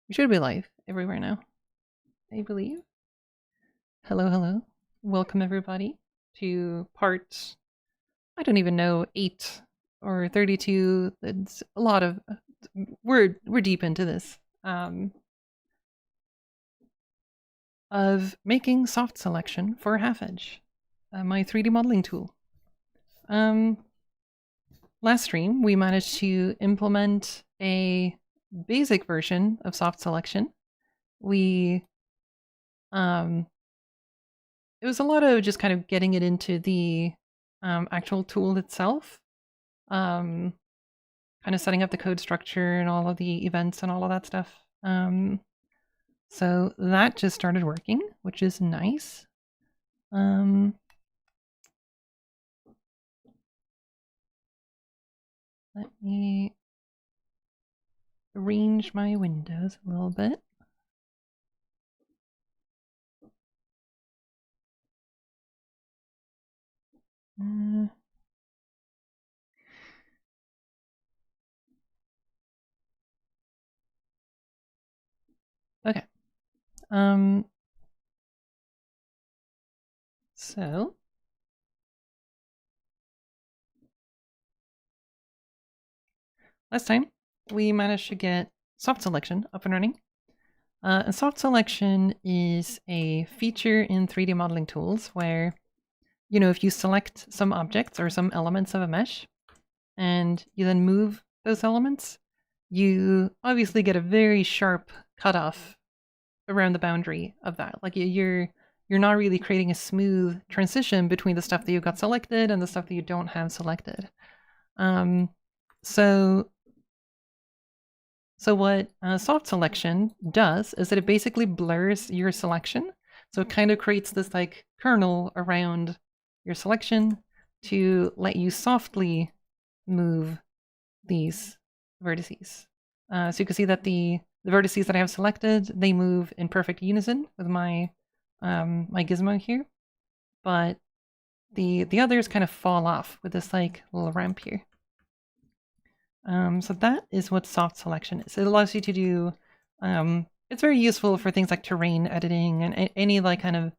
We should be live everywhere now, I believe. Hello, hello. Welcome everybody to part, I don't even know, 8 or 32. It's a lot of, we're deep into this, of making soft selection for half edge, my 3D modeling tool. Last stream, we managed to implement a basic version of soft selection. It was a lot of just kind of getting it into the actual tool itself, kind of setting up the code structure and all of the events and all of that stuff. So that just started working, which is nice. Let me arrange my windows a little bit. Okay. So last time we managed to get soft selection up and running. And soft selection is a feature in 3D modeling tools where, you know, if you select some objects or some elements of a mesh and you then move those elements, you obviously get a very sharp cutoff around the boundary of that. Like you're not really creating a smooth transition between the stuff that you got selected and the stuff that you don't have selected. So what soft selection does is that it basically blurs your selection. So it kind of creates this like kernel around your selection to let you softly move these vertices. So you can see that the vertices that I have selected, they move in perfect unison with my my gizmo here, but the others kind of fall off with this like little ramp here. So that is what soft selection is. It allows you to do, it's very useful for things like terrain editing and any like kind of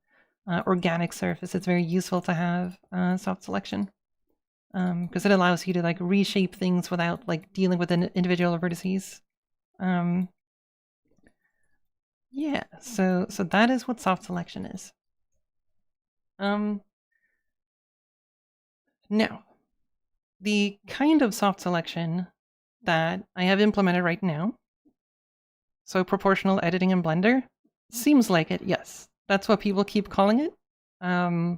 organic surface. It's very useful to have soft selection because it allows you to like reshape things without like dealing with individual vertices. Yeah, so that is what soft selection is. Now, the kind of soft selection that I have implemented right now, so proportional editing in Blender, seems like it, yes. That's what people keep calling it. I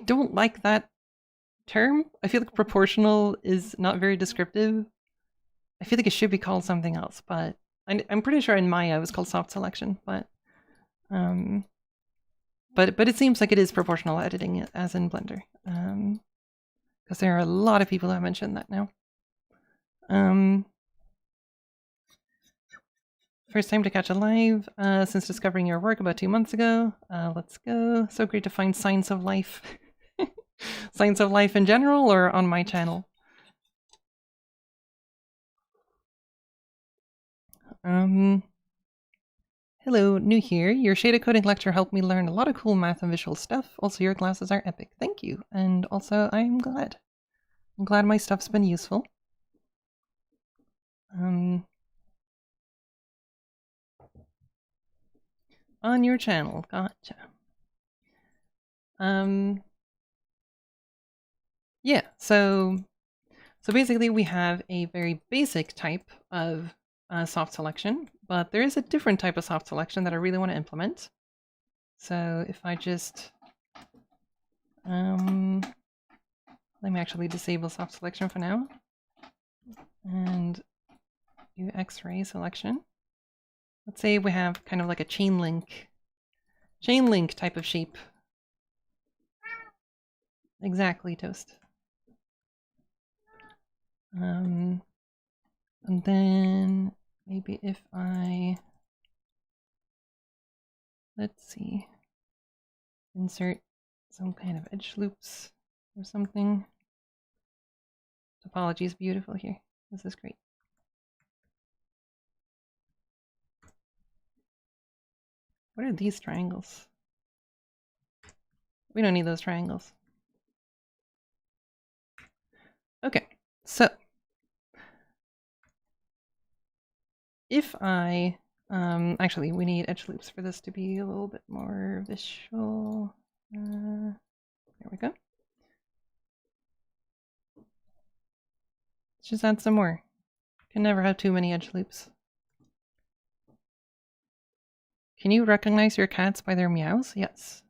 don't like that term. I feel like proportional is not very descriptive. I feel like it should be called something else, but I'm pretty sure in Maya it was called soft selection, but it seems like it is proportional editing as in Blender. Because there are a lot of people who have mentioned that now. First time to catch a live since discovering your work about 2 months ago. Let's go. So great to find signs of life. Signs of life in general or on my channel? Hello, new here. Your shaded coding lecture helped me learn a lot of cool math and visual stuff. Also, your classes are epic. Thank you. And also, I'm glad. I'm glad my stuff's been useful. On your channel. Gotcha. Yeah, so basically we have a very basic type of soft selection, but there is a different type of soft selection that I really want to implement. So if I just let me actually disable soft selection for now and do X-ray selection. Let's say we have kind of like a chain link type of shape. Exactly, Toast. And then maybe if I, let's see, insert some kind of edge loops or something. Topology is beautiful here. This is great. What are these triangles? We don't need those triangles. Okay, so if I, actually we need edge loops for this to be a little bit more visual. There we go. Let's just add some more. Can never have too many edge loops. Can you recognize your cats by their meows? Yes.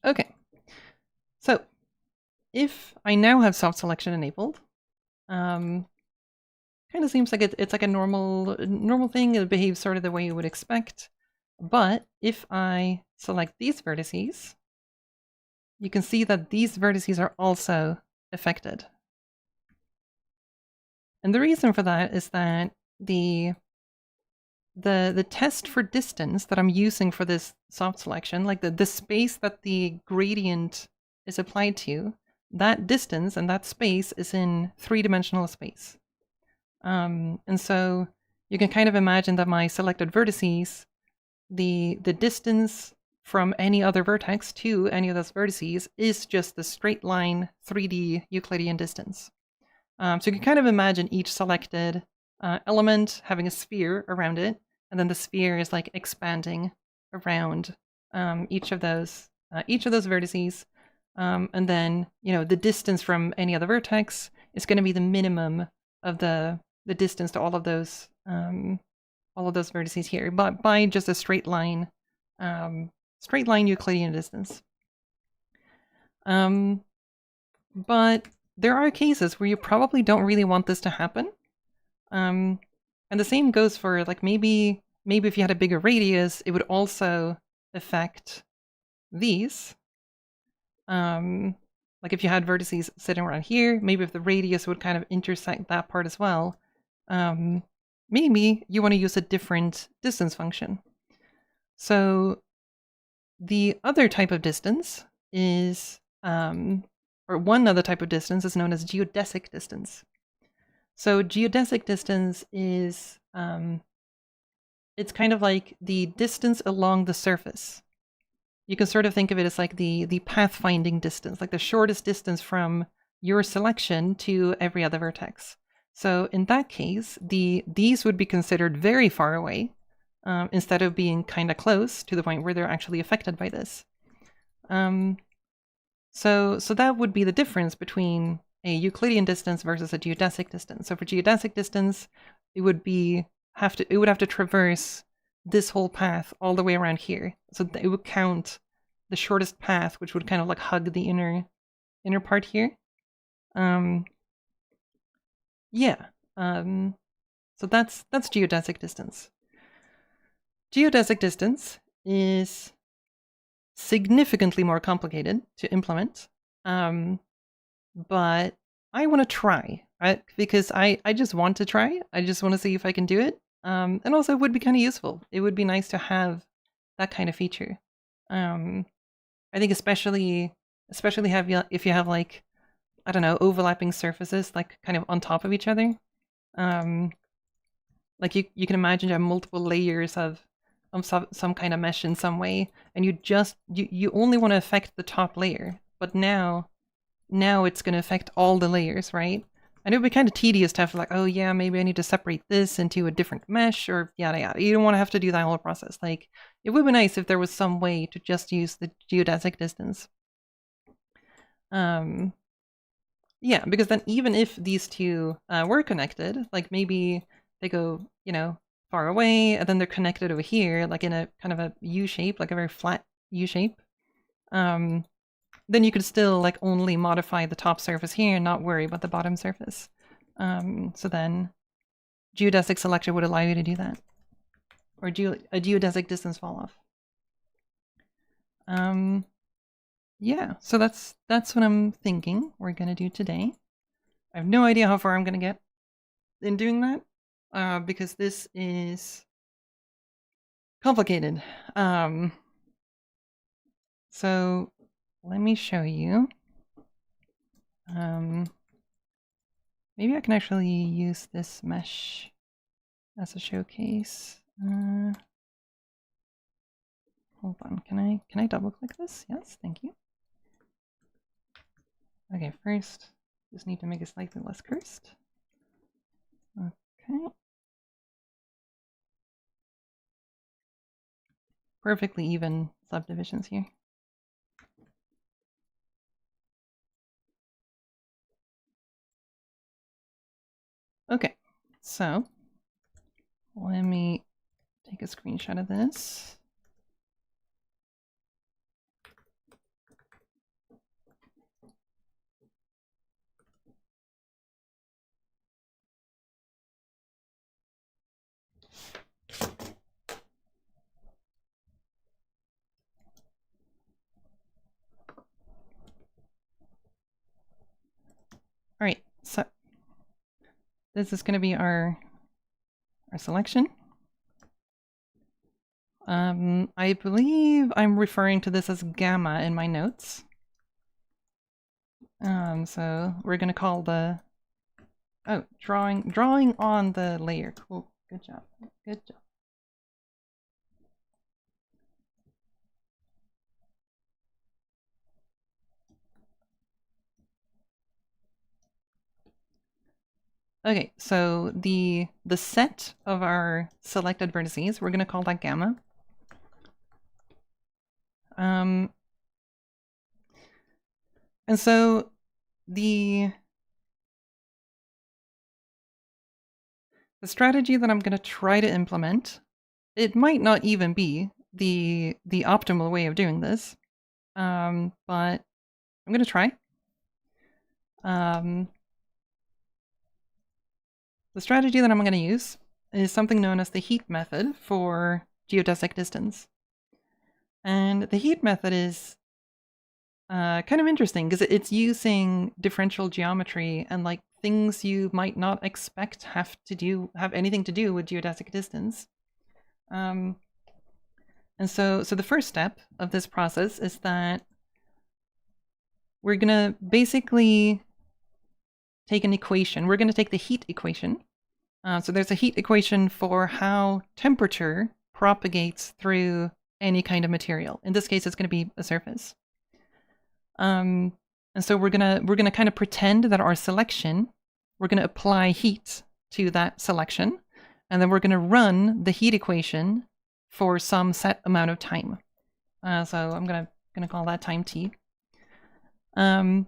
Okay. So if I now have soft selection enabled, kind of seems like it's like a normal thing. It behaves sort of the way you would expect. But if I select these vertices, you can see that these vertices are also affected. And the reason for that is that the test for distance that I'm using for this soft selection, like the space that the gradient is applied to, that distance and that space is in three-dimensional space. And so you can kind of imagine that my selected vertices, the distance from any other vertex to any of those vertices is just the straight line 3D Euclidean distance. So you can kind of imagine each selected element having a sphere around it, and then the sphere is like expanding around each of those vertices, and then the distance from any other vertex is going to be the minimum of the distance to all of those vertices here, but by just a straight line Euclidean distance. But there are cases where you probably don't really want this to happen. And the same goes for like maybe if you had a bigger radius, it would also affect these. Like if you had vertices sitting around here, maybe if the radius would kind of intersect that part as well, maybe you want to use a different distance function. So the other type of distance is, or one other type of distance is known as geodesic distance. So geodesic distance is, it's kind of like the distance along the surface. You can sort of think of it as like the pathfinding distance, like the shortest distance from your selection to every other vertex. So in that case, these would be considered very far away, instead of being kind of close to the point where they're actually affected by this. So that would be the difference between a Euclidean distance versus a geodesic distance. So for geodesic distance, it would have to traverse this whole path all the way around here. So it would count the shortest path, which would kind of like hug the inner part here. Yeah. So that's geodesic distance. Geodesic distance is significantly more complicated to implement, but I want to try, right? Because I just want to try. I just want to see if I can do it. And also it would be kind of useful. It would be nice to have that kind of feature. I think especially if you have like, I don't know, overlapping surfaces like kind of on top of each other. Like you can imagine you have multiple layers of some kind of mesh in some way, and you only want to affect the top layer, but now it's going to affect all the layers, right? And it would be kind of tedious to have like, oh yeah, maybe I need to separate this into a different mesh or yada yada. You don't want to have to do that whole process. Like, it would be nice if there was some way to just use the geodesic distance. Yeah, because then even if these two were connected, like maybe they go, far away, and then they're connected over here, like in a kind of a U shape, like a very flat U shape. Then you could still like only modify the top surface here and not worry about the bottom surface. So then geodesic selection would allow you to do that, or a geodesic distance fall off. Yeah, so that's what I'm thinking we're gonna do today. I have no idea how far I'm gonna get in doing that, because this is complicated. So let me show you. maybe I can actually use this mesh as a showcase. Hold on, can I double click this? Yes, thank you. Okay, first, just need to make it slightly less cursed. Okay. Perfectly even subdivisions here. Okay, so let me take a screenshot of this. All right, so this is going to be our selection. I believe I'm referring to this as gamma in my notes. So we're going to call the drawing on the layer. Cool, good job, good job. Okay, so the set of our selected vertices, we're going to call that gamma. And so the strategy that I'm going to try to implement, it might not even be the optimal way of doing this, but I'm going to try. The strategy that I'm going to use is something known as the heat method for geodesic distance. And the heat method is kind of interesting because it's using differential geometry and like things you might not expect have anything to do with geodesic distance. And so the first step of this process is that we're going to basically take an equation. We're going to take the heat equation. So there's a heat equation for how temperature propagates through any kind of material. In this case, it's going to be a surface. And so we're gonna kind of pretend that our selection, we're gonna apply heat to that selection, and then we're gonna run the heat equation for some set amount of time. So I'm gonna call that time t. And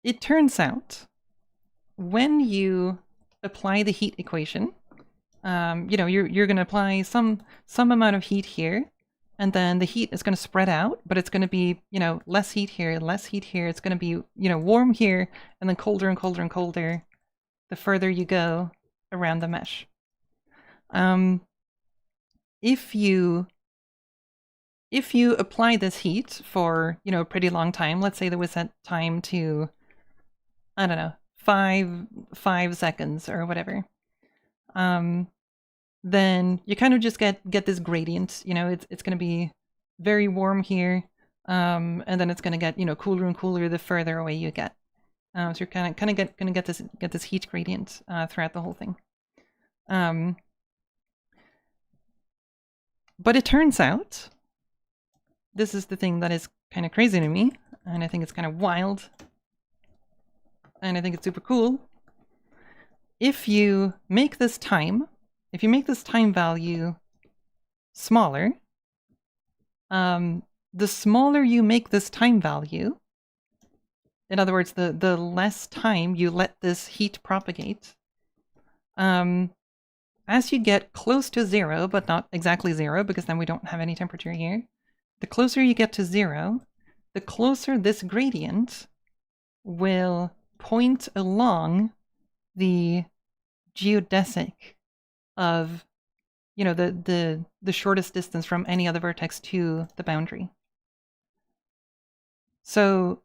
it turns out when you apply the heat equation, you know, you're gonna apply some amount of heat here. And then the heat is going to spread out, but it's going to be, you know, less heat here, less heat here. It's going to be, you know, warm here, and then colder and colder and colder the further you go around the mesh. If you apply this heat for, you know, a pretty long time, let's say that we set time to, I don't know, 5 seconds or whatever. Then you kind of just get this gradient. You know, it's going to be very warm here, and then it's going to get, you know, cooler and cooler the further away you get. So you're going to get this heat gradient throughout the whole thing. But it turns out, this is the thing that is kind of crazy to me, and I think it's kind of wild, and I think it's super cool. If you make this time value smaller, the smaller you make this time value, in other words, the less time you let this heat propagate, as you get close to 0, but not exactly 0, because then we don't have any temperature here, the closer you get to 0, the closer this gradient will point along the geodesic of, you know, the shortest distance from any other vertex to the boundary. So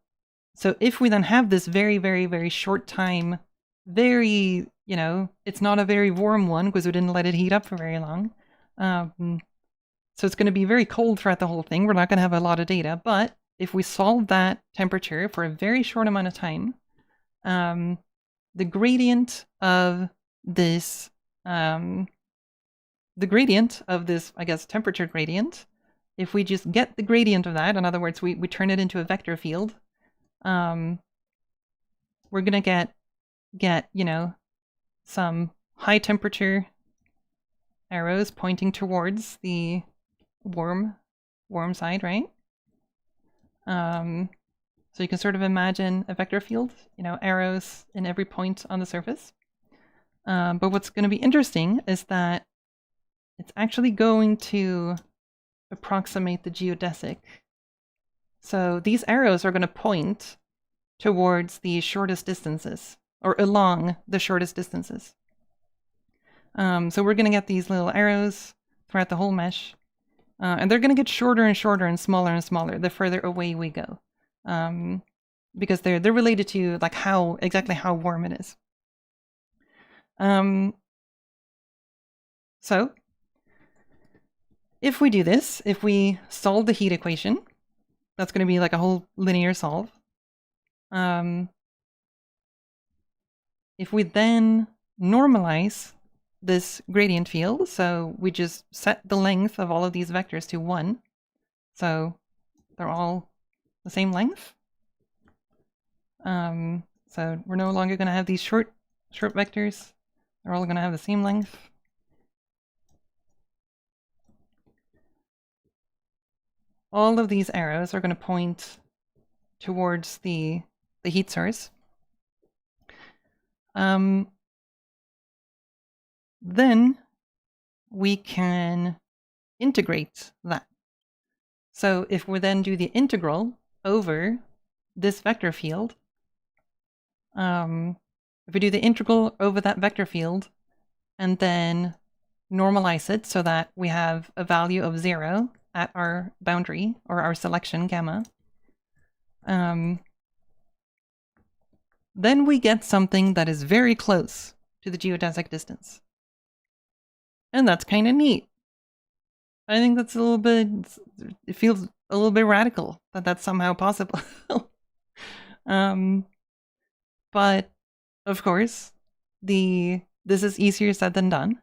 if we then have this very, very, very short time, very, you know, it's not a very warm one because we didn't let it heat up for very long. So it's going to be very cold throughout the whole thing. We're not going to have a lot of data, but if we solve that temperature for a very short amount of time, the gradient of this, I guess, temperature gradient, if we just get the gradient of that, in other words, we turn it into a vector field, we're gonna get, you know, some high temperature arrows pointing towards the warm side, right? So you can sort of imagine a vector field, you know, arrows in every point on the surface. But what's going to be interesting is that it's actually going to approximate the geodesic. So these arrows are going to point towards the shortest distances, or along the shortest distances. So we're going to get these little arrows throughout the whole mesh. And they're going to get shorter and shorter and smaller the further away we go. Because they're related to like exactly how warm it is. So if we do this, if we solve the heat equation, that's going to be like a whole linear solve. If we then normalize this gradient field, so we just set the length of all of these vectors to 1, so they're all the same length. So we're no longer going to have these short vectors. They're all going to have the same length. All of these arrows are going to point towards the heat source. Then we can integrate that. So if we then do the integral over this vector field, if we do the integral over that vector field and then normalize it so that we have a value of 0 at our boundary or our selection gamma, then we get something that is very close to the geodesic distance. And that's kind of neat. I think that's a little bit, it feels a little bit radical that that's somehow possible. But of course, this is easier said than done.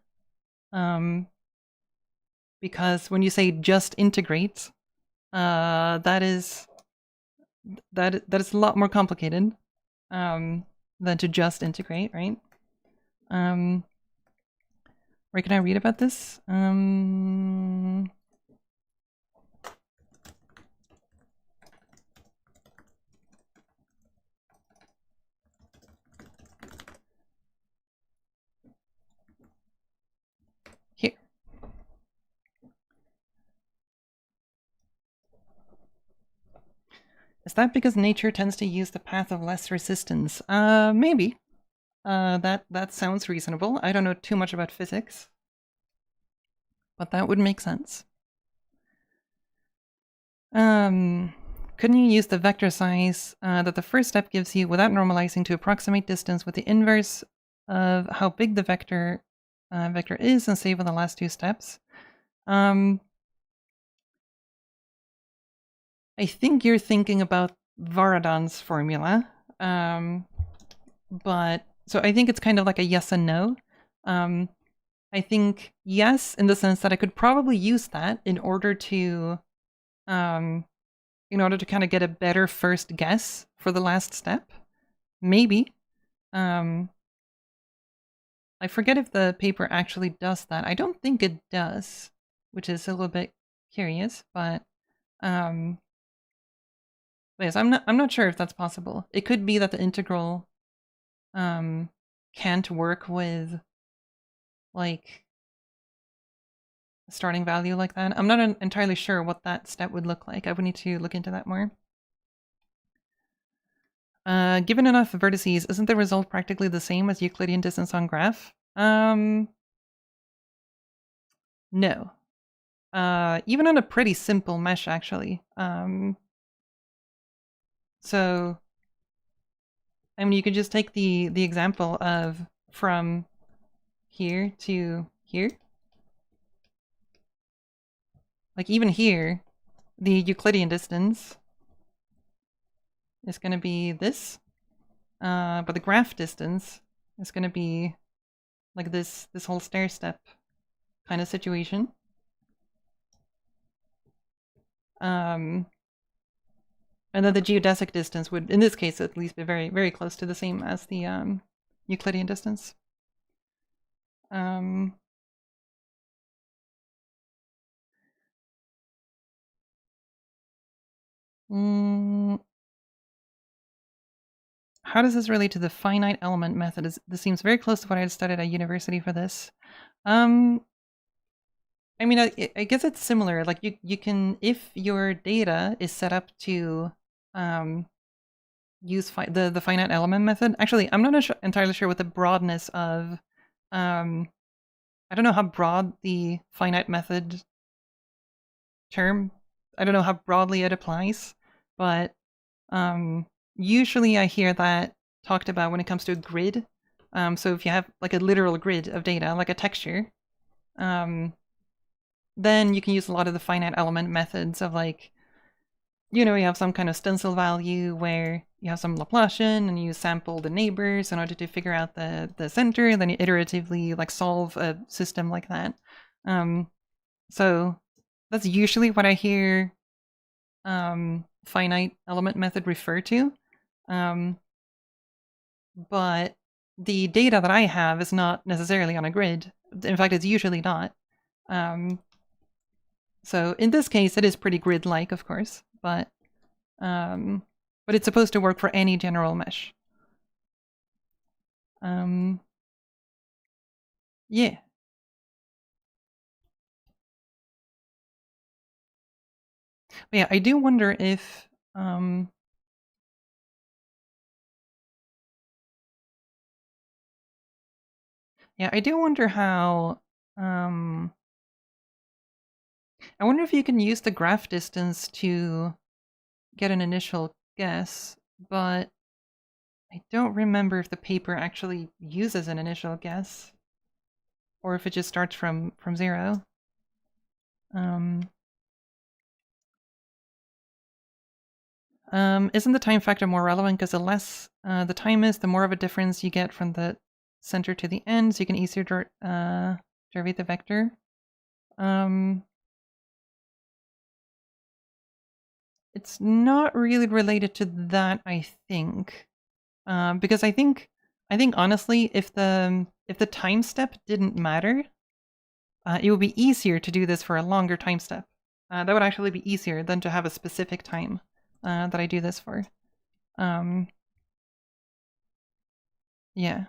Because when you say just integrate, that is a lot more complicated than to just integrate, right? Where can I read about this? Here. Is that because nature tends to use the path of less resistance? Maybe. That sounds reasonable. I don't know too much about physics, but that would make sense. Couldn't you use the vector size that the first step gives you without normalizing to approximate distance with the inverse of how big the vector is and save on the last 2 steps? I think you're thinking about Varadon's formula, but so I think it's kind of like a yes and no. I think yes, in the sense that I could probably use that in order to kind of get a better first guess for the last step. Maybe. I forget if the paper actually does that. I don't think it does, which is a little bit curious, but yes, I'm not sure if that's possible. It could be that the integral can't work with like a starting value like that. I'm not entirely sure what that step would look like. I would need to look into that more. Given enough vertices, isn't the result practically the same as Euclidean distance on graph? No. Even on a pretty simple mesh, actually. So, I mean, you could just take the example of from here to here. Like even here, the Euclidean distance is going to be this, but the graph distance is going to be like this whole stair step kind of situation. And then the geodesic distance would, in this case at least, be very, very close to the same as the Euclidean distance. How does this relate to the finite element method? This seems very close to what I had studied at university for this. I mean, I guess it's similar. Like you can, if your data is set up to use the finite element method. Actually, I'm not entirely sure what the broadness of, I don't know how broad the finite method term, I don't know how broadly it applies, but usually I hear that talked about when it comes to a grid. So if you have like a literal grid of data, like a texture, then you can use a lot of the finite element methods of like, you know, you have some kind of stencil value where you have some Laplacian and you sample the neighbors in order to figure out the center, and then you iteratively like solve a system like that. So that's usually what I hear finite element method refer to. But the data that I have is not necessarily on a grid. In fact, it's usually not. So in this case, it is pretty grid-like, of course, but it's supposed to work for any general mesh. Yeah. But yeah, I do wonder if yeah, I do wonder how I wonder if you can use the graph distance to get an initial guess, but I don't remember if the paper actually uses an initial guess or if it just starts from 0. Isn't the time factor more relevant because the less the time is, the more of a difference you get from the center to the end, so you can easier derive the vector. It's not really related to that, I think, because I think honestly, if the time step didn't matter, it would be easier to do this for a longer time step. That would actually be easier than to have a specific time that I do this for. Yeah.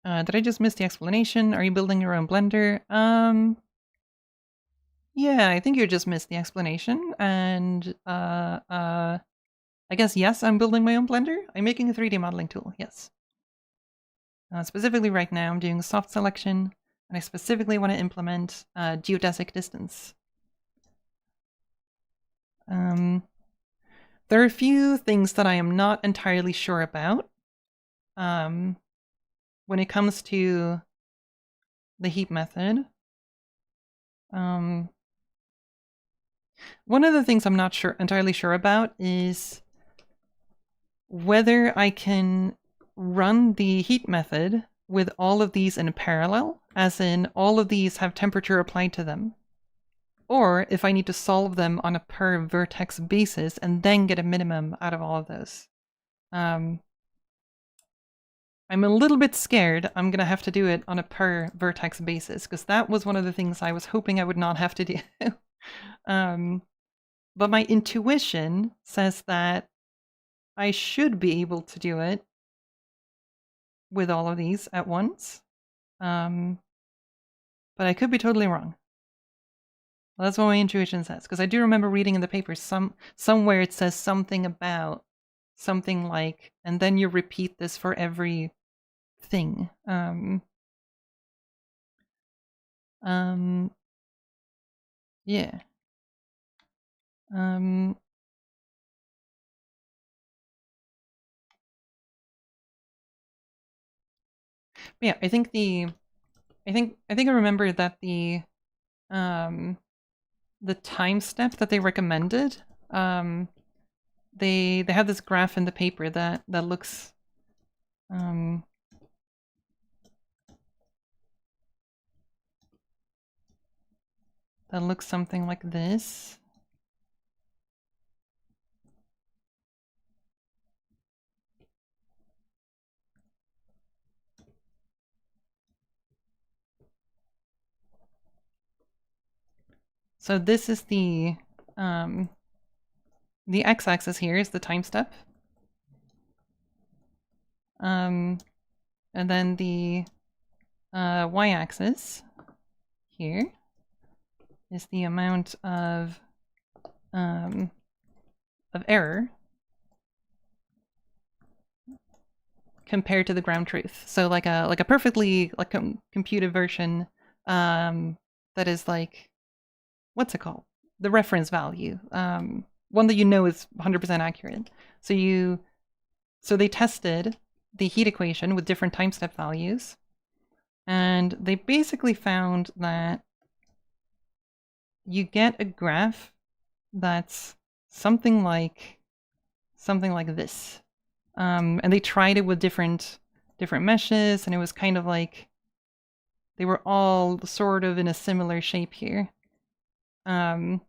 Did I just miss the explanation? Are you building your own blender? Yeah, I think you just missed the explanation. And I guess yes, I'm building my own blender. I'm making a 3D modeling tool. Yes. Specifically, right now, I'm doing soft selection, and I specifically want to implement geodesic distance. There are a few things that I am not entirely sure about when it comes to the heap method. One of the things I'm not entirely sure about is whether I can run the heat method with all of these in parallel, as in all of these have temperature applied to them, or if I need to solve them on a per vertex basis and then get a minimum out of all of those. I'm a little bit scared I'm going to have to do it on a per vertex basis, because that was one of the things I was hoping I would not have to do. But my intuition says that I should be able to do it with all of these at once. But I could be totally wrong. Well, that's what my intuition says, because I do remember reading in the paper somewhere it says something about something like, and then you repeat this for every thing. Yeah. Yeah, I think I remember that the time step that they recommended, they have this graph in the paper that looks that looks something like this. So this is the x-axis here is the time step. And then the y-axis here is the amount of error compared to the ground truth. So like a perfectly computed version that is like, what's it called? The reference value. One that you know is 100% accurate. So they tested the heat equation with different time step values, and they basically found that you get a graph that's something like this. And they tried it with different meshes, and it was kind of like they were all sort of in a similar shape here. And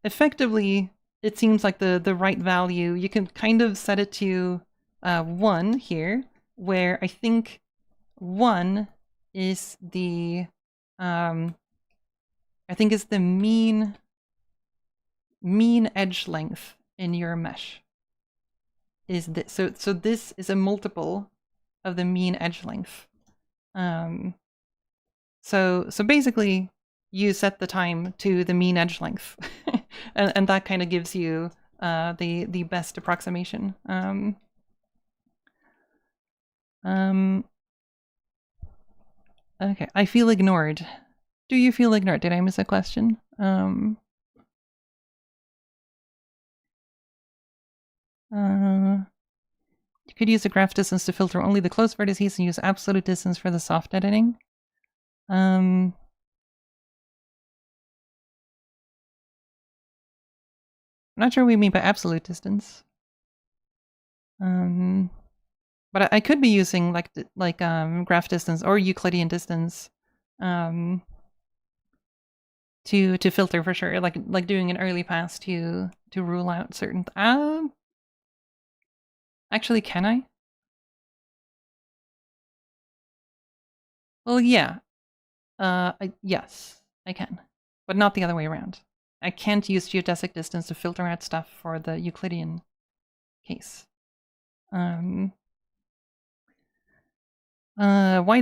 effectively, it seems like the right value, you can kind of set it to 1 here, where I think 1 is the I think is the mean edge length in your mesh. Is this so this is a multiple of the mean edge length. So basically you set the time to the mean edge length, and that kind of gives you the best approximation. Okay, I feel ignored. Do you feel ignored? Did I miss a question? You could use the graph distance to filter only the close vertices and use absolute distance for the soft editing. I'm not sure what we mean by absolute distance. But I could be using like graph distance or Euclidean distance to filter for sure, like doing an early pass to rule out certain. Actually, can I? Well, yeah. Yes, I can, but not the other way around. I can't use geodesic distance to filter out stuff for the Euclidean case. Why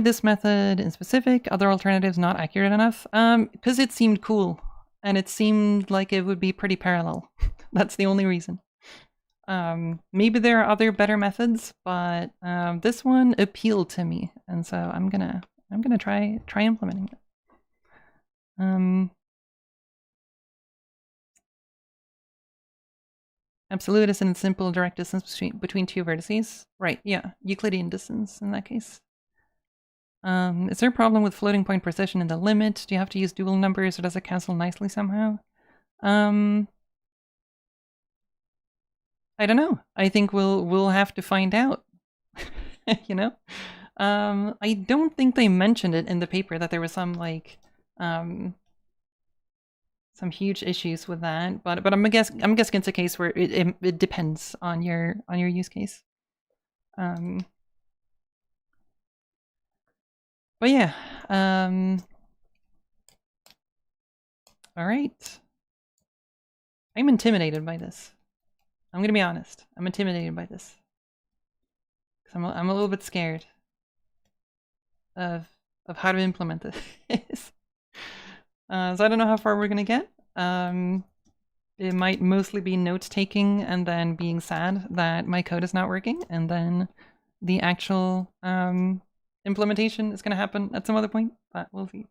this method in specific? Other alternatives not accurate enough? Because it seemed cool, and it seemed like it would be pretty parallel. That's the only reason. Maybe there are other better methods, but this one appealed to me, and so I'm gonna try implementing it. Absolute is in simple direct distance between two vertices. Right, yeah, Euclidean distance in that case. Is there a problem with floating point precision in the limit? Do you have to use dual numbers, or does it cancel nicely somehow? I don't know. I think we'll have to find out. You know? I don't think they mentioned it in the paper that there was some like some huge issues with that, but I'm guessing it's a case where it depends on your use case. But yeah, all right. I'm intimidated by this. I'm gonna be honest. I'm intimidated by this. I'm a little bit scared of how to implement this. So I don't know how far we're gonna get. It might mostly be note taking and then being sad that my code is not working, and then the actual implementation is gonna happen at some other point. But we'll see.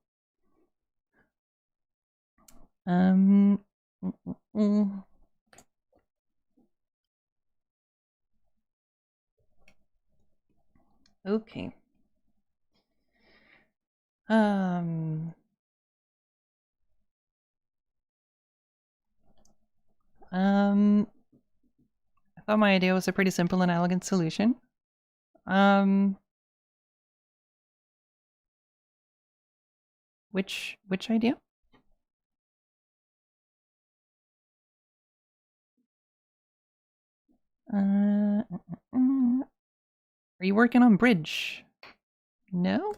Okay. Um, I thought my idea was a pretty simple and elegant solution. Which idea? Are you working on bridge? No?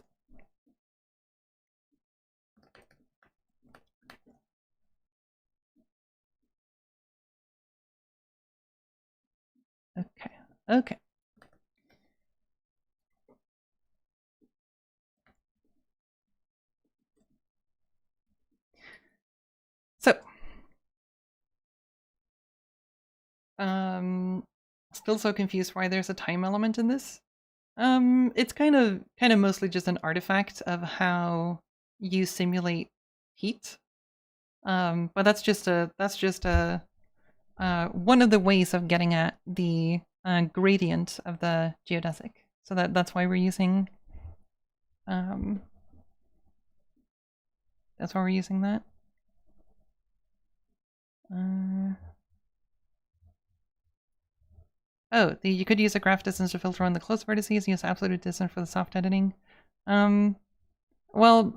Okay. Okay. So, still so confused why there's a time element in this. It's kind of mostly just an artifact of how you simulate heat. But that's just a one of the ways of getting at the gradient of the geodesic. So that's why we're using that's why we're using that. Oh, you could use a graph distance to filter on the close vertices, use absolute distance for the soft editing. Well,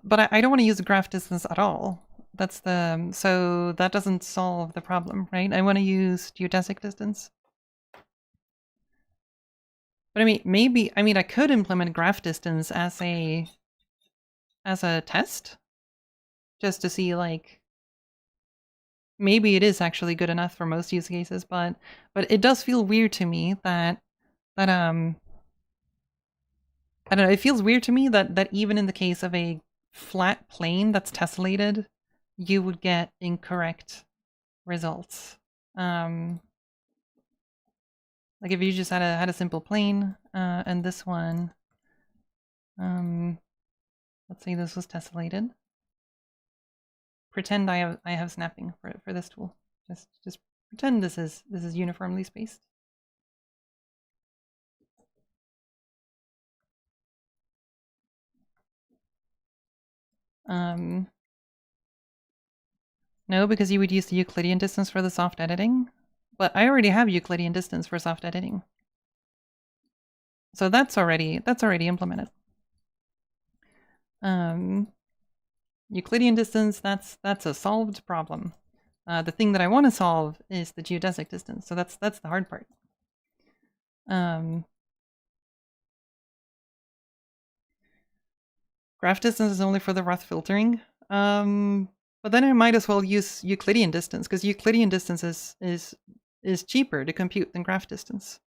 but I don't want to use a graph distance at all. That's the, so that doesn't solve the problem, right? I want to use geodesic distance. But I mean, maybe, I could implement graph distance as a test, just to see, like, maybe it is actually good enough for most use cases, but it does feel weird to me that I don't know, it feels weird to me that even in the case of a flat plane that's tessellated, you would get incorrect results. Like if you just had a simple plane, and this one, let's say this was tessellated. Pretend I have snapping for this tool. Just pretend this is uniformly spaced. No, because you would use the Euclidean distance for the soft editing. But I already have Euclidean distance for soft editing. So that's already implemented. Euclidean distance, that's a solved problem. The thing that I want to solve is the geodesic distance. So that's the hard part. Graph distance is only for the Roth filtering. But then I might as well use Euclidean distance, because Euclidean distance is cheaper to compute than graph distance.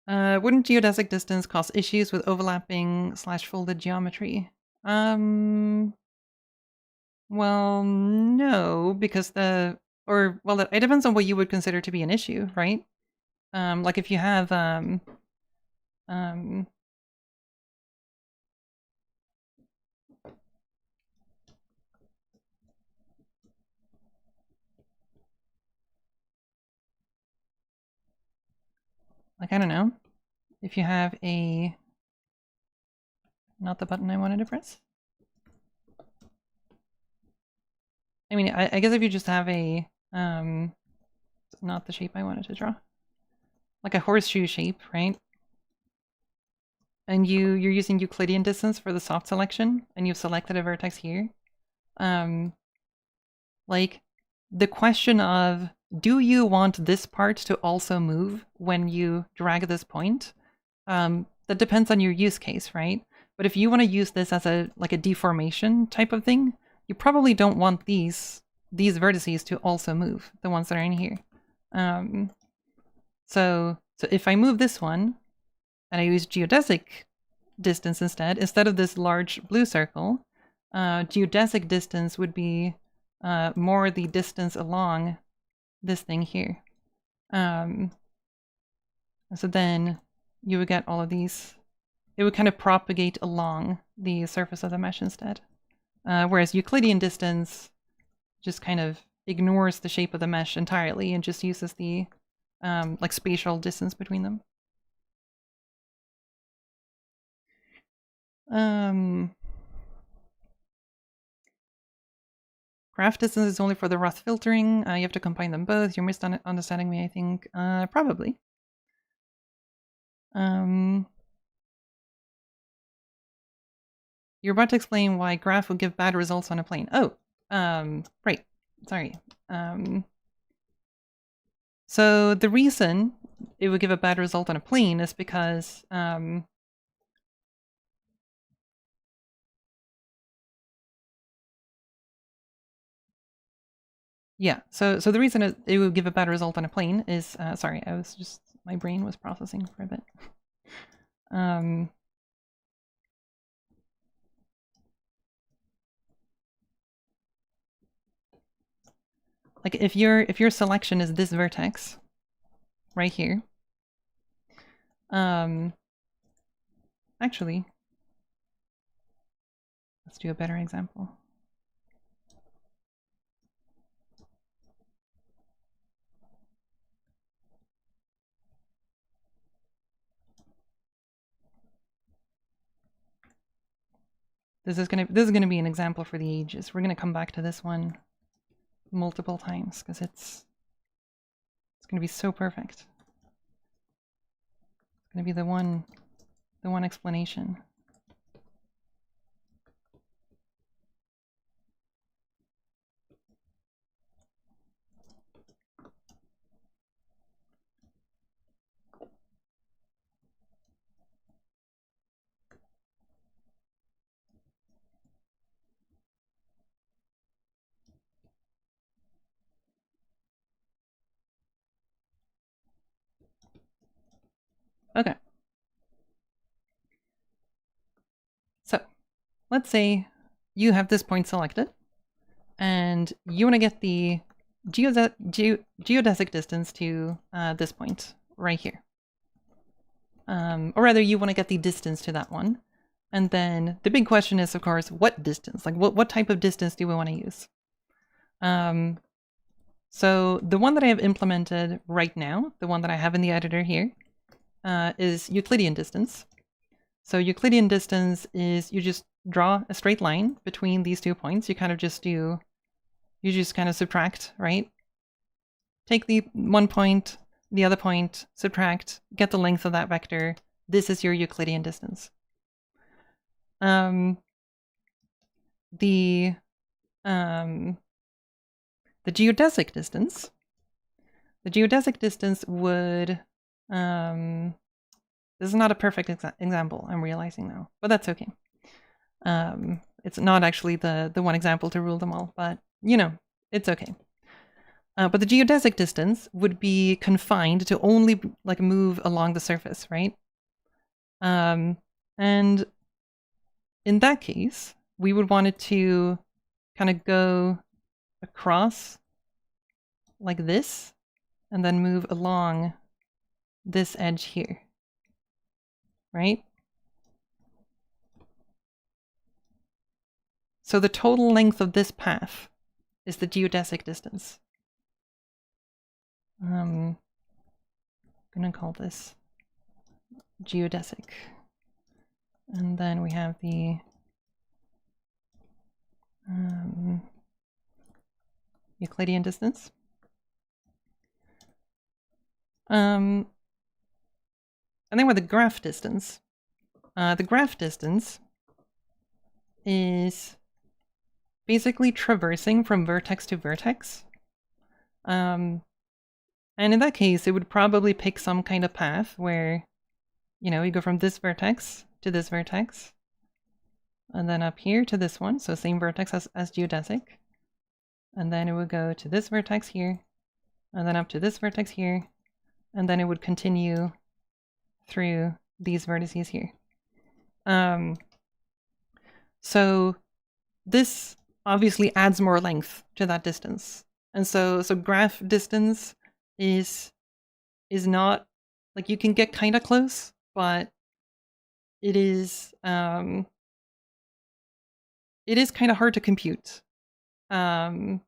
Wouldn't geodesic distance cause issues with overlapping / folded geometry? Well, no, because it depends on what you would consider to be an issue, right? Like if you have like, I don't know, if you have a, not the button I wanted to press. I mean, I guess if you just have a, not the shape I wanted to draw, like a horseshoe shape, right? And you're using Euclidean distance for the soft selection, and you've selected a vertex here. Like, the question of, do you want this part to also move when you drag this point? That depends on your use case, right? But if you want to use this as a deformation type of thing, you probably don't want these vertices to also move, the ones that are in here. So if I move this one, and I use geodesic distance instead of this large blue circle, geodesic distance would be more the distance along this thing here. So then you would get all of these. It would kind of propagate along the surface of the mesh instead. Whereas Euclidean distance just kind of ignores the shape of the mesh entirely and just uses the like spatial distance between them. Graph distance is only for the Roth filtering. You have to combine them both. You're misunderstanding me, I think. Probably. You're about to explain why graph would give bad results on a plane. Oh, right. Sorry. So the reason it would give a bad result on a plane is because yeah. So the reason it would give a bad result on a plane is sorry, my brain was processing for a bit. Like if your selection is this vertex right here, actually, let's do a better example. This is gonna be an example for the ages. We're gonna come back to this one multiple times because it's gonna be so perfect. It's gonna be the one explanation. Okay. So let's say you have this point selected and you want to get the geodesic distance to this point right here. Or rather, you want to get the distance to that one. And then the big question is, of course, what distance? Like, what type of distance do we want to use? So the one that I have implemented right now, the one that I have in the editor here, is Euclidean distance. So Euclidean distance is you just draw a straight line between these 2 points. You kind of just subtract, right? Take the one point, the other point, subtract, get the length of that vector. This is your Euclidean distance. The geodesic distance. The geodesic distance would this is not a perfect example, I'm realizing now, but that's okay. It's not actually the one example to rule them all, but you know, it's okay. But the geodesic distance would be confined to only like move along the surface, right? And in that case, we would want it to kind of go across like this and then move along this edge here, right? So the total length of this path is the geodesic distance. I'm gonna call this geodesic. And then we have the Euclidean distance. And then with the graph distance. The graph distance is basically traversing from vertex to vertex. And in that case, it would probably pick some kind of path where, you know, you go from this vertex to this vertex, and then up here to this one, so same vertex as geodesic. And then it would go to this vertex here, and then up to this vertex here, and then it would continue through these vertices here. So this obviously adds more length to that distance. And so graph distance is not, like, you can get kind of close, but it is kind of hard to compute. Or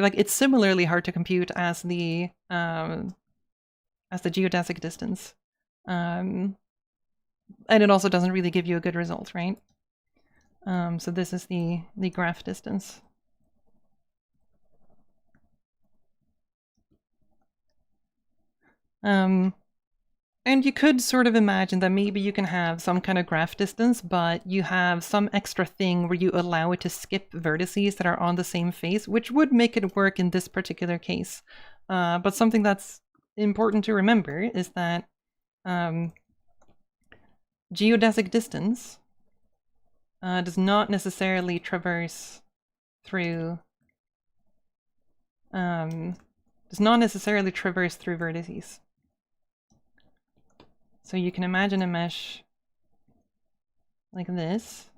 like it's similarly hard to compute as the geodesic distance. And it also doesn't really give you a good result, right? So this is the graph distance. And you could sort of imagine that maybe you can have some kind of graph distance, but you have some extra thing where you allow it to skip vertices that are on the same face, which would make it work in this particular case. But something that's important to remember is that geodesic distance does not necessarily traverse through vertices. So you can imagine a mesh like this,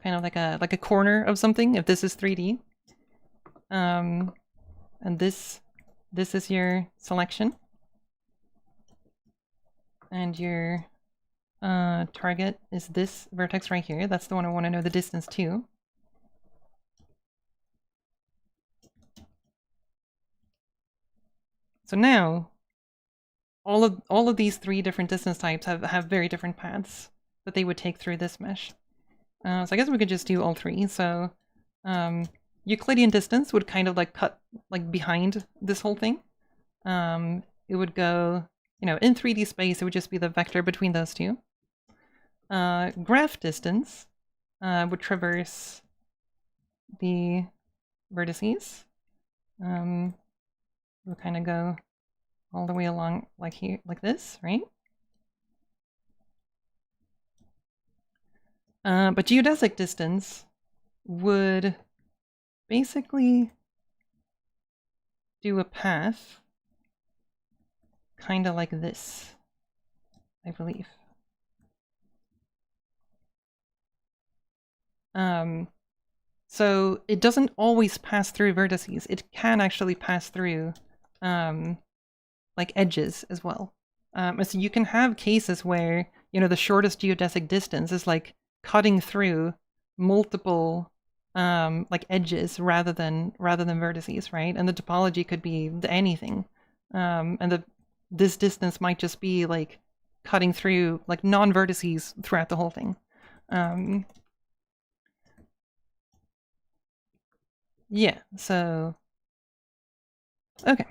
kind of like a corner of something. If this is 3D, and this is your selection, and your target is this vertex right here. That's the one I want to know the distance to. So now, all of these three different distance types have very different paths that they would take through this mesh. So I guess we could just do all three. So Euclidean distance would kind of like cut like behind this whole thing. It would go, you know, in 3D space, it would just be the vector between those two. Graph distance would traverse the vertices. We'll kind of go all the way along like here, like this, right? But geodesic distance would basically do a path kind of like this, I believe. So it doesn't always pass through vertices. It can actually pass through like edges as well. So you can have cases where, you know, the shortest geodesic distance is like cutting through multiple like edges rather than vertices, right? And the topology could be anything. And this distance might just be like cutting through like non-vertices throughout the whole thing. Yeah, so okay.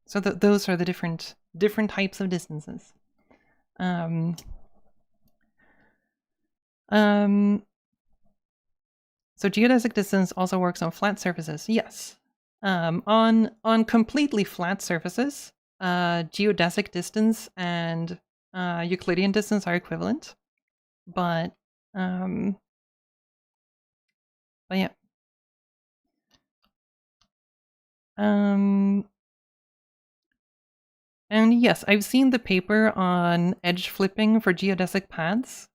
So those are the different types of distances. So geodesic distance also works on flat surfaces. Yes. On completely flat surfaces, geodesic distance and Euclidean distance are equivalent. But yeah. And yes, I've seen the paper on edge flipping for geodesic paths,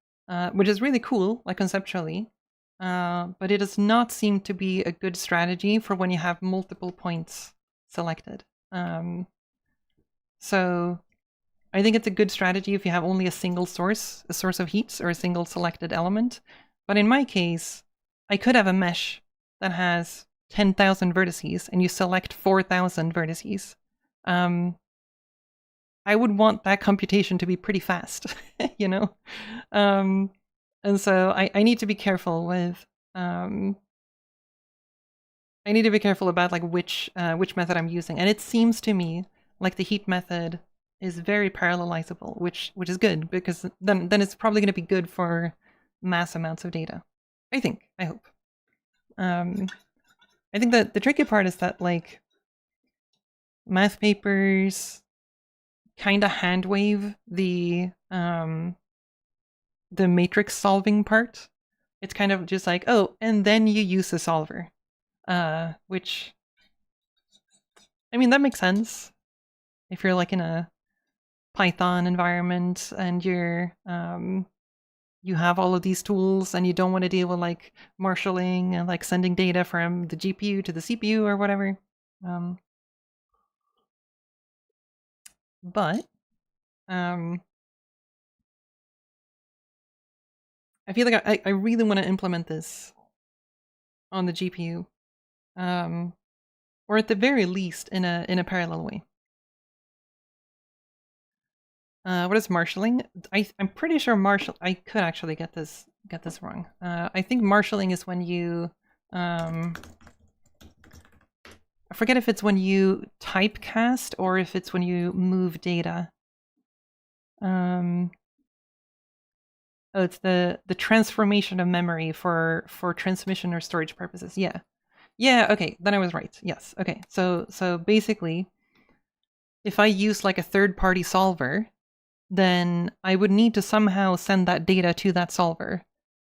which is really cool, like conceptually. But it does not seem to be a good strategy for when you have multiple points selected. So I think it's a good strategy if you have only a single source, a source of heat, or a single selected element. But in my case, I could have a mesh that has 10,000 vertices, and you select 4,000 vertices. I would want that computation to be pretty fast, you know? And so I need to be careful with, I need to be careful about like which method I'm using. And it seems to me like the heat method is very parallelizable, which is good, because then it's probably going to be good for mass amounts of data. I think, I hope. I think that the tricky part is that like math papers kind of hand wave the matrix solving part. It's kind of just like, oh, and then you use the solver, which, I mean, that makes sense if you're like in a Python environment and you're you have all of these tools and you don't want to deal with like marshalling and like sending data from the GPU to the CPU or whatever. But I feel like I really want to implement this on the GPU, or at the very least in a parallel way. What is marshalling? I'm pretty sure I could actually get this wrong. I think marshalling is when you I forget if it's when you typecast or if it's when you move data. Oh, it's the transformation of memory for transmission or storage purposes. Yeah. Yeah, okay, then I was right. Yes. Okay. So basically, if I use like a third-party solver, then I would need to somehow send that data to that solver.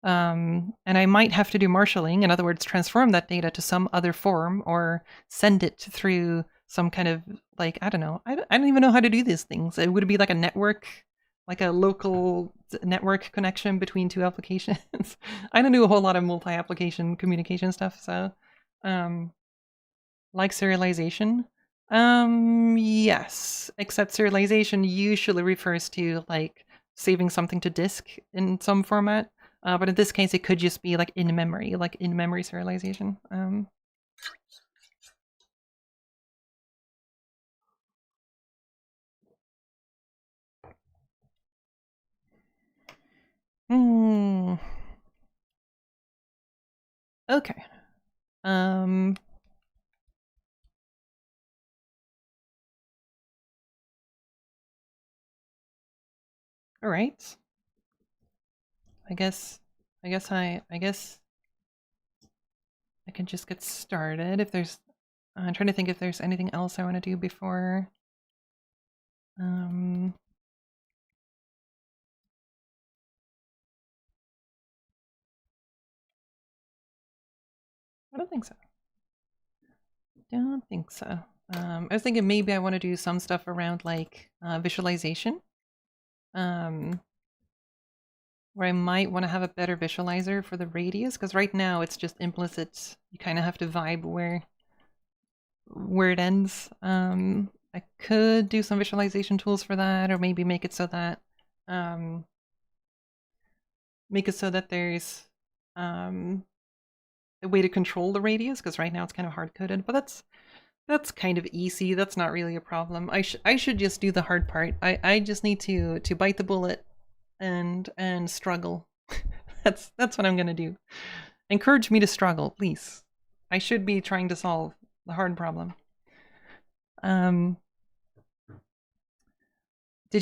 And I might have to do marshalling, in other words, transform that data to some other form or send it through some kind of, like, I don't know. I don't even know how to do these things. It would be like a network, like a local network connection between two applications. I don't do a whole lot of multi-application communication stuff, so like serialization. Yes, except serialization usually refers to like saving something to disk in some format. But in this case, it could just be like in memory serialization. Okay. All right. I guess I can just get started. If there's, I'm trying to think if there's anything else I want to do before. I don't think so. Don't think so. I was thinking maybe I want to do some stuff around like visualization. Where I might want to have a better visualizer for the radius, because right now it's just implicit. You kind of have to vibe where it ends. I could do some visualization tools for that, or maybe make it so that there's a way to control the radius, because right now it's kind of hard coded. But that's kind of easy. That's not really a problem. I should just do the hard part. I just need to bite the bullet and struggle. That's what I'm gonna do. Encourage me to struggle, please. I should be trying to solve the hard problem. Did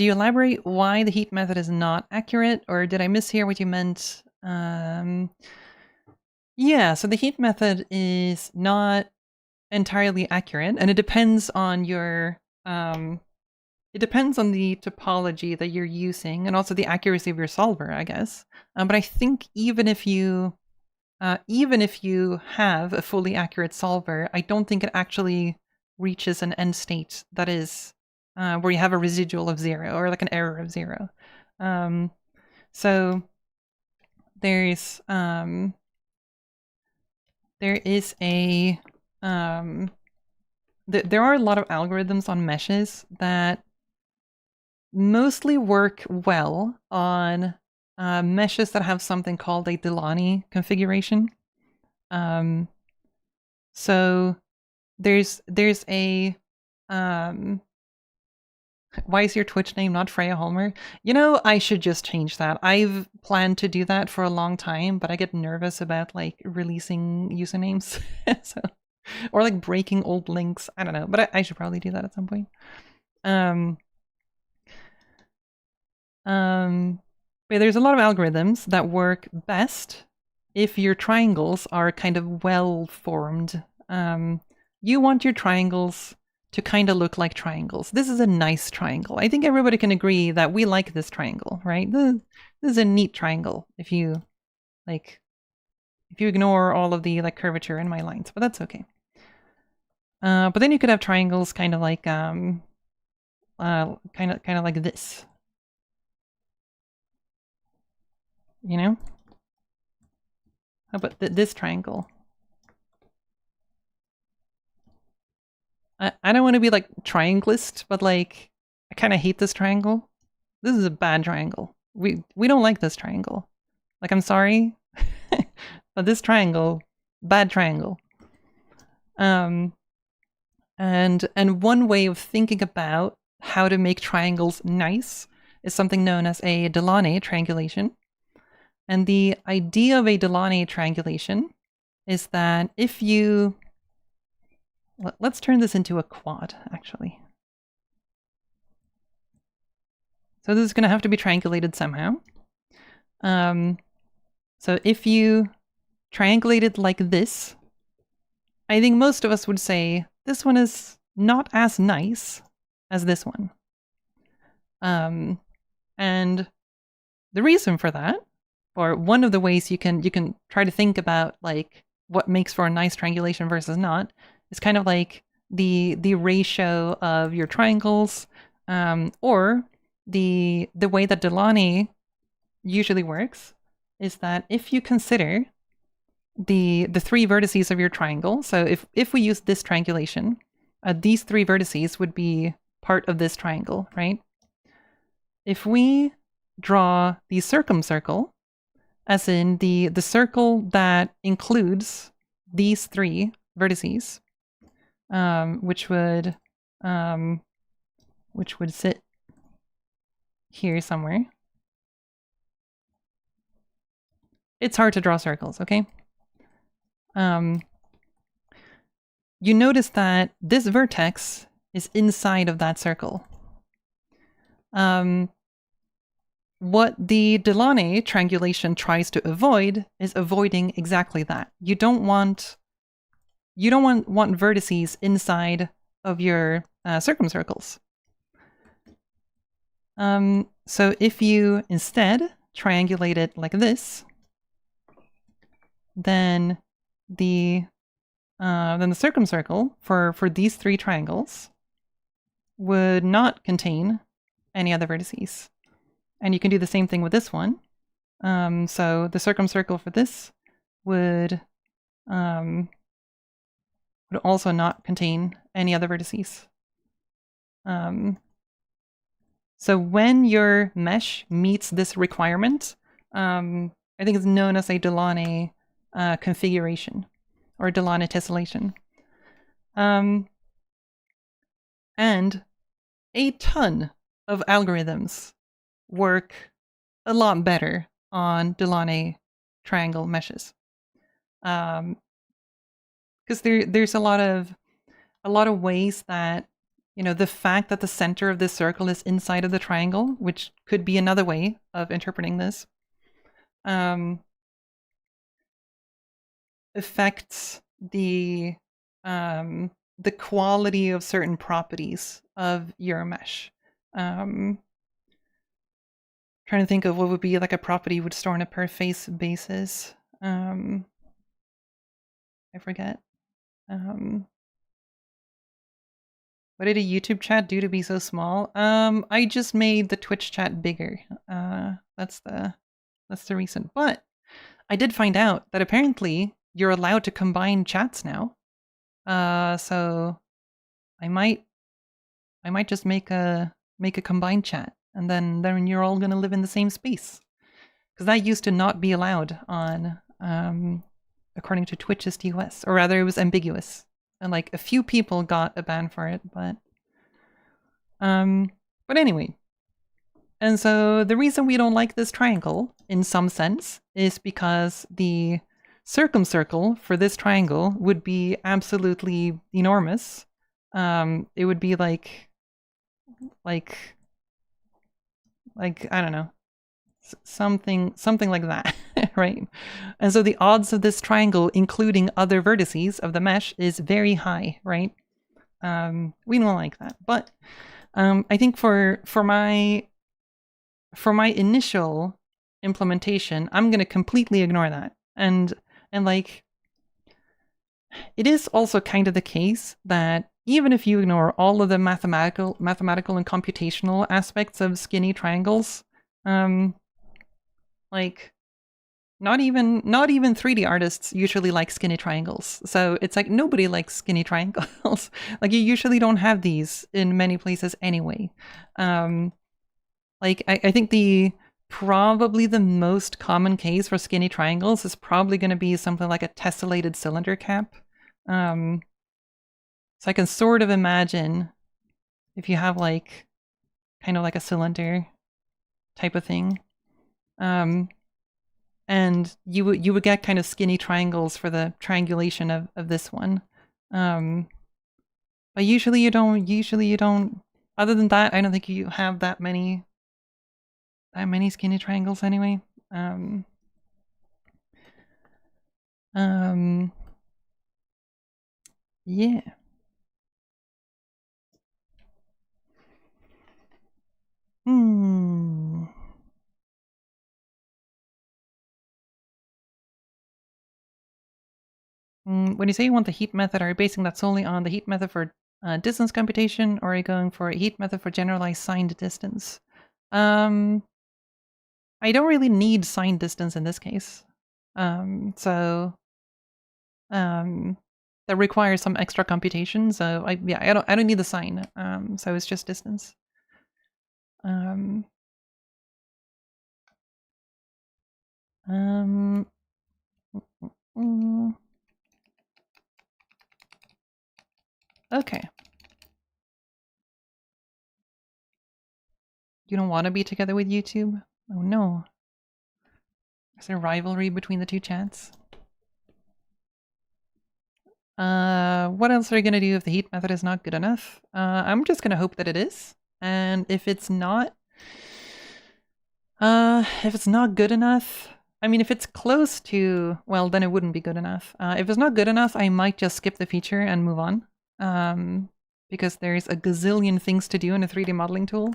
you elaborate why the heap method is not accurate, or did I mishear what you meant? Yeah, so the heap method is not entirely accurate, and it depends on your it depends on the topology that you're using, and also the accuracy of your solver, I guess. But I think even if you have a fully accurate solver, I don't think it actually reaches an end state that is where you have a residual of 0 or like an error of 0. So there is a there are a lot of algorithms on meshes that mostly work well on meshes that have something called a Delaunay configuration. So there's a why is your Twitch name not Freya Holmér? You know, I should just change that. I've planned to do that for a long time, but I get nervous about like releasing usernames. So, or like breaking old links. I don't know, but I should probably do that at some point. But there's a lot of algorithms that work best if your triangles are kind of well formed. You want your triangles to kind of look like triangles. This is a nice triangle. I think everybody can agree that we like this triangle, right? This is a neat triangle if you ignore all of the like curvature in my lines, but that's okay. But then you could have triangles kind of like kind of like this. You know? How about this triangle? I don't want to be like trianglist, but like I kind of hate this triangle. This is a bad triangle. We don't like this triangle. Like, I'm sorry, but this triangle, bad triangle. And one way of thinking about how to make triangles nice is something known as a Delaunay triangulation. And the idea of a Delaunay triangulation is that if you... Let's turn this into a quad, actually. So this is going to have to be triangulated somehow. So if you triangulate it like this, I think most of us would say this one is not as nice as this one. And the reason for that, or one of the ways you can try to think about like what makes for a nice triangulation versus not, is kind of like the ratio of your triangles, or the way that Delaunay usually works is that if you consider the three vertices of your triangle, so if we use this triangulation, these three vertices would be part of this triangle, right? If we draw the circumcircle, as in the circle that includes these three vertices, which would sit here somewhere. It's hard to draw circles, okay? You notice that this vertex is inside of that circle. What the Delaunay triangulation tries to avoid is avoiding exactly that. You don't want vertices inside of your circumcircles. So if you instead triangulate it like this, then the circumcircle for these three triangles would not contain any other vertices. And you can do the same thing with this one. So the circumcircle for this would also not contain any other vertices. So when your mesh meets this requirement, I think it's known as a Delaunay configuration or Delaunay tessellation. And a ton of algorithms work a lot better on Delaunay triangle meshes. Because there's a lot of ways that, you know, the fact that the center of this circle is inside of the triangle, which could be another way of interpreting this, affects the quality of certain properties of your mesh. Trying to think of what would be like a property you would store on a per face basis. I forget. What did a YouTube chat do to be so small? I just made the Twitch chat bigger. That's the reason. But I did find out that apparently you're allowed to combine chats now. So I might just make a combined chat, and then you're all gonna live in the same space. Because that used to not be allowed on according to Twitch's TOS, or rather it was ambiguous. And like a few people got a ban for it, but anyway. And so the reason we don't like this triangle in some sense is because the circumcircle for this triangle would be absolutely enormous. It would be like I don't know, something like that, right? And so the odds of this triangle including other vertices of the mesh is very high, right? We don't like that, but I think for my initial implementation, I'm going to completely ignore that, and like it is also kind of the case that even if you ignore all of the mathematical and computational aspects of skinny triangles, like not even 3D artists usually like skinny triangles. So it's like nobody likes skinny triangles. Like you usually don't have these in many places anyway. Like I think probably the most common case for skinny triangles is probably going to be something like a tessellated cylinder cap. So I can sort of imagine if you have like kind of like a cylinder type of thing. And you would get kind of skinny triangles for the triangulation of this one. But usually you don't. Other than that, I don't think you have that many skinny triangles anyway. Yeah. When you say you want the heat method, are you basing that solely on the heat method for distance computation, or are you going for a heat method for generalized signed distance? I don't really need signed distance in this case. So that requires some extra computation. So I don't need the sign. So it's just distance. Okay. You don't want to be together with YouTube? Oh no. Is there rivalry between the two chats? What else are you gonna do if the heat method is not good enough? I'm just gonna hope that it is. And if it's not good enough, I mean, if it's close to, well, then it wouldn't be good enough. If it's not good enough, I might just skip the feature and move on. Because there's a gazillion things to do in a 3D modeling tool.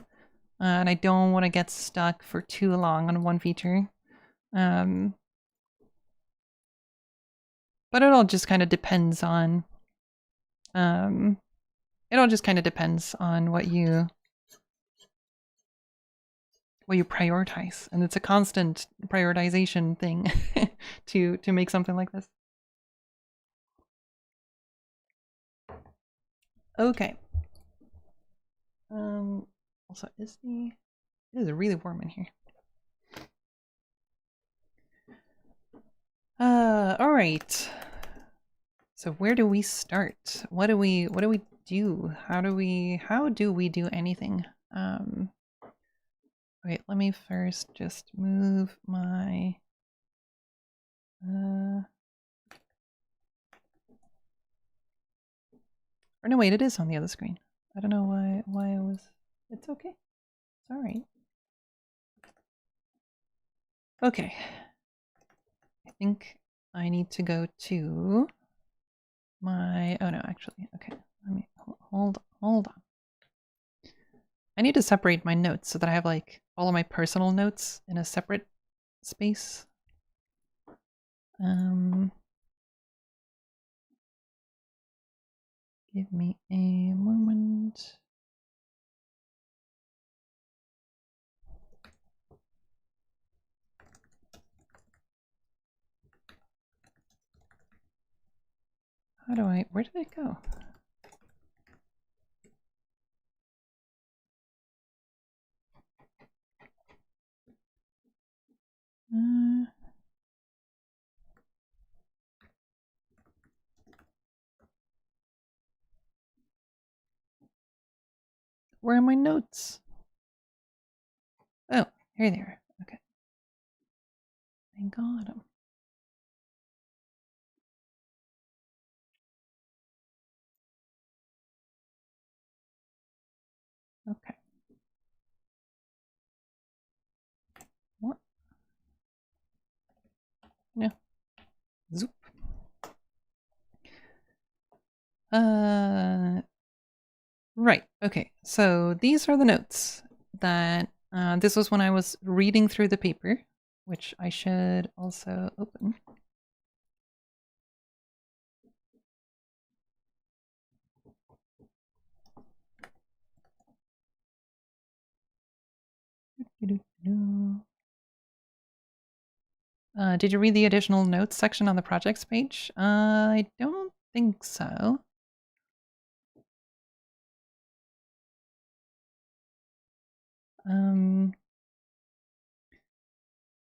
And I don't want to get stuck for too long on one feature. But it all just kind of depends on what you prioritize, and it's a constant prioritization thing to make something like this. Okay. Also, it is really warm in here. All right. So where do we start? What do we do? How do we do anything? Wait, let me first just move my or no, wait, it is on the other screen. I don't know why it was. It's okay. It's all right. Okay. I think I need to go to my, oh no, actually, okay. Let me, hold on. I need to separate my notes so that I have like all of my personal notes in a separate space. Give me a moment. Where did it go? Where are my notes? Oh, here they are. Okay. I got them. Okay. What? No. Zoop. Right. Okay. So these are the notes that this was when I was reading through the paper, which I should also open. Did you read the additional notes section on the projects page? I don't think so. I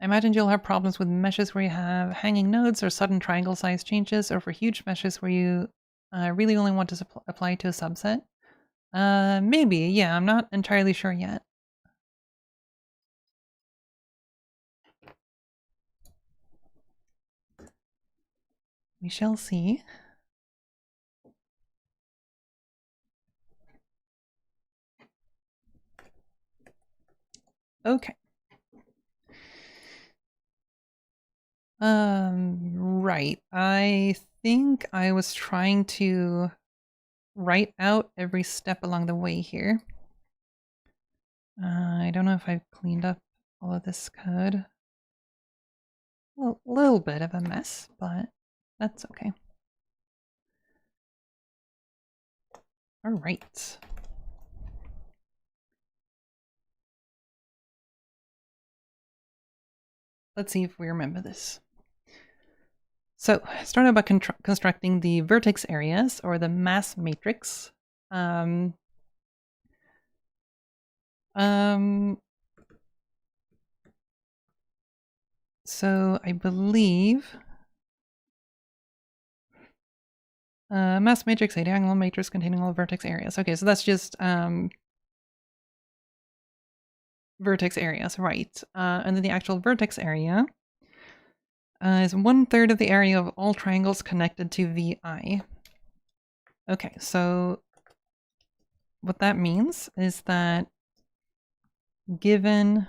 imagine you'll have problems with meshes where you have hanging nodes or sudden triangle size changes, or for huge meshes where you really only want to apply to a subset. Maybe, yeah, I'm not entirely sure yet. We shall see. Okay. Right. I think I was trying to write out every step along the way here. I don't know if I've cleaned up all of this code. A little bit of a mess, but that's okay. All right. Let's see if we remember this. So, start out by constructing the vertex areas, or the mass matrix. So I believe mass matrix, a diagonal matrix containing all vertex areas. Okay, so that's just vertex areas, right? And then the actual vertex area is 1/3 of the area of all triangles connected to VI. Okay, so what that means is that given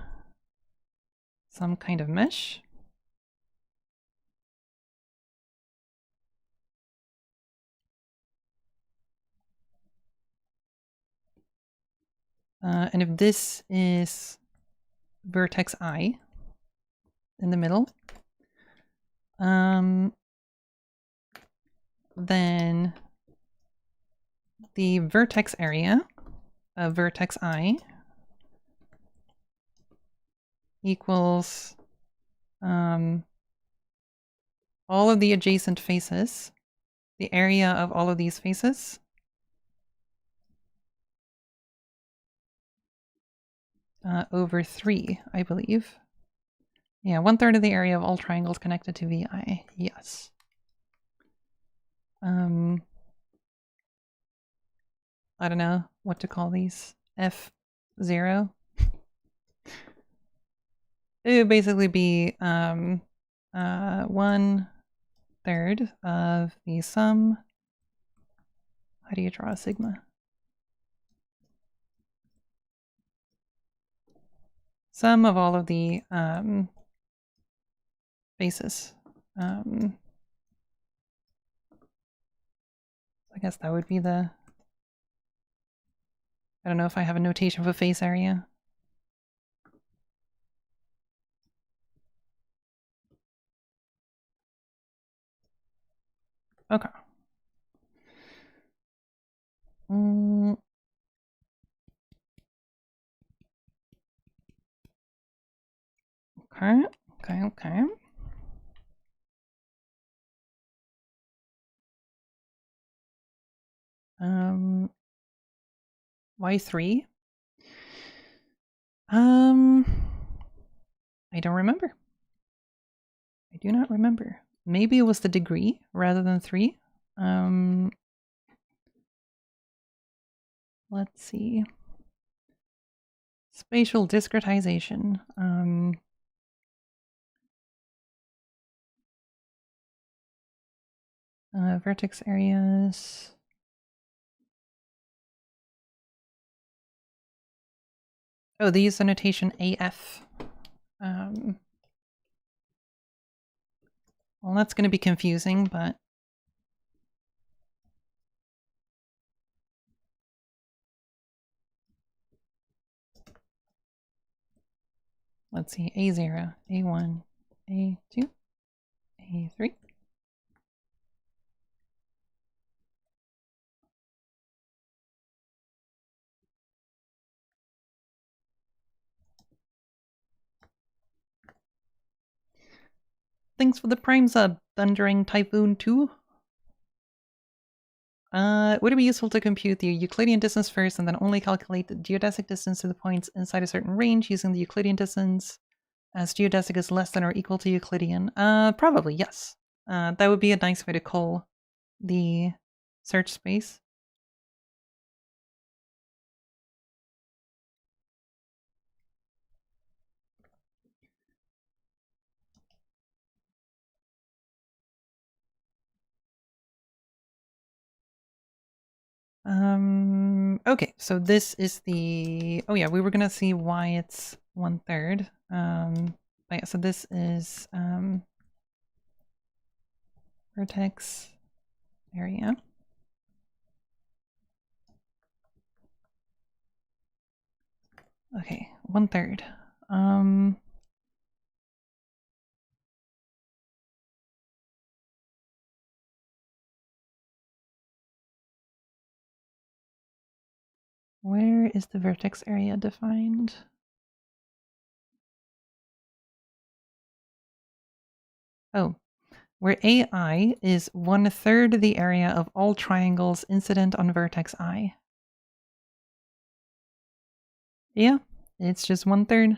some kind of mesh, and if this is vertex I in the middle, then the vertex area of vertex I equals all of the adjacent faces, the area of all of these faces, over 3, I believe. Yeah, 1/3 of the area of all triangles connected to VI. Yes. I don't know what to call these. F0. It would basically be 1/3 of the sum. How do you draw a sigma? Sum of all of the faces. I guess that would be the... I don't know if I have a notation of a face area. Okay. Okay. Y3. I don't remember. I do not remember. Maybe it was the degree rather than 3. Let's see. Spatial discretization. Vertex areas. Oh, they use the notation AF. Well, that's going to be confusing, but... Let's see, A0, A1, A2, A3. Thanks for the Prime sub, Thundering Typhoon 2. Would it be useful to compute the Euclidean distance first and then only calculate the geodesic distance to the points inside a certain range using the Euclidean distance as geodesic is less than or equal to Euclidean? Probably, yes. That would be a nice way to call the search space. Okay, so this is the, oh yeah, we were gonna see why it's 1/3. But yeah, so this is vertex area. Okay, 1/3. Where is the vertex area defined? Oh, where AI is 1/3 the area of all triangles incident on vertex I. Yeah, it's just 1/3.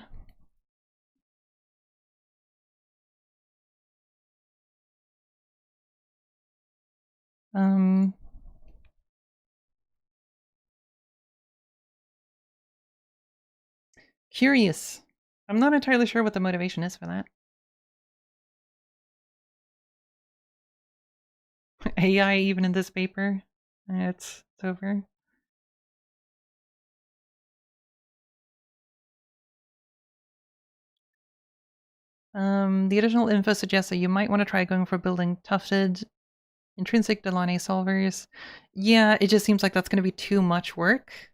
Curious. I'm not entirely sure what the motivation is for that. AI even in this paper? It's over. The additional info suggests that you might want to try going for building tufted intrinsic Delaunay solvers. Yeah, it just seems like that's going to be too much work.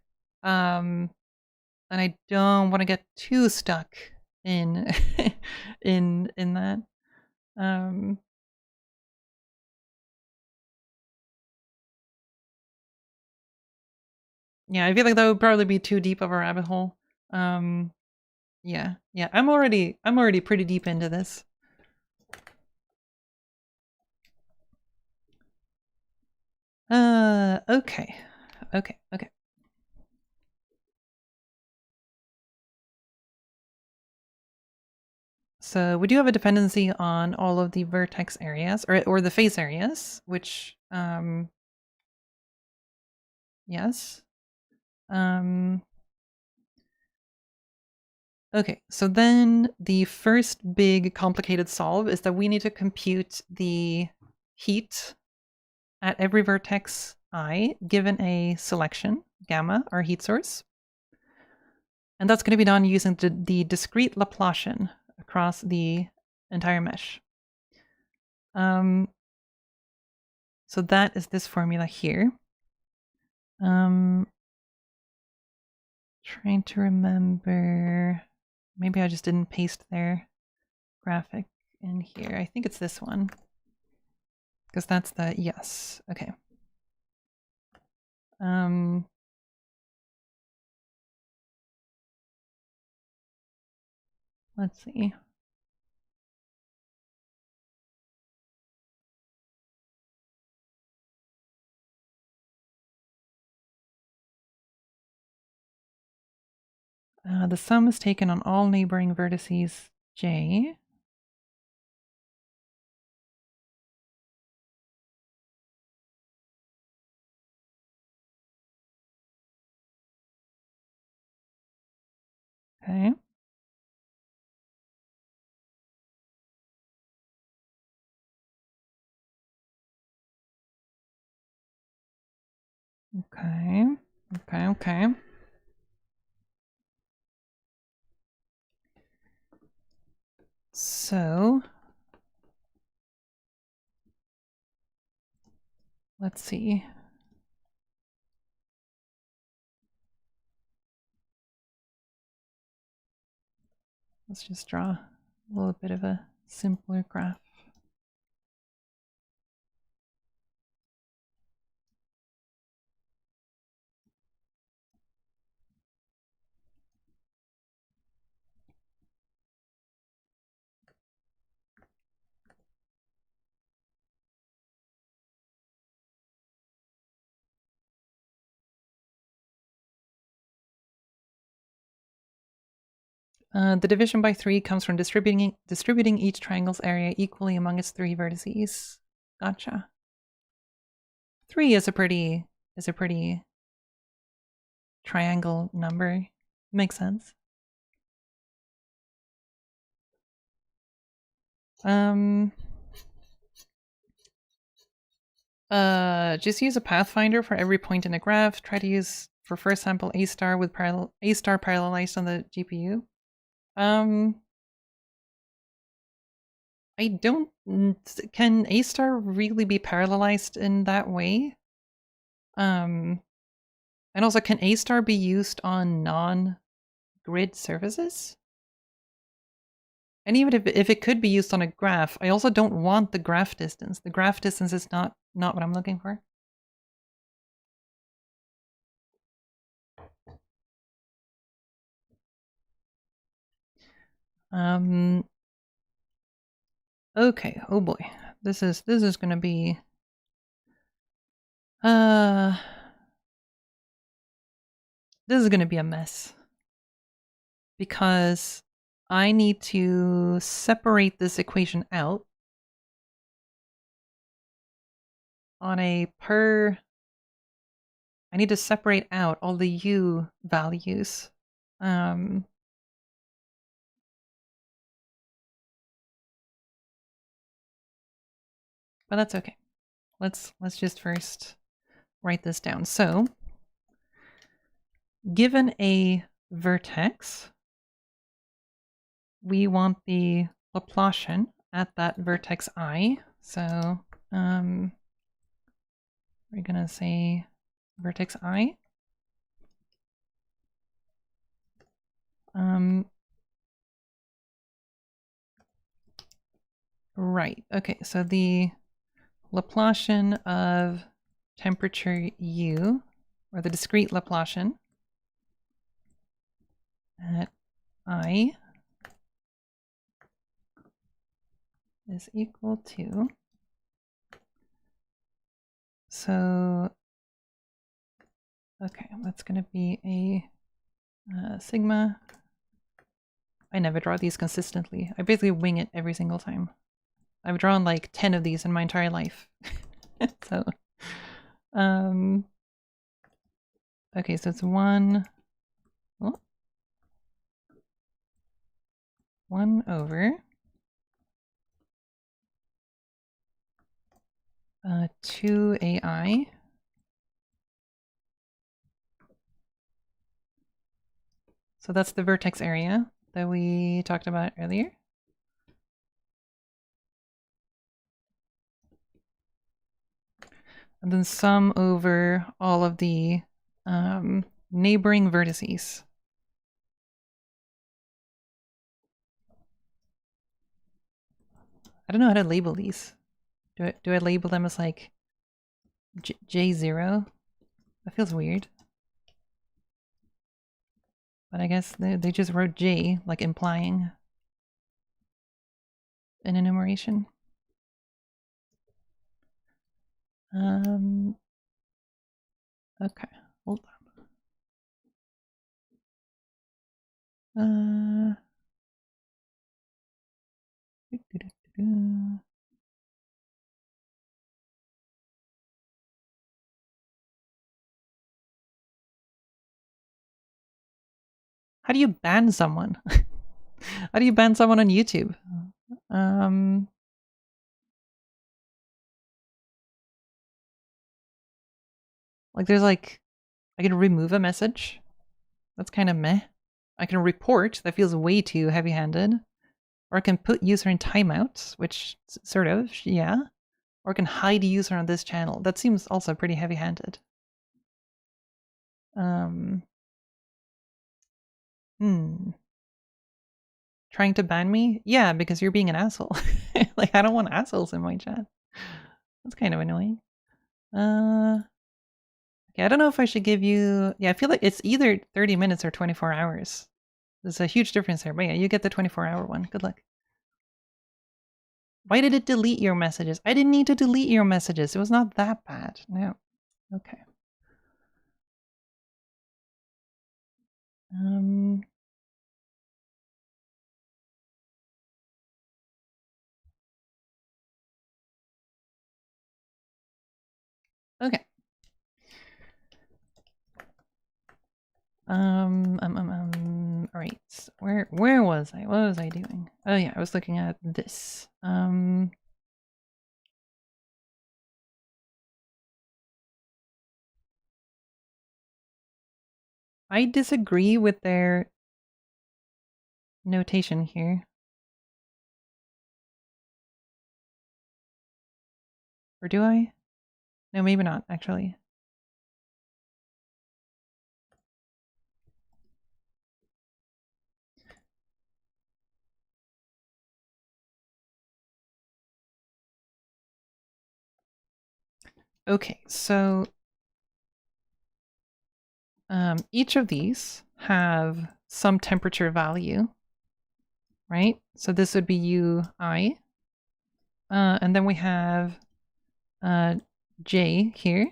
And I don't want to get too stuck in in that. Yeah, I feel like that would probably be too deep of a rabbit hole. Yeah, I'm already pretty deep into this. Okay. So we do have a dependency on all of the vertex areas, or the face areas, which, yes. Okay, so then the first big complicated solve is that we need to compute the heat at every vertex I given a selection, gamma, our heat source. And that's going to be done using the discrete Laplacian across the entire mesh. So that is this formula here. Trying to remember, maybe I just didn't paste their graphic in here. I think it's this one, because that's the, yes, okay. Let's see. The sum is taken on all neighboring vertices J. Okay. Okay. So let's see. Let's just draw a little bit of a simpler graph. The division by 3 comes from distributing each triangle's area equally among its 3 vertices. Gotcha. 3 is a pretty triangle number. Makes sense. Just use a pathfinder for every point in a graph. Try to use, for first sample, A star with A star parallelized on the GPU. I don't... Can A star really be parallelized in that way? And also, can A star be used on non-grid surfaces? And even if it could be used on a graph, I also don't want the graph distance. The graph distance is not what I'm looking for. Okay, oh boy. This is gonna be this is gonna be a mess. Because I need to separate this equation out on a per... I need to separate out all the u values. But that's okay. Let's just first write this down. So, given a vertex, we want the Laplacian at that vertex I. So, we're gonna say vertex I. Right. Okay. So the Laplacian of temperature U, or the discrete Laplacian at I, is equal to, so, okay, that's going to be a sigma. I never draw these consistently. I basically wing it every single time. I've drawn like 10 of these in my entire life. So, okay, so it's 1 over 2ai so that's the vertex area that we talked about earlier. And then sum over all of the neighboring vertices. I don't know how to label these. Do I label them as like J0? That feels weird. But I guess they just wrote J, like implying an enumeration. Okay, hold on. How do you ban someone? How do you ban someone on YouTube? Like there's like, I can remove a message. That's kind of meh. I can report. That feels way too heavy-handed. Or I can put user in timeout, which sort of, yeah. Or I can hide a user on this channel. That seems also pretty heavy-handed. Trying to ban me? Yeah, because you're being an asshole. Like, I don't want assholes in my chat. That's kind of annoying. Okay, I don't know if I should give you... Yeah, I feel like it's either 30 minutes or 24 hours. There's a huge difference there. But yeah, you get the 24-hour one. Good luck. Why did it delete your messages? I didn't need to delete your messages. It was not that bad. No. Okay. Okay. All right. Where was I? What was I doing? Oh yeah, I was looking at this. I disagree with their notation here. Or do I? No, maybe not, actually. Okay, so each of these have some temperature value, right? So this would be UI. And then we have J here,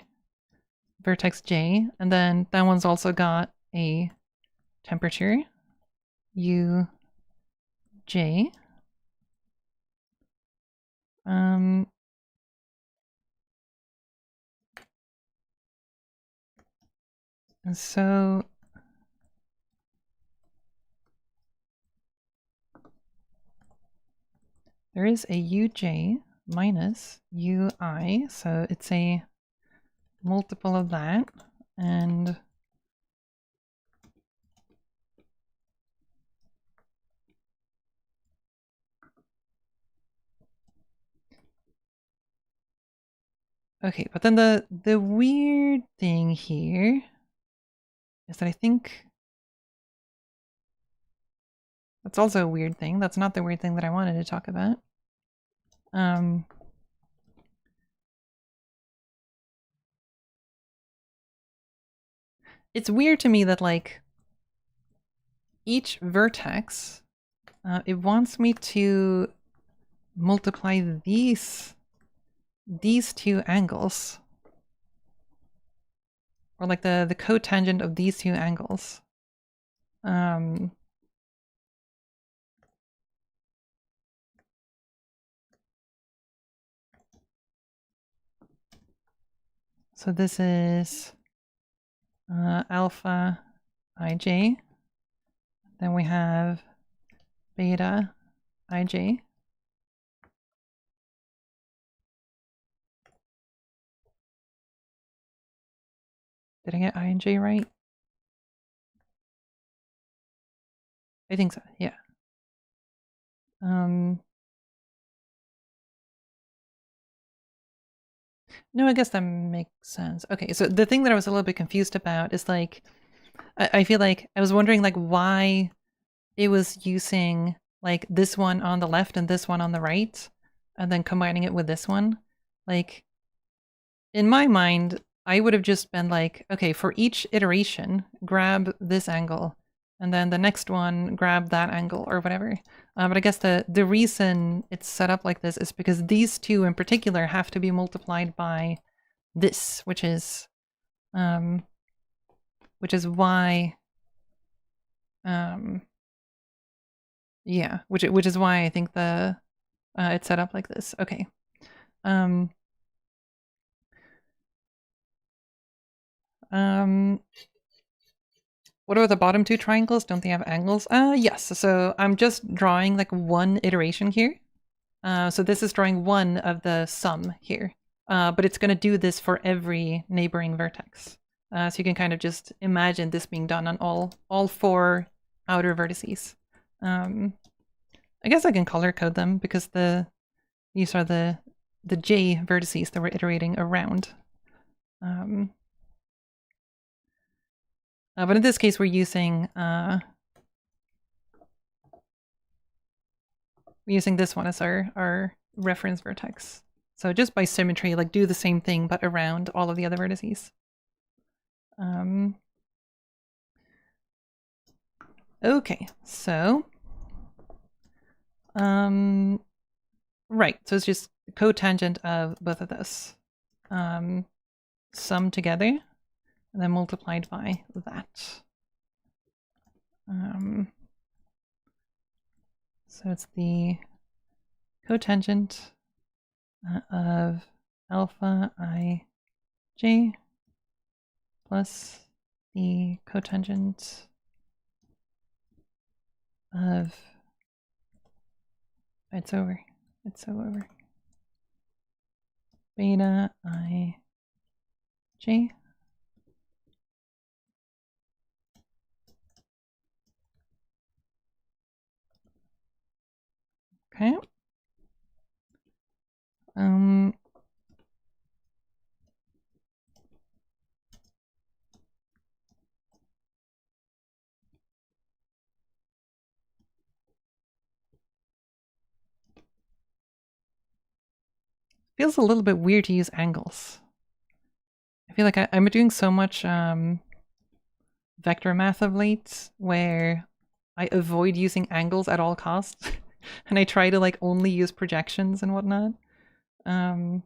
vertex J, and then that one's also got a temperature, UJ. And so there is a UJ minus UI, so it's a multiple of that, and okay, but then the weird thing here is that I think that's also a weird thing. That's not the weird thing that I wanted to talk about. It's weird to me that like each vertex, it wants me to multiply these two angles, or like the cotangent of these two angles. So this is alpha ij. Then we have beta ij. Did I get I and j right? I think so, yeah. No, I guess that makes sense. Okay, so the thing that I was a little bit confused about is like, I feel like I was wondering like why it was using like this one on the left and this one on the right, and then combining it with this one. Like, in my mind, I would have just been like, okay, for each iteration, grab this angle, and then the next one, grab that angle, or whatever. But I guess the reason it's set up like this is because these two in particular have to be multiplied by this, which is why yeah, which is why I think the it's set up like this. Okay. What about the bottom two triangles? Don't they have angles? Yes. So I'm just drawing like one iteration here. So this is drawing one of the sum here. But it's going to do this for every neighboring vertex. So you can kind of just imagine this being done on all four outer vertices. I guess I can color code them because these are the J vertices that we're iterating around. But in this case, we're using this one as our reference vertex. So just by symmetry, like do the same thing but around all of the other vertices. Okay, so right, so it's just cotangent of both of those. Sum together and then multiplied by that. So it's the cotangent of alpha ij plus the cotangent of it's over beta ij Okay. Feels a little bit weird to use angles. I feel like I'm doing so much vector math of late where I avoid using angles at all costs and I try to like only use projections and whatnot. So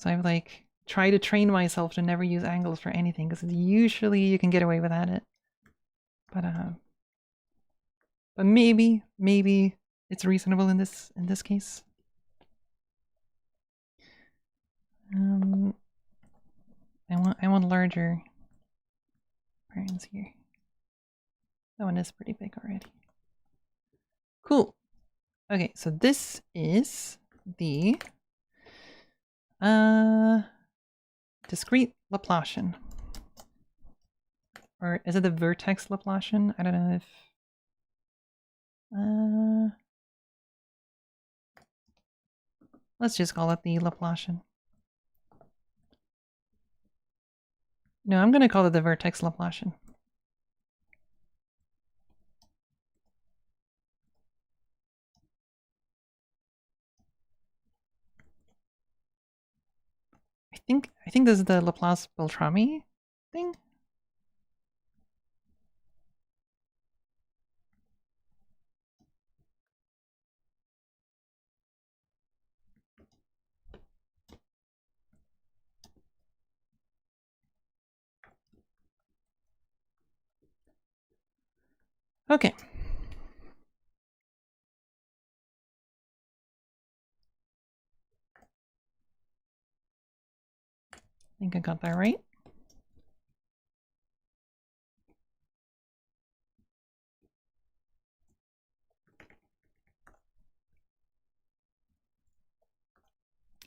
I've like tried to train myself to never use angles for anything because usually you can get away without it. But maybe it's reasonable in this case. I want larger parents here. That one is pretty big already. Cool. Okay, so this is the discrete Laplacian. Or is it the vertex Laplacian? I don't know if let's just call it the Laplacian. No, I'm going to call it the vertex Laplacian. I think this is the Laplace-Beltrami thing. Okay. I think I got that right.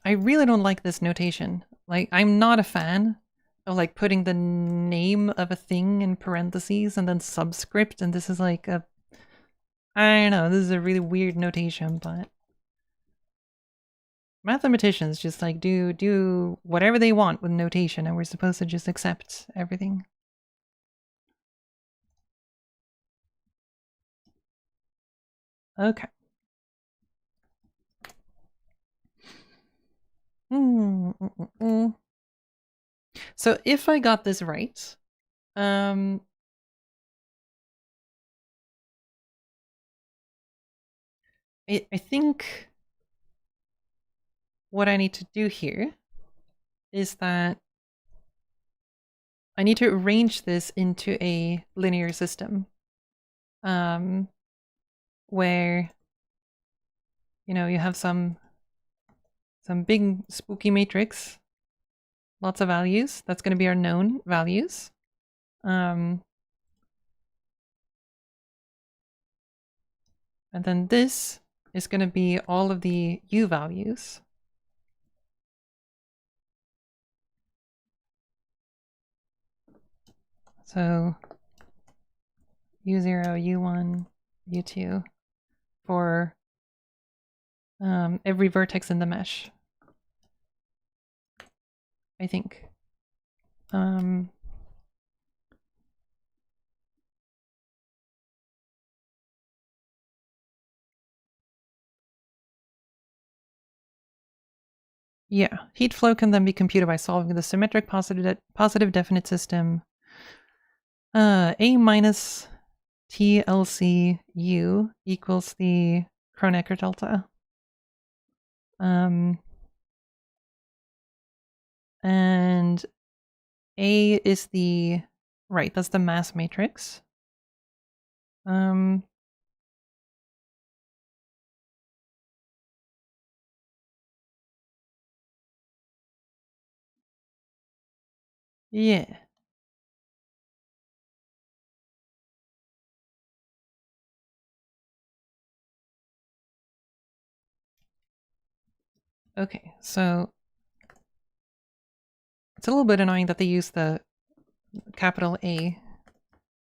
I really don't like this notation. Like, I'm not a fan of like putting the name of a thing in parentheses and then subscript, and this is like a, I don't know, this is a really weird notation, but mathematicians just like do whatever they want with notation, and we're supposed to just accept everything. Okay. So if I got this right, I think what I need to do here is that I need to arrange this into a linear system, where, you know, you have some big spooky matrix, lots of values. That's going to be our known values. And then this is going to be all of the u values. So u0, u1, u2 for every vertex in the mesh, I think. Yeah, heat flow can then be computed by solving the symmetric positive definite system A minus TLC U equals the Kronecker delta. And A is the, right, that's the mass matrix. Yeah. Okay, so it's a little bit annoying that they use the capital A,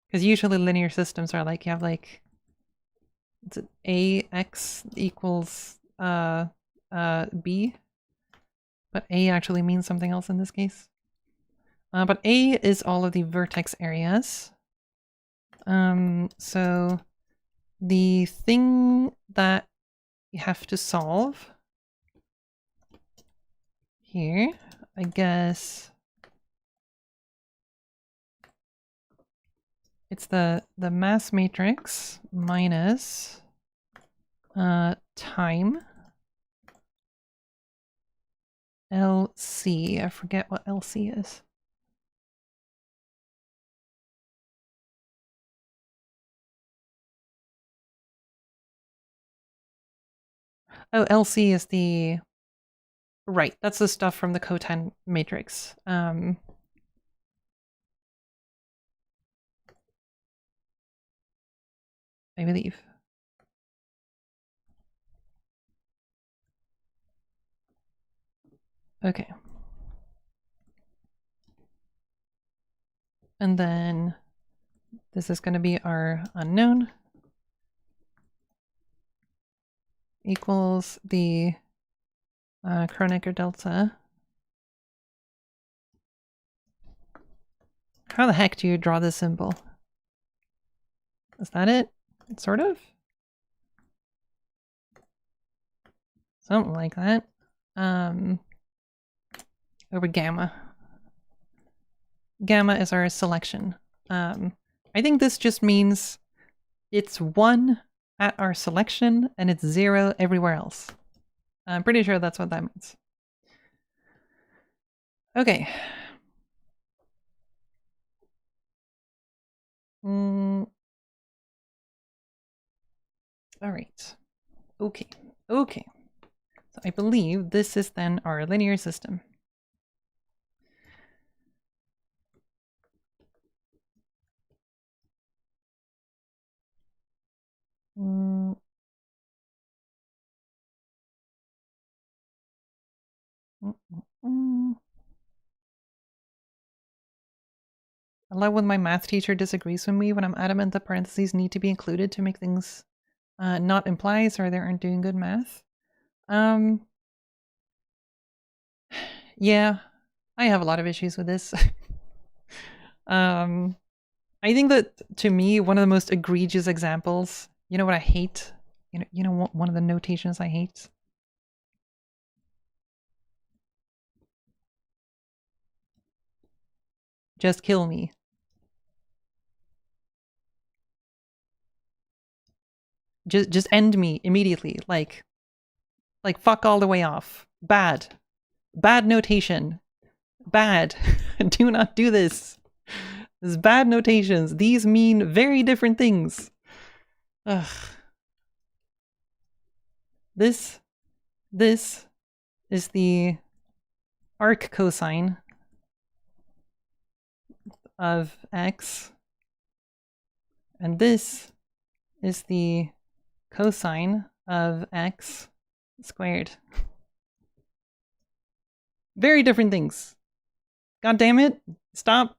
because usually linear systems are like, you have like It's AX equals B, but A actually means something else in this case. But A is all of the vertex areas. So the thing that you have to solve here, I guess, it's the mass matrix minus time LC. I forget what LC is. Oh, LC is the... Right, that's the stuff from the cotan matrix. I believe. Okay. And then this is going to be our unknown equals the Kronecker delta. How the heck do you draw this symbol? Is that it? Sort of? Something like that. Over gamma. Gamma is our selection. I think this just means it's 1 at our selection and it's 0 everywhere else. I'm pretty sure that's what that means. Okay. All right. Okay. Okay. So I believe this is then our linear system. I love when my math teacher disagrees with me when I'm adamant that parentheses need to be included to make things not implies or they aren't doing good math. Yeah, I have a lot of issues with this. I think that to me, one of the most egregious examples, you know what I hate? You know one of the notations I hate? Just kill me. Just end me immediately. Like fuck all the way off. Bad. Bad notation. Bad. Do not do this. This is bad notations. These mean very different things. Ugh. This is the arc cosine of x. And this is the cosine of x squared. Very different things. God damn it. Stop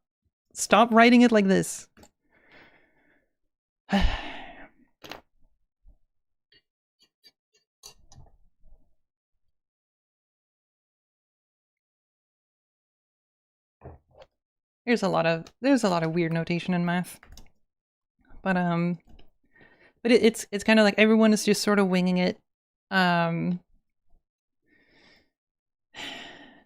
writing it like this. There's a lot of weird notation in math. But it's kind of like everyone is just sort of winging it.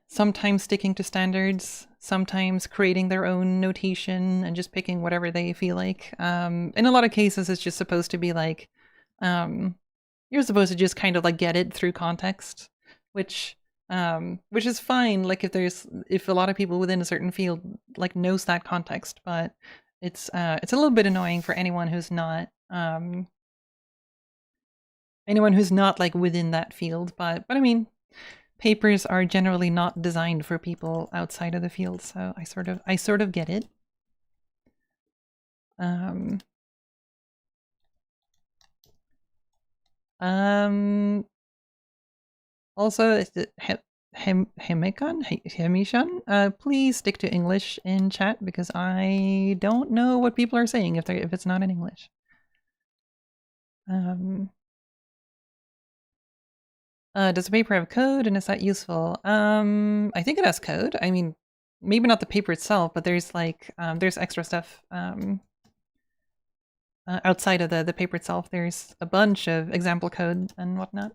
Sometimes sticking to standards, sometimes creating their own notation and just picking whatever they feel like. In a lot of cases, it's just supposed to be like, you're supposed to just kind of like get it through context, which is fine. Like if a lot of people within a certain field like knows that context, but it's a little bit annoying for anyone who's not like within that field. But I mean, papers are generally not designed for people outside of the field, so I sort of get it. Also, Hemishan, please stick to English in chat because I don't know what people are saying if it's not in English. Does the paper have code, and is that useful? I think it has code. I mean, maybe not the paper itself, but there's like there's extra stuff outside of the paper itself. There's a bunch of example code and whatnot.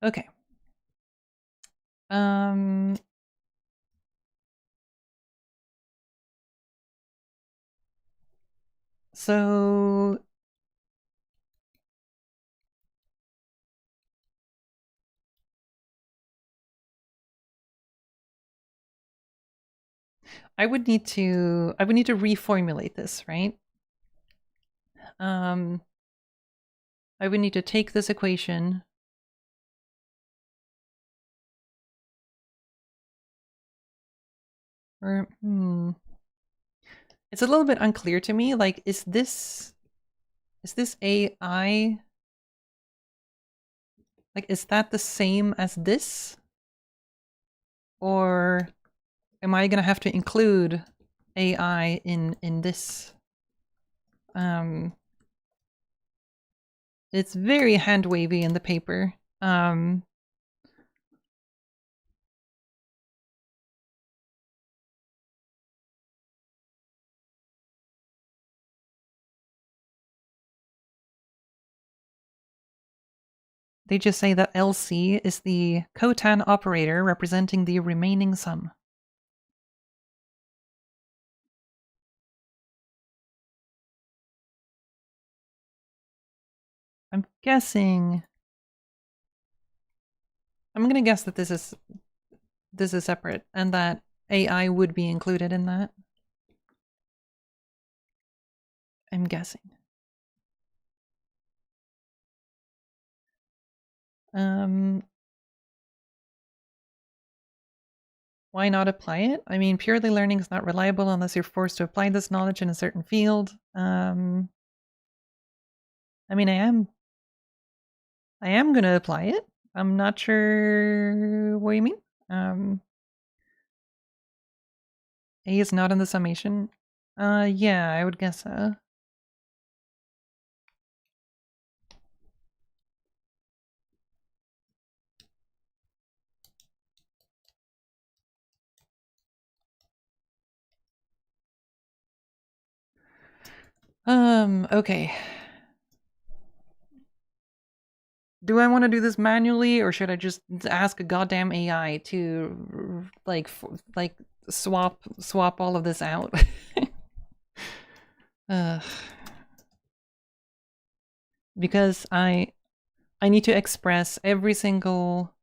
Okay. So I would need to reformulate this, right? I would need to take this equation or it's a little bit unclear to me. Like, is this AI? Like, is that the same as this? Or am I gonna have to include AI in this? It's very hand wavy in the paper. They just say that LC is the cotan operator representing the remaining sum. I'm guessing. I'm gonna guess that this is separate, and that AI would be included in that. I'm guessing. Why not apply it? I mean, purely learning is not reliable unless you're forced to apply this knowledge in a certain field. I mean, I am gonna apply it. I'm not sure what you mean. A is not in the summation. Yeah, I would guess so. Okay. Do I want to do this manually, or should I just ask a goddamn AI to like swap all of this out? Because I need to express every single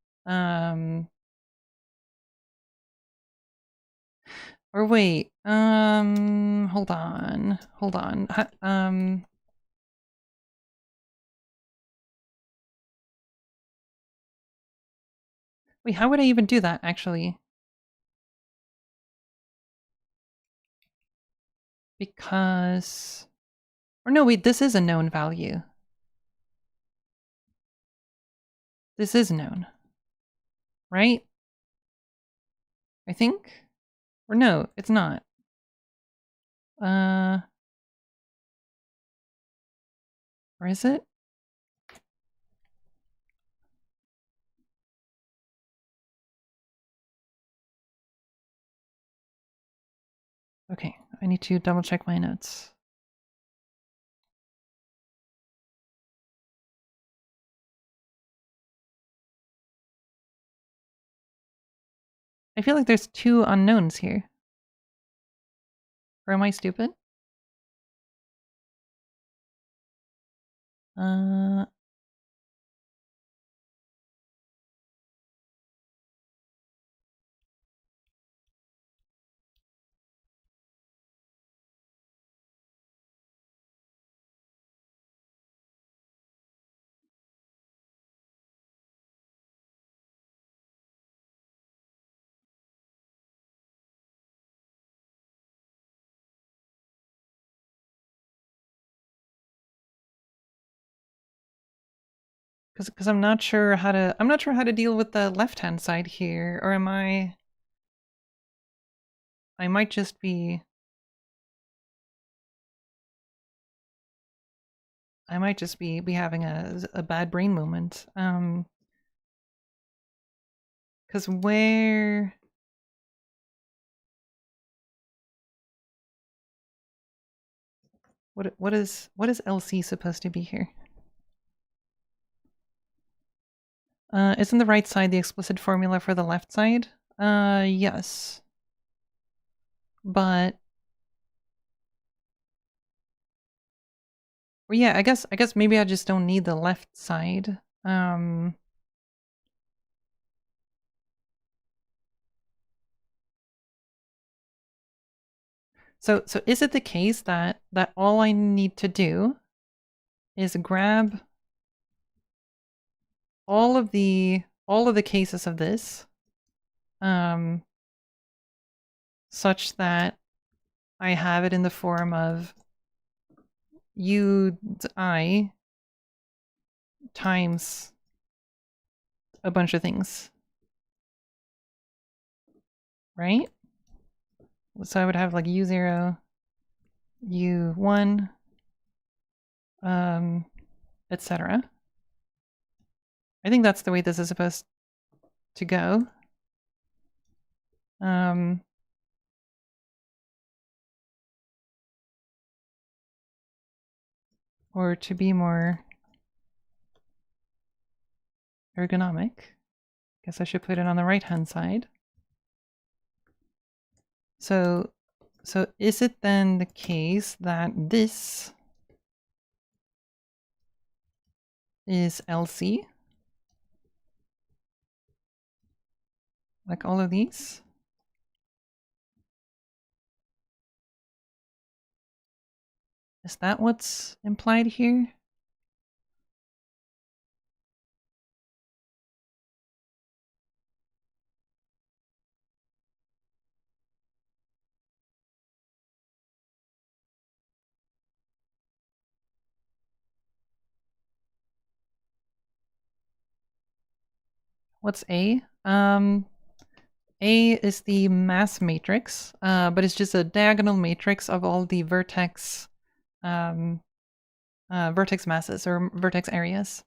or wait, hold on. Wait, how would I even do that, actually? Because... Or no, wait, this is a known value. This is known. Right? I think? Or no, it's not. Or is it? Okay, I need to double check my notes. I feel like there's two unknowns here. Or am I stupid? Because I'm not sure how to deal with the left-hand side here, or am I? I might just be having a bad brain moment. Because where? What is LC supposed to be here? Isn't the right side the explicit formula for the left side? Yes. But well, yeah, I guess maybe I just don't need the left side. So is it the case that all I need to do is grab all of the cases of this, such that I have it in the form of I times a bunch of things, right? So I would have like U0, U1, etc. I think that's the way this is supposed to go. Or to be more ergonomic, guess I should put it on the right-hand side. So is it then the case that this is LC? Like all of these? Is that what's implied here? What's A? A is the mass matrix, but it's just a diagonal matrix of all the vertex masses or vertex areas.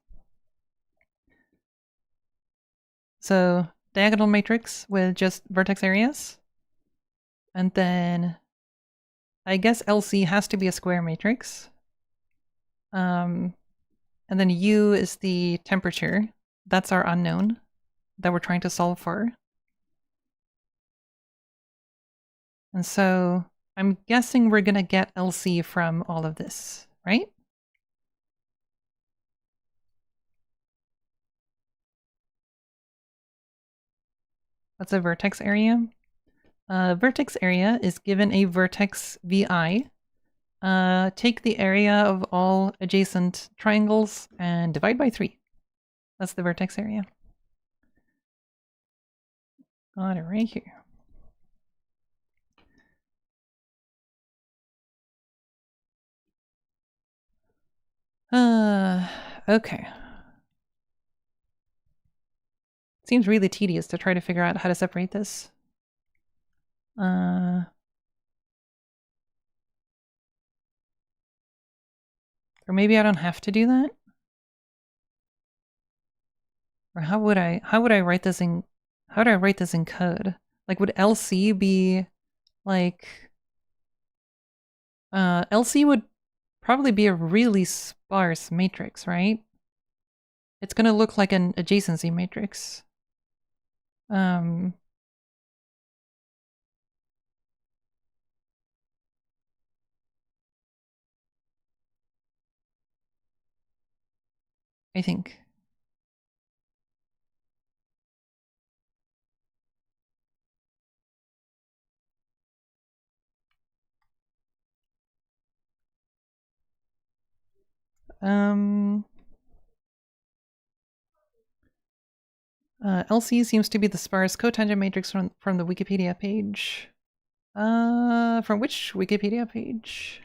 So diagonal matrix with just vertex areas. And then I guess LC has to be a square matrix. And then U is the temperature. That's our unknown that we're trying to solve for. And so I'm guessing we're going to get LC from all of this, right? What's a vertex area? Vertex area is given a vertex VI. Take the area of all adjacent triangles and divide by 3. That's the vertex area. Got it right here. Okay. Seems really tedious to try to figure out how to separate this. Or maybe I don't have to do that? Or how would I write this in code? Like, would LC be like LC would probably be a really sparse matrix, right? It's gonna look like an adjacency matrix. I think. LC seems to be the sparse cotangent matrix from the Wikipedia page. From which Wikipedia page?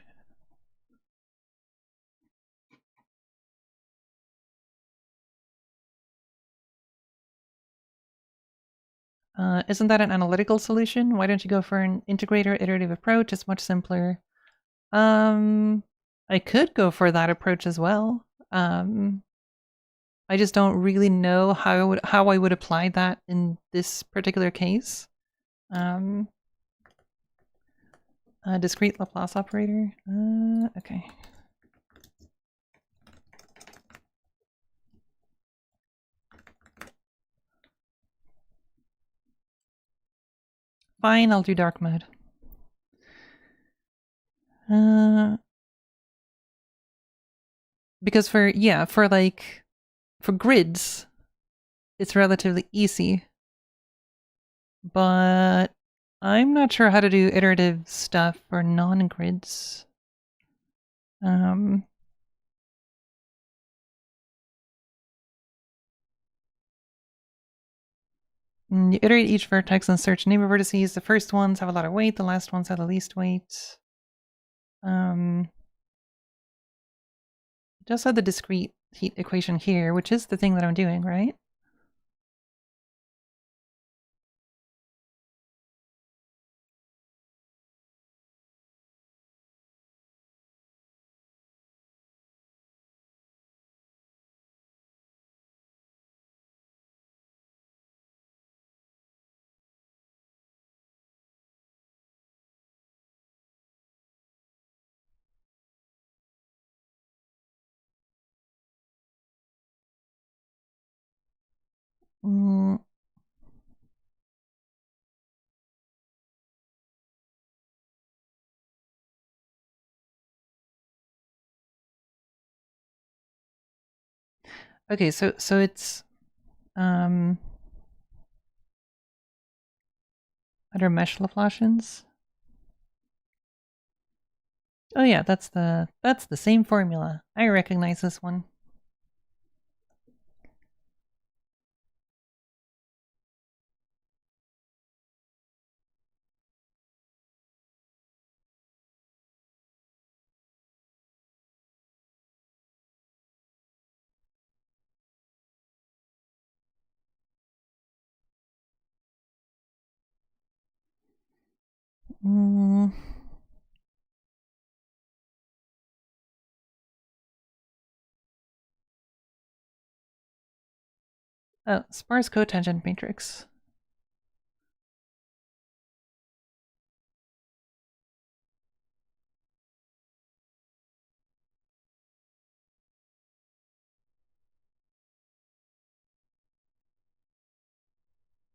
Isn't that an analytical solution? Why don't you go for an integrator iterative approach? It's much simpler. I could go for that approach as well. I just don't really know how I would apply that in this particular case. A discrete Laplace operator. Okay. Fine, I'll do dark mode. Because for grids, it's relatively easy. But I'm not sure how to do iterative stuff for non-grids. You iterate each vertex and search neighbor vertices. The first ones have a lot of weight, the last ones have the least weight. Just had the discrete heat equation here, which is the thing that I'm doing, right? Okay, so it's under mesh Laplacians. Oh yeah, that's the same formula. I recognize this one. Oh, sparse cotangent matrix.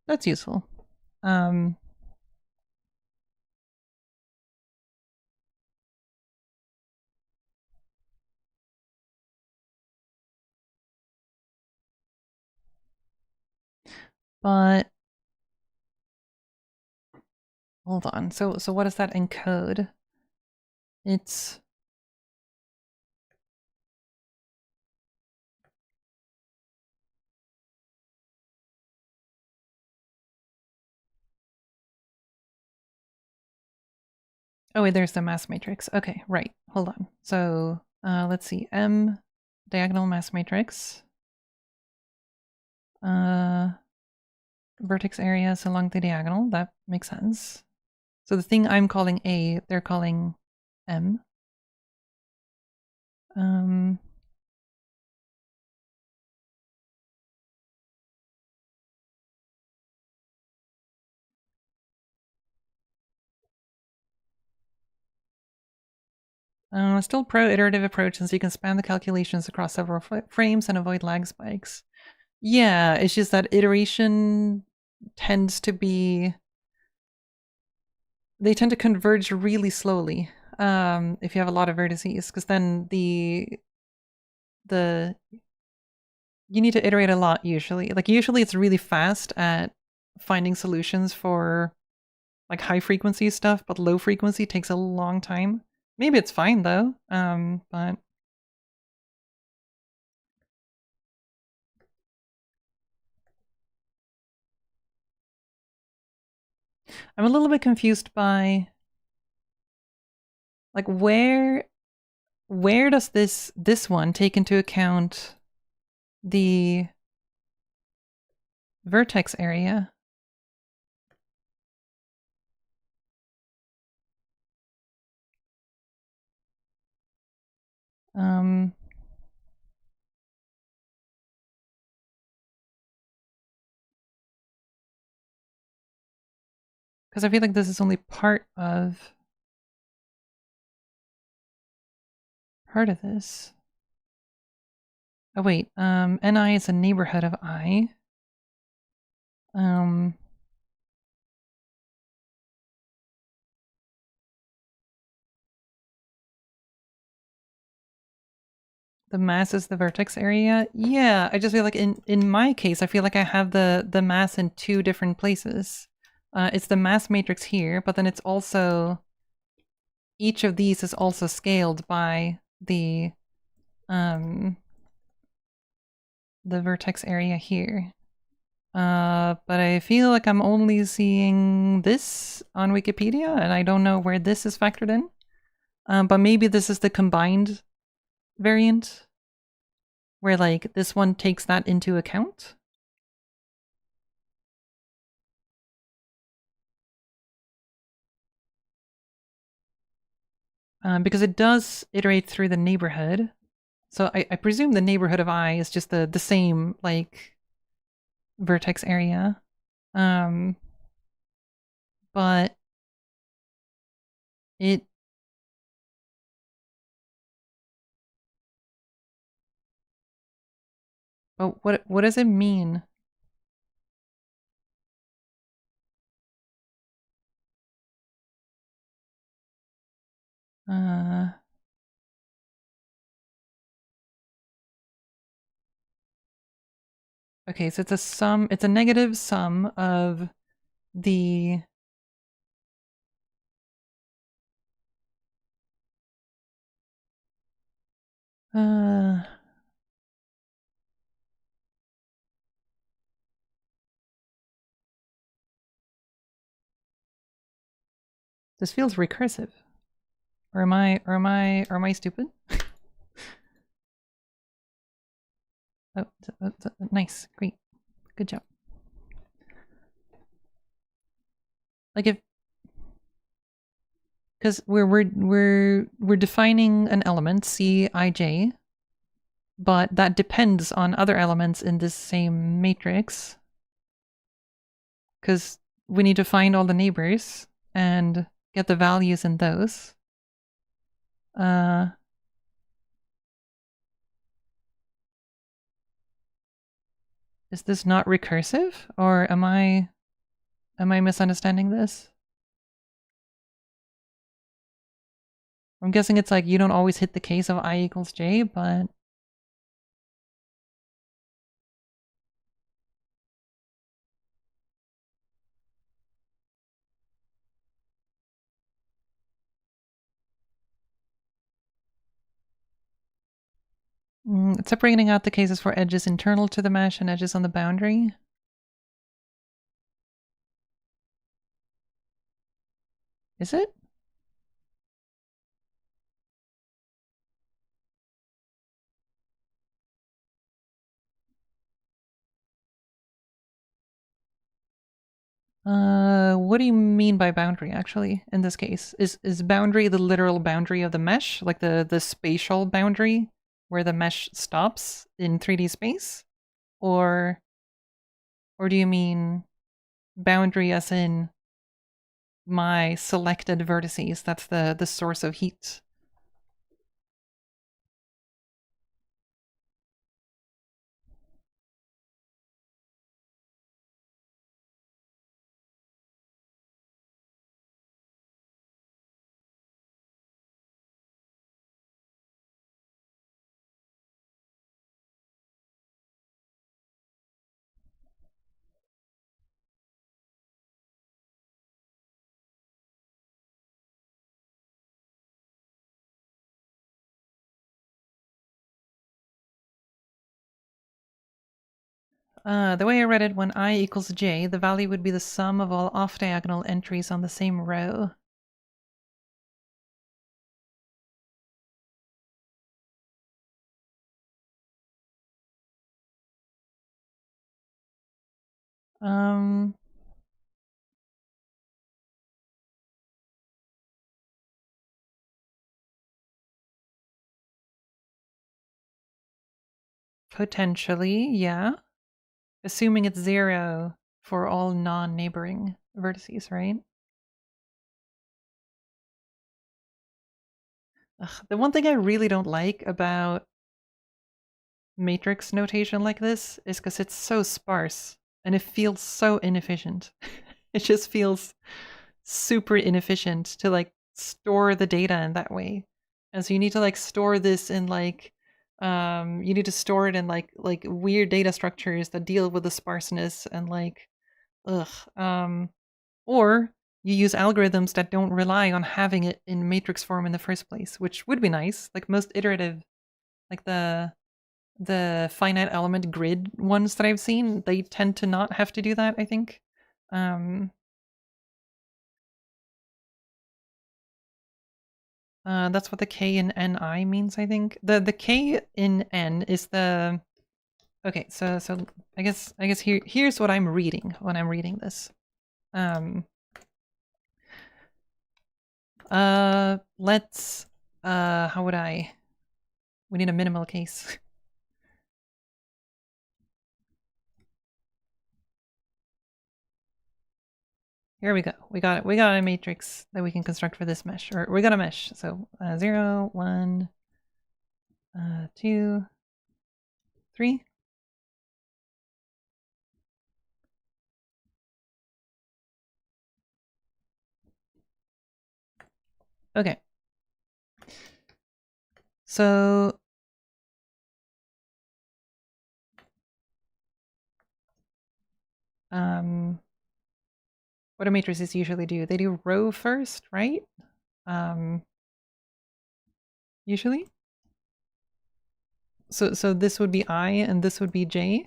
That's useful. But hold on. So what does that encode? It's oh wait, there's the mass matrix. Okay, right. Hold on. So let's see. M diagonal mass matrix. Vertex areas along the diagonal. That makes sense. So the thing I'm calling A, they're calling M. Still pro-iterative approach, since you can span the calculations across several frames and avoid lag spikes. Yeah, it's just that iteration tends to be... They tend to converge really slowly if you have a lot of vertices, because then you need to iterate a lot usually. Like usually it's really fast at finding solutions for like high frequency stuff, but low frequency takes a long time. Maybe it's fine though, but I'm a little bit confused by like where does this one take into account the vertex area? Because I feel like this is only part of this. Oh wait, Ni is a neighborhood of I. The mass is the vertex area. Yeah, I just feel like in my case, I feel like I have the mass in two different places. It's the mass matrix here, but then it's also each of these is also scaled by the vertex area here. But I feel like I'm only seeing this on Wikipedia, and I don't know where this is factored in. But maybe this is the combined variant, where like this one takes that into account. Because it does iterate through the neighborhood. So I presume the neighborhood of I is just the same like vertex area. But it but what does it mean? Okay, so it's a sum, it's a negative sum of the this feels recursive. Or am I stupid? Oh, nice, great, good job. Like if, because we're defining an element Cij, but that depends on other elements in this same matrix. Because we need to find all the neighbors and get the values in those. Is this not recursive, or am I misunderstanding this? I'm guessing it's like you don't always hit the case of I equals j, but it's separating out the cases for edges internal to the mesh and edges on the boundary. Is it? What do you mean by boundary, actually, in this case? Is boundary the literal boundary of the mesh? Like the spatial boundary where the mesh stops in 3D space? Or do you mean boundary as in my selected vertices? That's the source of heat. The way I read it, when I equals j, the value would be the sum of all off-diagonal entries on the same row. Potentially, yeah. Assuming it's 0 for all non-neighboring vertices, right? Ugh, the one thing I really don't like about matrix notation like this is because it's so sparse and it feels so inefficient. It just feels super inefficient to like store the data in that way. And so you need to like store this in like you need to store it in like weird data structures that deal with the sparseness and like or you use algorithms that don't rely on having it in matrix form in the first place, which would be nice. Like most iterative, like the finite element grid ones that I've seen, they tend to not have to do that, I think. That's what the K in NI means, I think. The K in N is the... Okay, so I guess here's what I'm reading when I'm reading this. Let's how would I... We need a minimal case. Here we go. We got it. We got a matrix that we can construct for this mesh. Or we got a mesh. So 0, 1, 2, 3. Okay. So what do matrices usually do? They do row first, right? Usually. So this would be I and this would be J.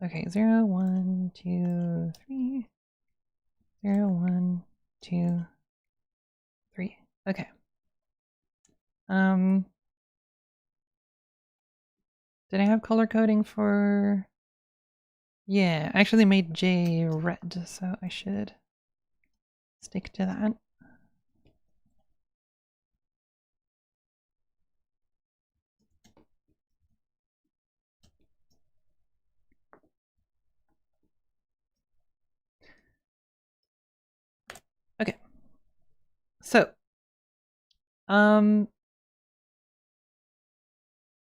Okay, 0, 1, 2, 3. 0, 1, 2, 3. Okay. Did I have color coding for... Yeah, I actually made J red, so I should stick to that. Okay. So,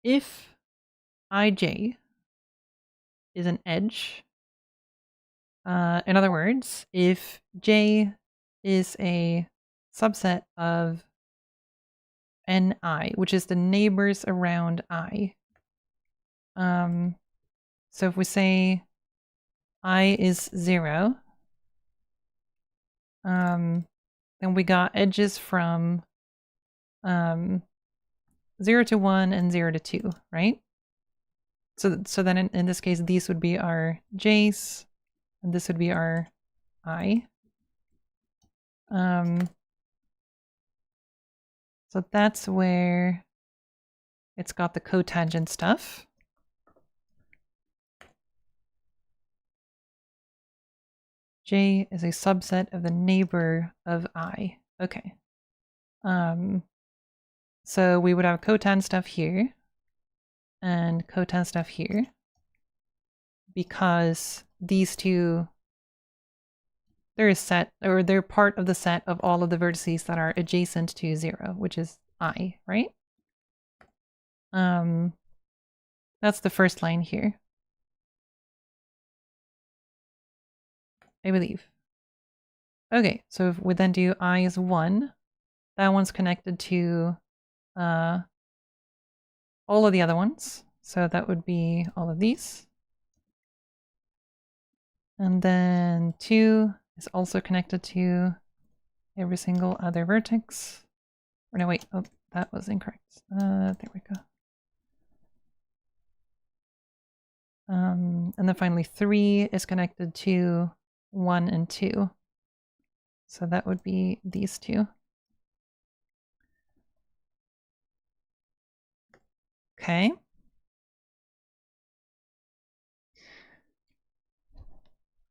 if IJ is an edge, in other words, if J is a subset of Ni, which is the neighbors around I. So if we say I is 0, then we got edges from 0 to 1 and 0 to 2, right? So then in this case, these would be our J's, and this would be our I. So that's where it's got the cotangent stuff. J is a subset of the neighbor of I. Okay. So we would have cotan stuff here and cotan stuff here because these two, they're a set, or they're part of the set of all of the vertices that are adjacent to 0, which is I, right? That's the first line here, I believe. Okay, so if we then do I is 1, that one's connected to all of the other ones. So that would be all of these. And then 2 is also connected to every single other vertex. Or no, wait, oh, that was incorrect. There we go. And then finally 3 is connected to 1 and 2. So that would be these two. Okay.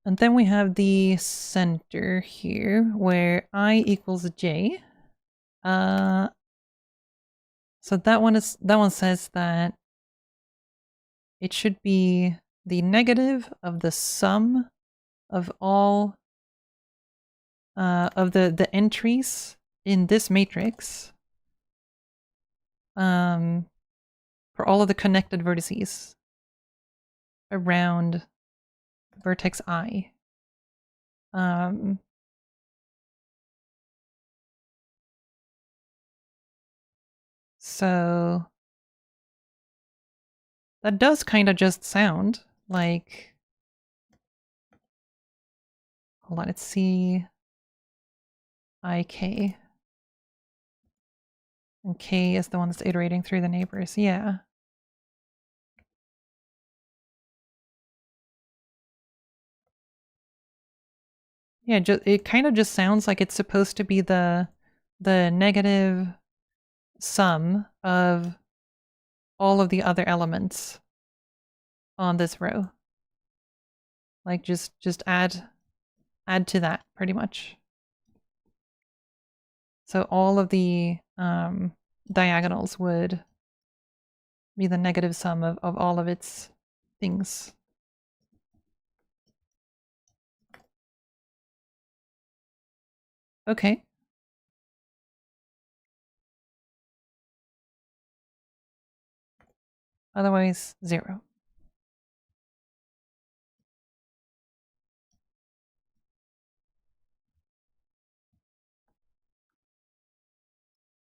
And then we have the center here where I equals j. So that one says that it should be the negative of the sum of all of the entries in this matrix for all of the connected vertices around vertex I. So that does kind of just sound like, hold on, let's see, IK. And K is the one that's iterating through the neighbors. Yeah. Yeah, it kind of just sounds like it's supposed to be the negative sum of all of the other elements on this row. Like just add to that pretty much. So all of the diagonals would be the negative sum of all of its things. Okay. Otherwise, 0.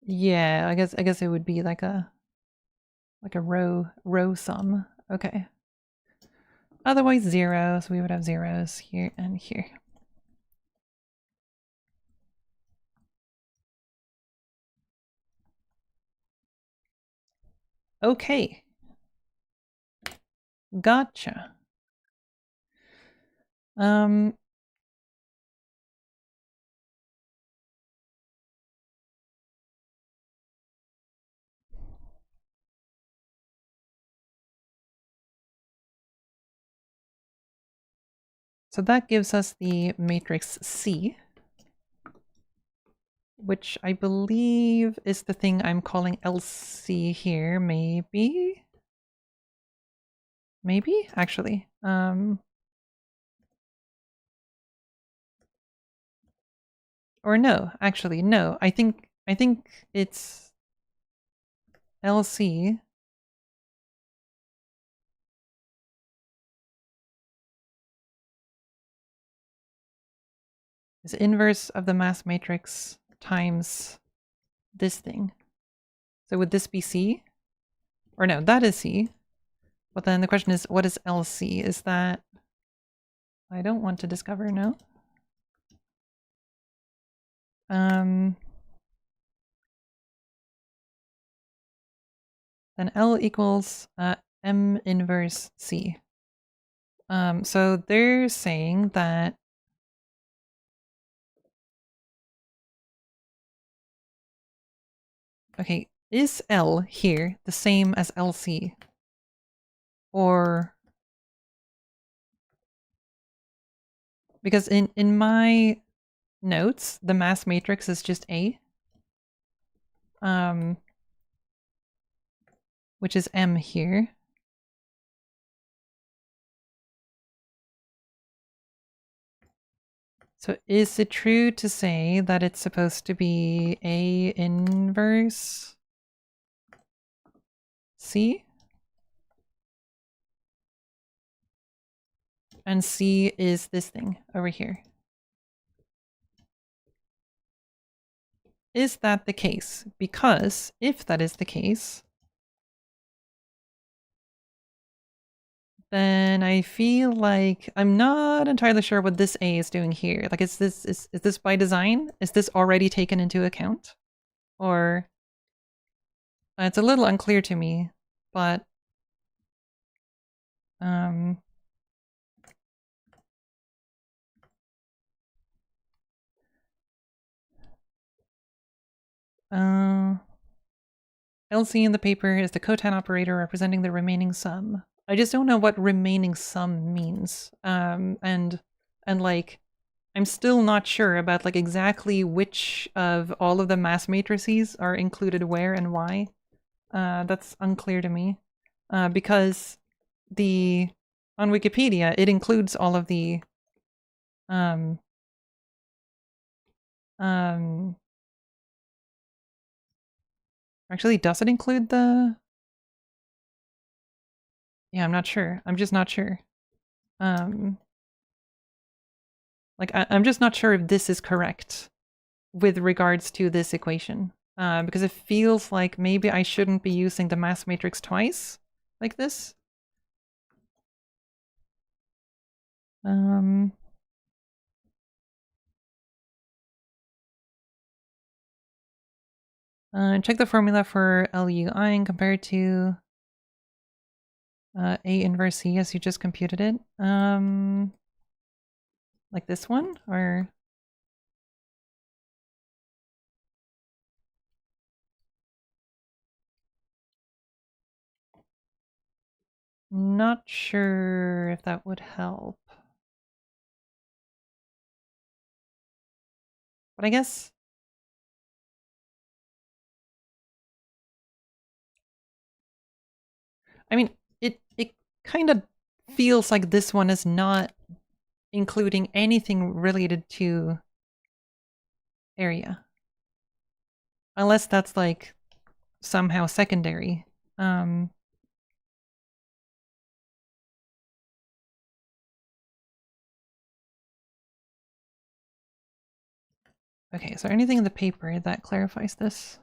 Yeah, I guess it would be like a row sum. Okay. Otherwise 0, so we would have zeros here and here. Okay. Gotcha. So that gives us the matrix C, which I believe is the thing I'm calling LC here, maybe? Maybe, actually. Or no, actually, no. I think it's LC. Is inverse of the mass matrix times this thing. So would this be C? Or no, that is C. But then the question is, what is LC? Is that... I don't want to discover, no? Then L equals M inverse C. So they're saying that okay, is L here the same as LC? Or because in my notes, the mass matrix is just A. Which is M here. So is it true to say that it's supposed to be A inverse C? And C is this thing over here. Is that the case? Because if that is the case, then I feel like I'm not entirely sure what this A is doing here. Like, is this by design? Is this already taken into account? Or it's a little unclear to me, but LC in the paper is the cotan operator representing the remaining sum. I just don't know what remaining sum means. And like, I'm still not sure about like exactly which of all of the mass matrices are included where and why. That's unclear to me. Because on Wikipedia, it includes all of the actually, does it include the... Yeah, I'm not sure. I'm just not sure. Like, I'm just not sure if this is correct with regards to this equation. Because it feels like maybe I shouldn't be using the mass matrix twice, like this. Check the formula for LUI and compare it to A inverse C as you just computed it. Like this one, or... Not sure if that would help. But I guess... I mean, it kind of feels like this one is not including anything related to area. Unless that's like somehow secondary. Okay, is there anything in the paper that clarifies this?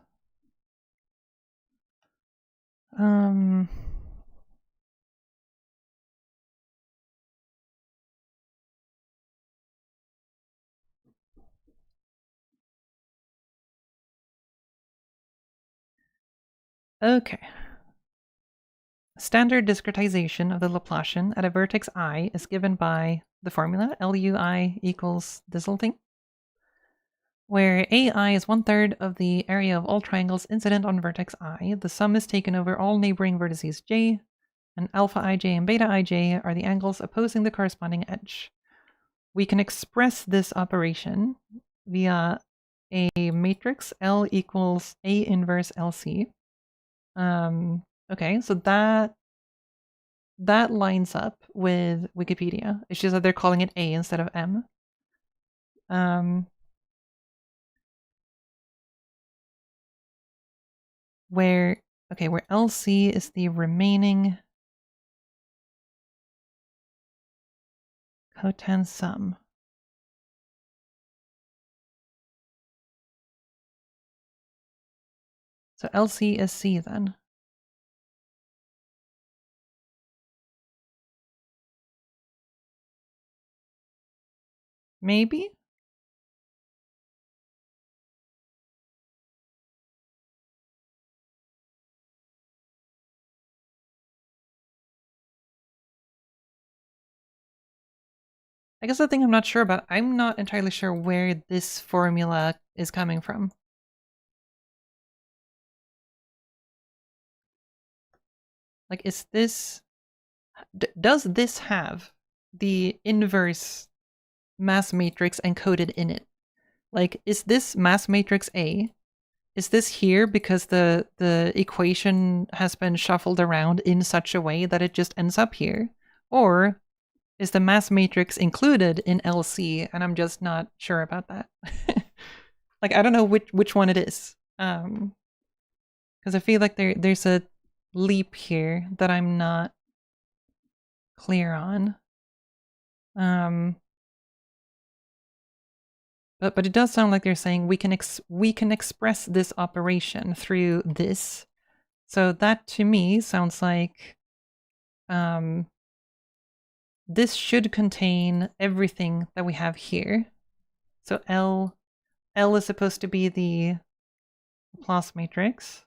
Okay. Standard discretization of the Laplacian at a vertex I is given by the formula LUI equals this little thing, where AI is 1/3 of the area of all triangles incident on vertex I. The sum is taken over all neighboring vertices j, and alpha ij and beta ij are the angles opposing the corresponding edge. We can express this operation via a matrix L equals A inverse LC. Okay, so that lines up with Wikipedia. It's just that they're calling it A instead of M. Where LC is the remaining cotan sum. So LC is C then. Maybe? I guess the thing I'm not sure about, I'm not entirely sure where this formula is coming from. Like, is this... does this have the inverse mass matrix encoded in it? Like, is this mass matrix A? Is this here because the equation has been shuffled around in such a way that it just ends up here? Or is the mass matrix included in LC and I'm just not sure about that? Like, I don't know which one it is. Because I feel like there's a leap here that I'm not clear on. But it does sound like they're saying we can express this operation through this. So that to me sounds like this should contain everything that we have here. So L is supposed to be the Laplace matrix.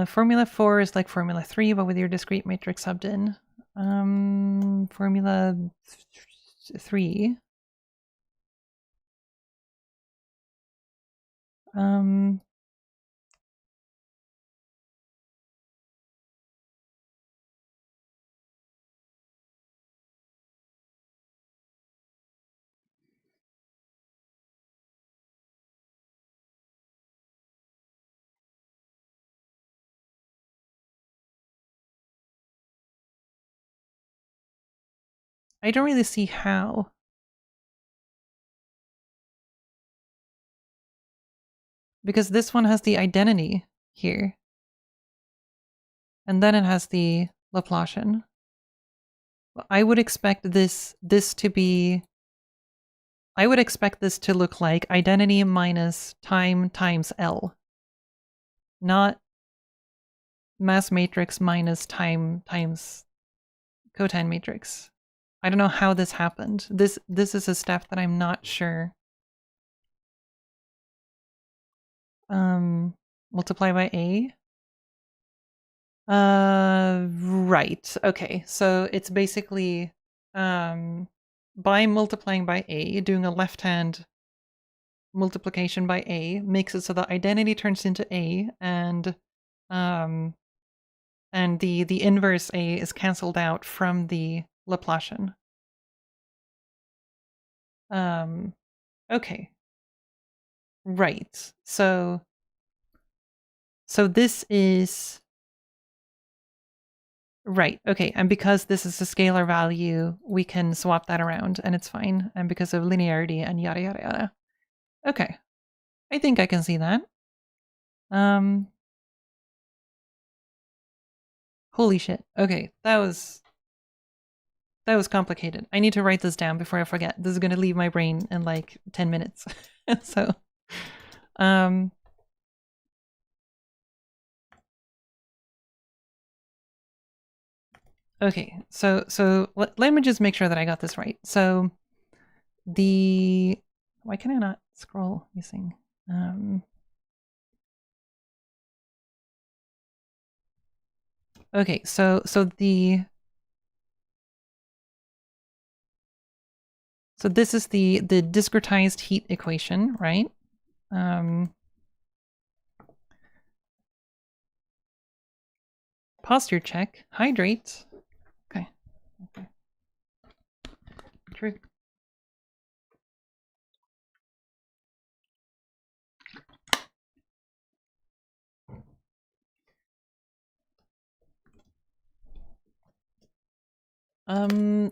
Formula 4 is like Formula 3, but with your discrete matrix subbed in. Formula 3. I don't really see how. Because this one has the identity here. And then it has the Laplacian. I would expect this to be... I would expect this to look like identity minus time times L. Not mass matrix minus time times cotangent matrix. I don't know how this happened. This is a step that I'm not sure. Multiply by A. Right. Okay. So it's basically by multiplying by A, doing a left-hand multiplication by A makes it so the identity turns into A, and the inverse A is cancelled out from the Laplacian. Okay. Right. So this is right. Okay. And because this is a scalar value, we can swap that around and it's fine. And because of linearity and yada yada yada. Okay. I think I can see that. Holy shit. Okay. That was complicated. I need to write this down before I forget. This is going to leave my brain in like 10 minutes. So, okay. So let me just make sure that I got this right. So why can I not scroll using, okay. So this is the discretized heat equation, right? Posture check, hydrate. Okay. True.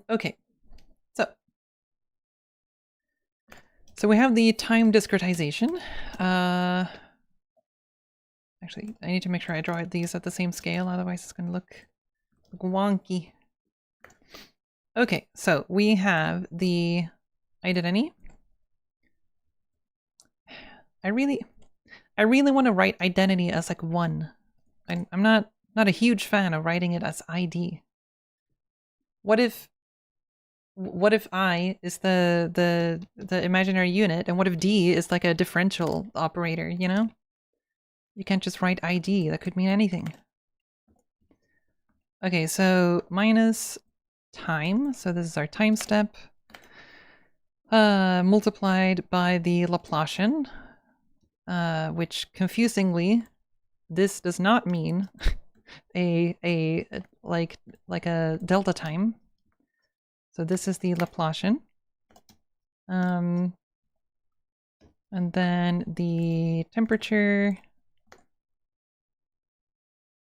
Okay. So we have the time discretization. Actually, I need to make sure I draw these at the same scale, otherwise it's going to look wonky. Okay, so we have the identity. I really want to write identity as like 1. I'm not a huge fan of writing it as ID. What if I is the imaginary unit, and what if D is like a differential operator, you know? You can't just write ID, that could mean anything. Okay, so minus time, so this is our time step, multiplied by the Laplacian, which confusingly, this does not mean like a delta time. So this is the Laplacian. And then the temperature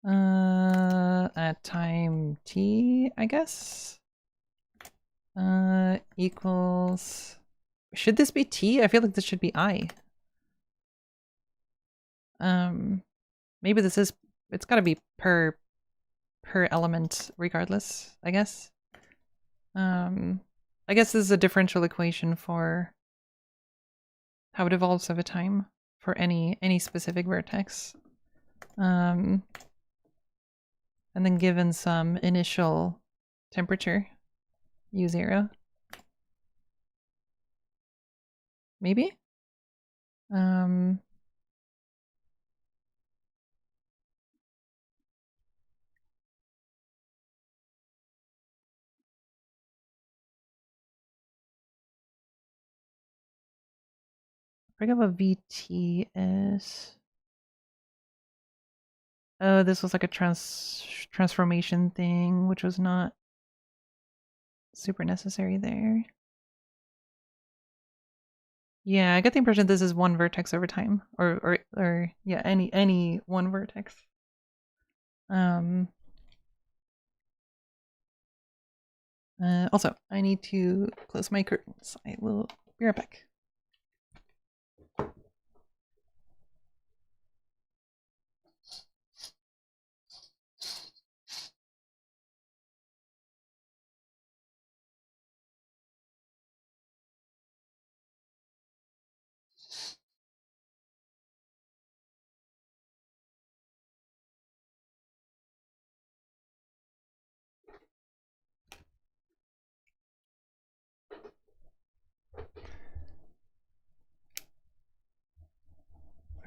at time t, I guess, equals, should this be t? I feel like this should be I. Maybe this is, it's got to be per element regardless, I guess. I guess this is a differential equation for how it evolves over time for any specific vertex. And then given some initial temperature, U0. Maybe? forget what VT is. Oh, this was like a transformation thing, which was not super necessary there. Yeah, I get the impression this is one vertex over time, or yeah, any one vertex. Also, I need to close my curtains. I will be right back.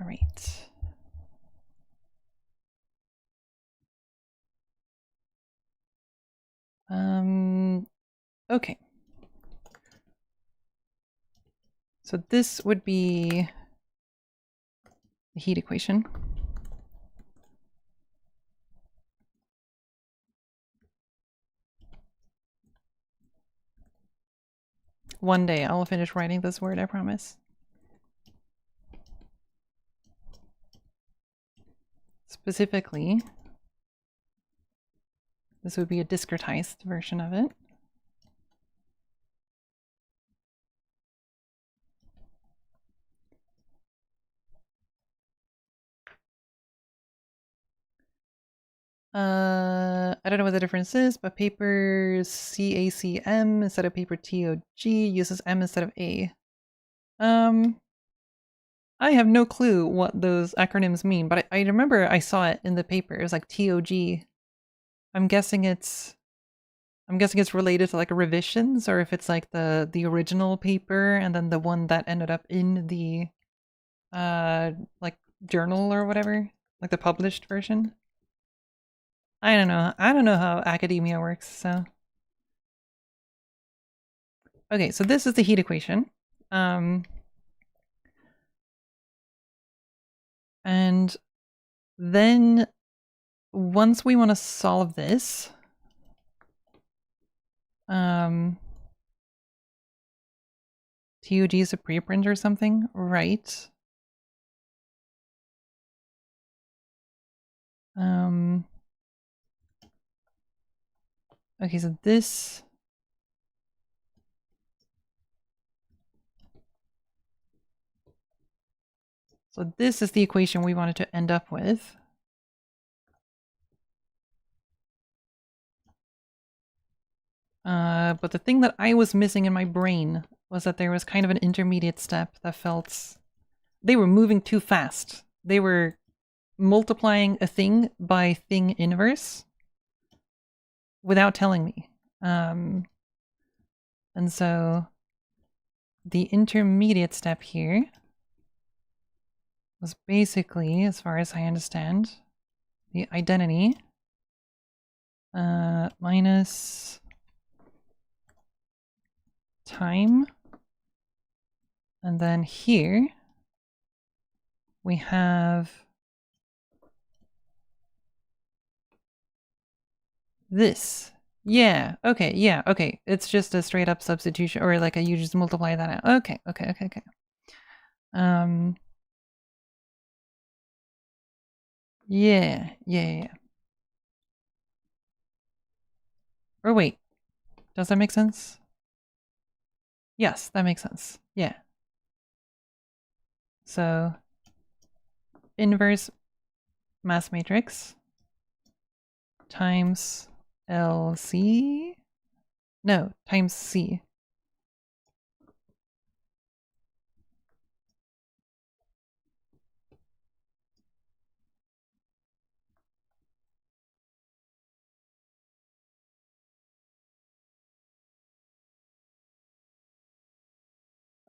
All right. Okay. So this would be the heat equation. One day I will finish writing this word, I promise. Specifically, this would be a discretized version of it. I don't know what the difference is, but paper CACM instead of paper TOG uses M instead of A. I have no clue what those acronyms mean, but I remember I saw it in the paper. It was like TOG. I'm guessing it's related to like revisions, or if it's like the original paper and then the one that ended up in the like journal or whatever, like the published version. I don't know. I don't know how academia works, so. Okay, so this is the heat equation. And then once we want to solve this, TOG is a preprint or something, right? Okay, so this. So this is the equation we wanted to end up with. But the thing that I was missing in my brain was that there was kind of an intermediate step that felt they were moving too fast. They were multiplying a thing by thing inverse without telling me. And so the intermediate step here was basically, as far as I understand, the identity minus time. And then here we have this. Yeah, okay, yeah, okay. It's just a straight up substitution, or like you just multiply that out. Okay. Yeah. Or wait, does that make sense? Yes, that makes sense. Yeah. So inverse mass matrix times LC. No, times C.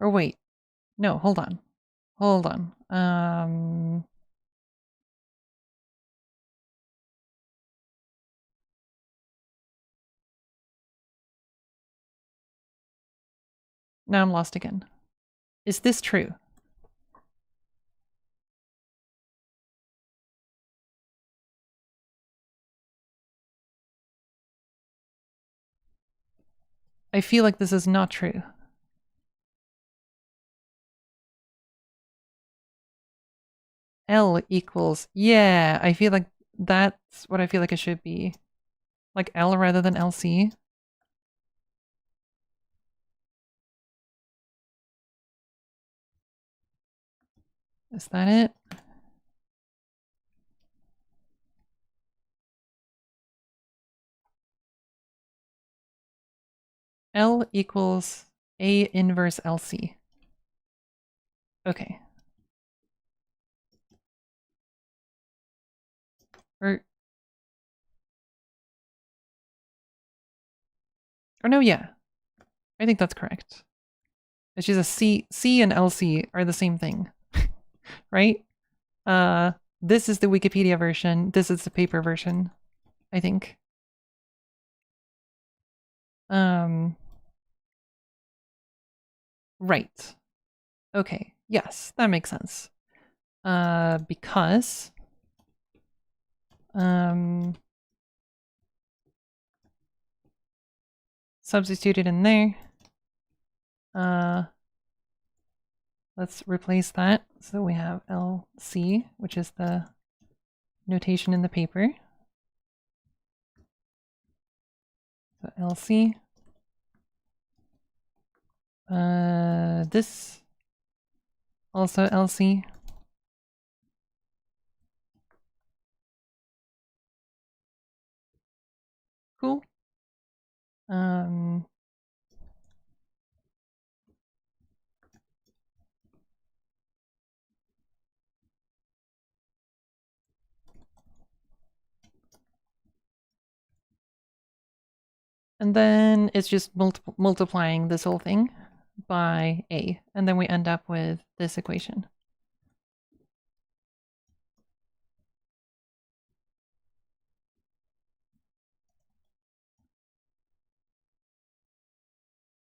Or wait, no, hold on. Now I'm lost again. Is this true? I feel like this is not true. L equals, yeah, I feel like that's what I feel like it should be. Like L rather than LC. Is that it? L equals A inverse LC. Okay. Or no, yeah. I think that's correct. It's just a C and LC are the same thing. Right? This is the Wikipedia version. This is the paper version, I think. Right. Okay. Yes, that makes sense. Because substitute it in there. Let's replace that. So we have LC, which is the notation in the paper. So LC. This also LC. Cool. And then it's just multiplying this whole thing by A. And then we end up with this equation.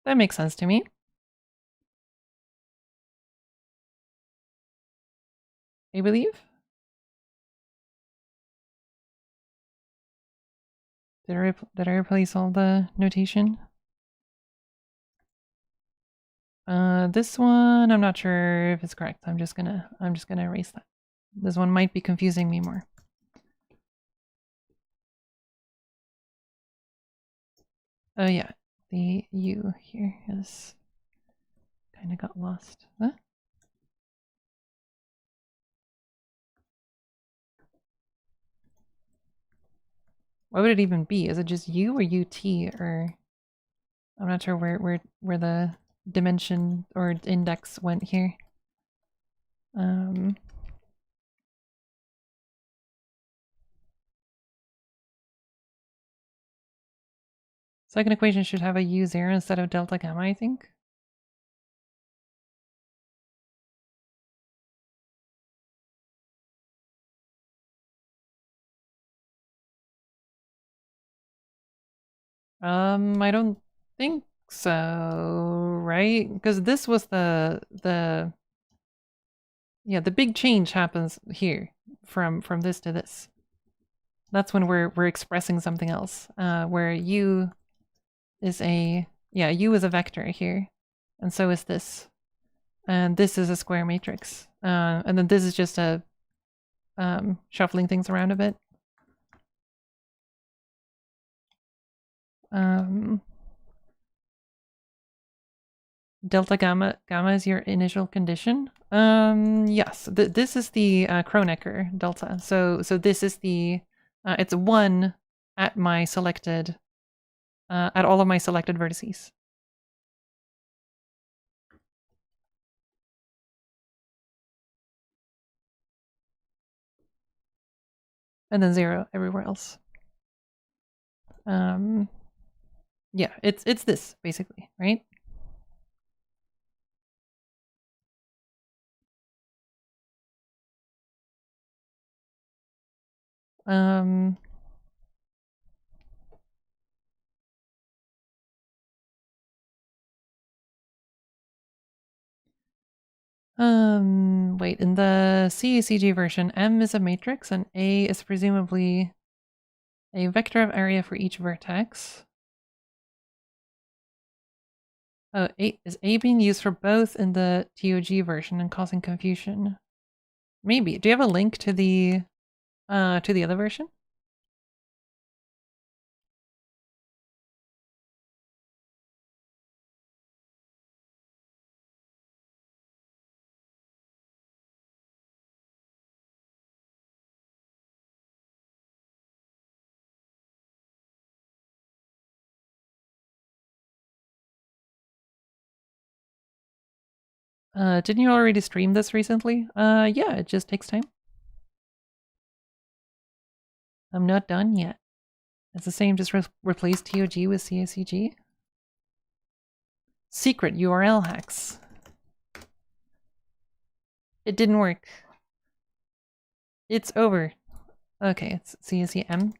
That makes sense to me. I believe. Did I replace all the notation? This one, I'm not sure if it's correct. I'm just gonna erase that. This one might be confusing me more. Oh yeah, the U here is kind of got lost. Huh? What would it even be? Is it just U or UT, or I'm not sure where the dimension or index went here. Second equation should have a U0 instead of delta gamma, I think. I don't think so, right? Because this was the big change happens here from this to this. That's when we're expressing something else. Where U is U is a vector here, and so is this, and this is a square matrix, and then this is just a shuffling things around a bit. Delta gamma is your initial condition. Yes, this is the Kronecker delta. So this is the it's 1 at my selected at all of my selected vertices. And then 0 everywhere else. Yeah, it's this basically, right? Wait, in the CACG version, M is a matrix and A is presumably a vector of area for each vertex. Oh, is A being used for both in the TOG version and causing confusion? Maybe. Do you have a link to the other version? Didn't you already stream this recently? Yeah, it just takes time. I'm not done yet. It's the same, just replace TOG with CSEG. Secret URL hacks. It didn't work. It's over. Okay, it's CSEM.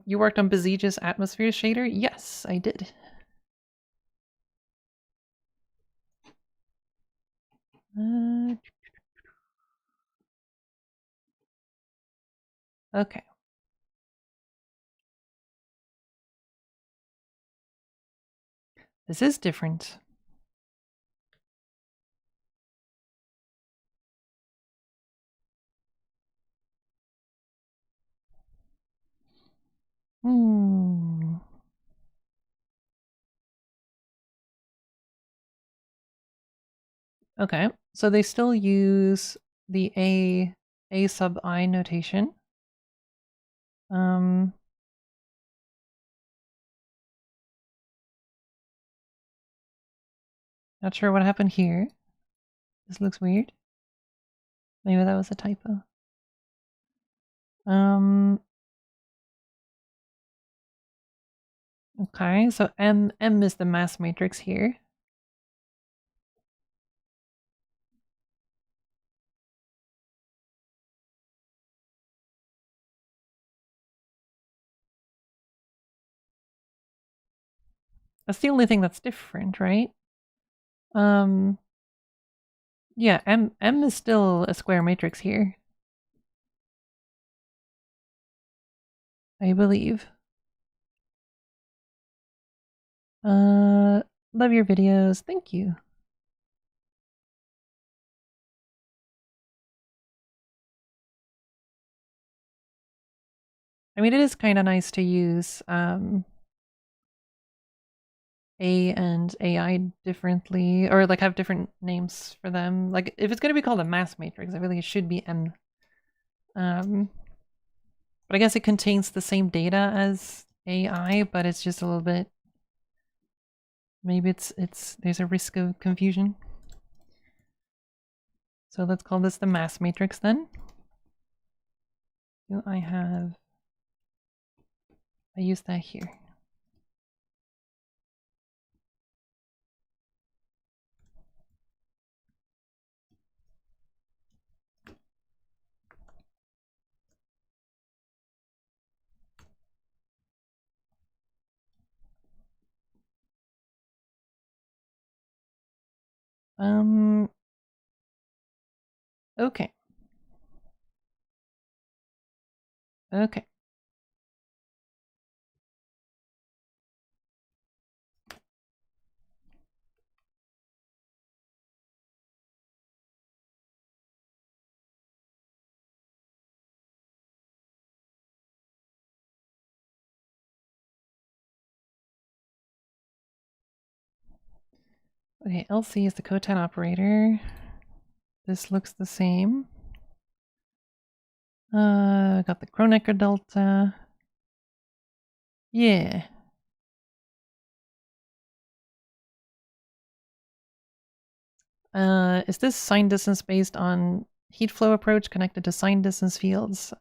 You worked on Bezige's atmosphere shader? Yes, I did. Okay. This is different. Okay, so they still use the A sub I notation. Not sure what happened here. This looks weird. Maybe that was a typo. Okay, so M is the mass matrix here. That's the only thing that's different, right? Yeah, M is still a square matrix here, I believe. Love your videos. Thank you. I mean, it is kind of nice to use A and AI differently, or like have different names for them. Like if it's going to be called a mass matrix, I really should be M. But I guess it contains the same data as AI, but it's just a little bit. Maybe there's a risk of confusion. So let's call this the mass matrix then. Do I use that here. Okay. Okay. Okay, LC is the cotan operator. This looks the same. Got the Kronecker delta. Yeah. Is this sign distance based on heat flow approach connected to sign distance fields?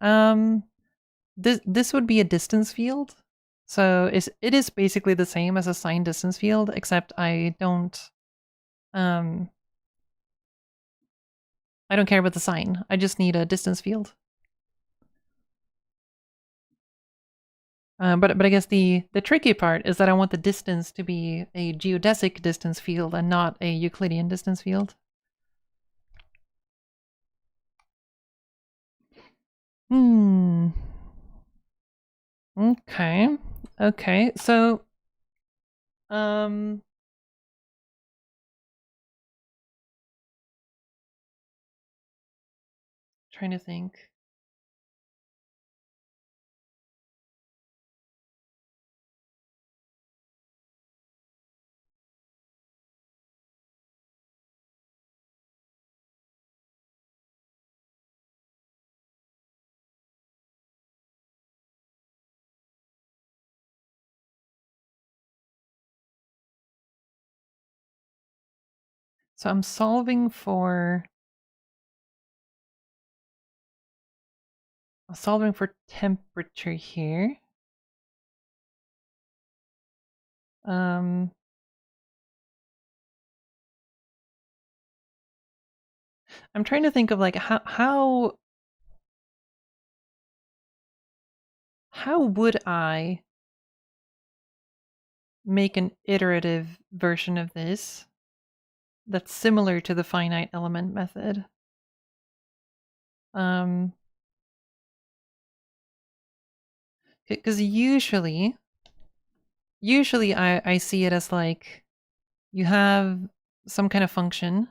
This would be a distance field. So it is basically the same as a sign distance field, except I don't care about the sign. I just need a distance field. But I guess the tricky part is that I want the distance to be a geodesic distance field and not a Euclidean distance field. Hmm. Okay. Okay. So, trying to think. So I'm solving for temperature here. I'm trying to think of like how would I make an iterative version of this that's similar to the finite element method? Because usually I see it as like you have some kind of function,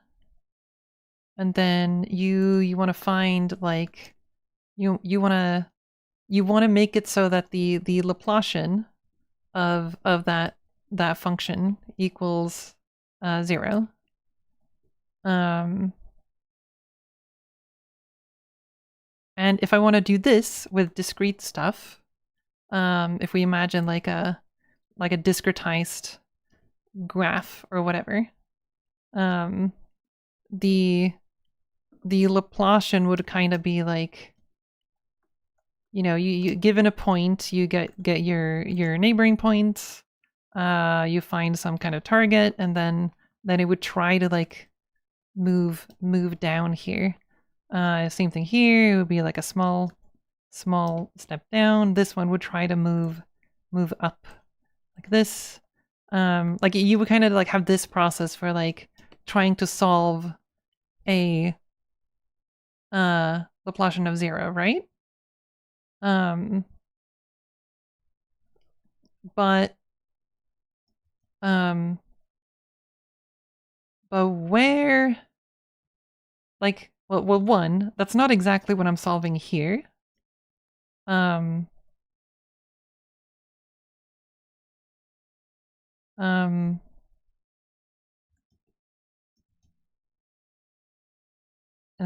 and then you want to find like you want to make it so that the Laplacian of that function equals 0. And if I want to do this with discrete stuff, if we imagine like a discretized graph or whatever, the Laplacian would kind of be like, you given a point, you get your neighboring points, you find some kind of target, and then it would try to like move down here. Same thing here. It would be like a small step down. This one would try to move up like this. Like you would kind of like have this process for like trying to solve a Laplacian of 0, right? But where, like, well, one, that's not exactly what I'm solving here. And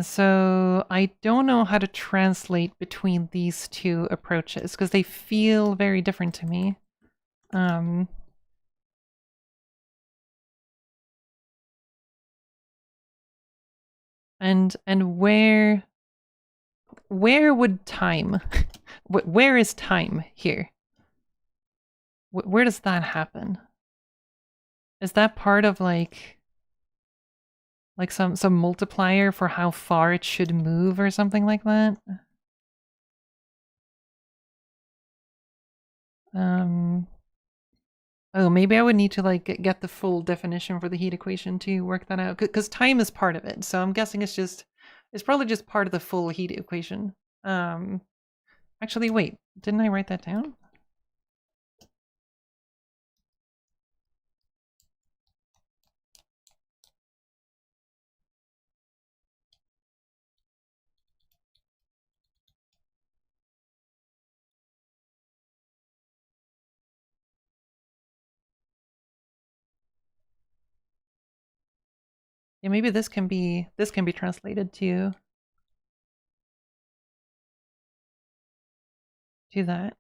so I don't know how to translate between these two approaches because they feel very different to me. And where would time, where is time here? Where does that happen? Is that part of like some multiplier for how far it should move or something like that? Oh, maybe I would need to like get the full definition for the heat equation to work that out, because time is part of it. So I'm guessing it's probably just part of the full heat equation. Actually, wait, didn't I write that down? Yeah, maybe this can be translated to that.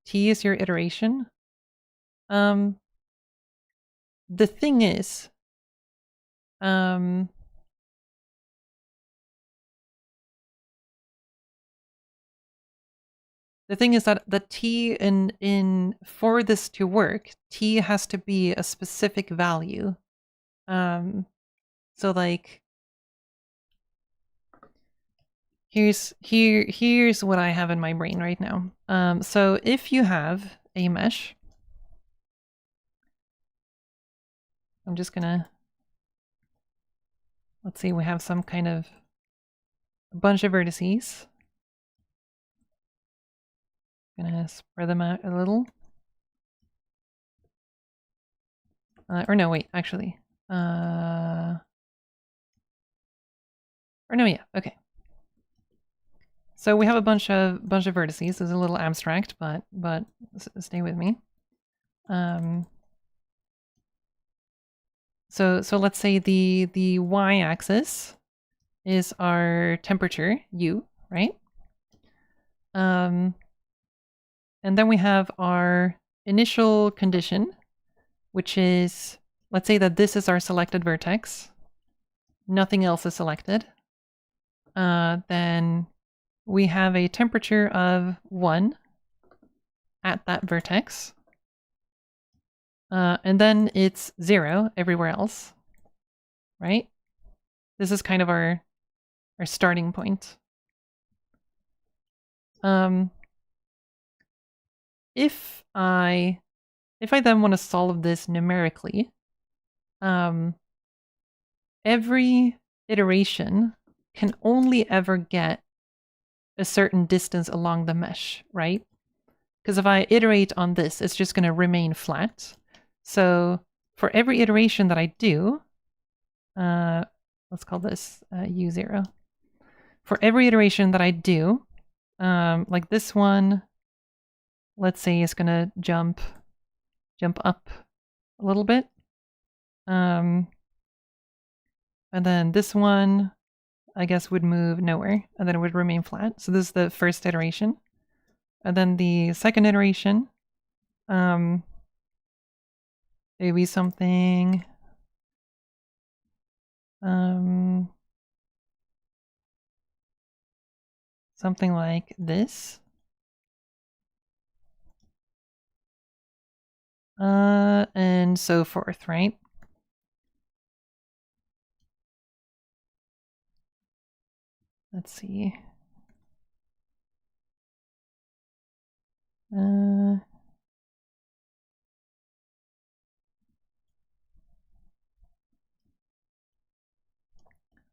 T is your iteration. The thing is, the thing is that the T in for this to work, T has to be a specific value. So like here's what I have in my brain right now. So if you have a mesh I'm just gonna, let's see, we have some kind of a bunch of vertices. Gonna spread them out a little. Or no, wait, actually. Or no, yeah, okay. So we have a bunch of vertices. This is a little abstract, but stay with me. So let's say the y-axis is our temperature, U, right? And then we have our initial condition, which is, let's say that this is our selected vertex. Nothing else is selected. Then we have a temperature of 1 at that vertex. And then it's 0 everywhere else, right? This is kind of our starting point. If I then want to solve this numerically, every iteration can only ever get a certain distance along the mesh, right? Because if I iterate on this, it's just going to remain flat. So for every iteration that I do, let's call this U0. For every iteration that I do, like this one, let's say is going to jump up a little bit. And then this one, I guess, would move nowhere, and then it would remain flat. So this is the first iteration. And then the second iteration, maybe something, something like this. And so forth, right? Let's see.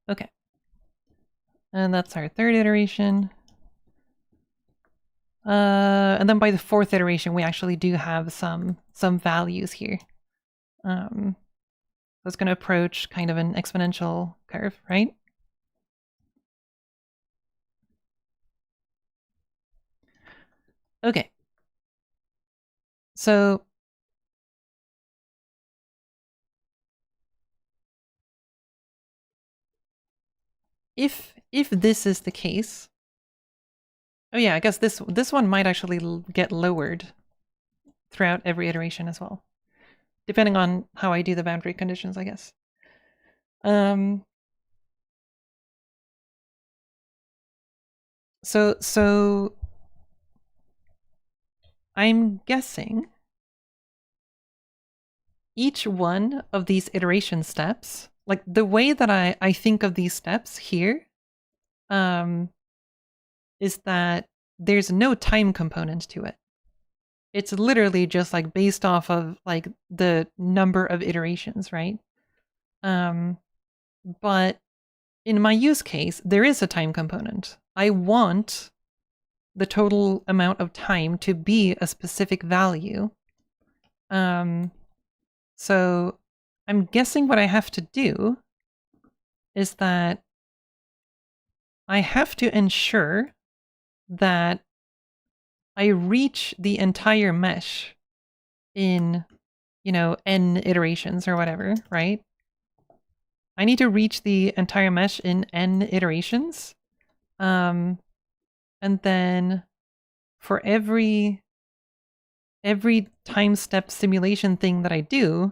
Okay. And that's our third iteration. And then by the fourth iteration, we actually do have some values here. So it's going to approach kind of an exponential curve, right? Okay. So if this is the case, oh yeah, I guess this one might actually get lowered throughout every iteration as well, depending on how I do the boundary conditions, I guess. So I'm guessing each one of these iteration steps, like the way that I think of these steps here, is that there's no time component to it. It's literally just like based off of like the number of iterations, right? But in my use case, there is a time component. I want the total amount of time to be a specific value. So I'm guessing what I have to do is that I have to ensure that I reach the entire mesh in, n iterations or whatever, right? I need to reach the entire mesh in n iterations. And then for every time step simulation thing that I do,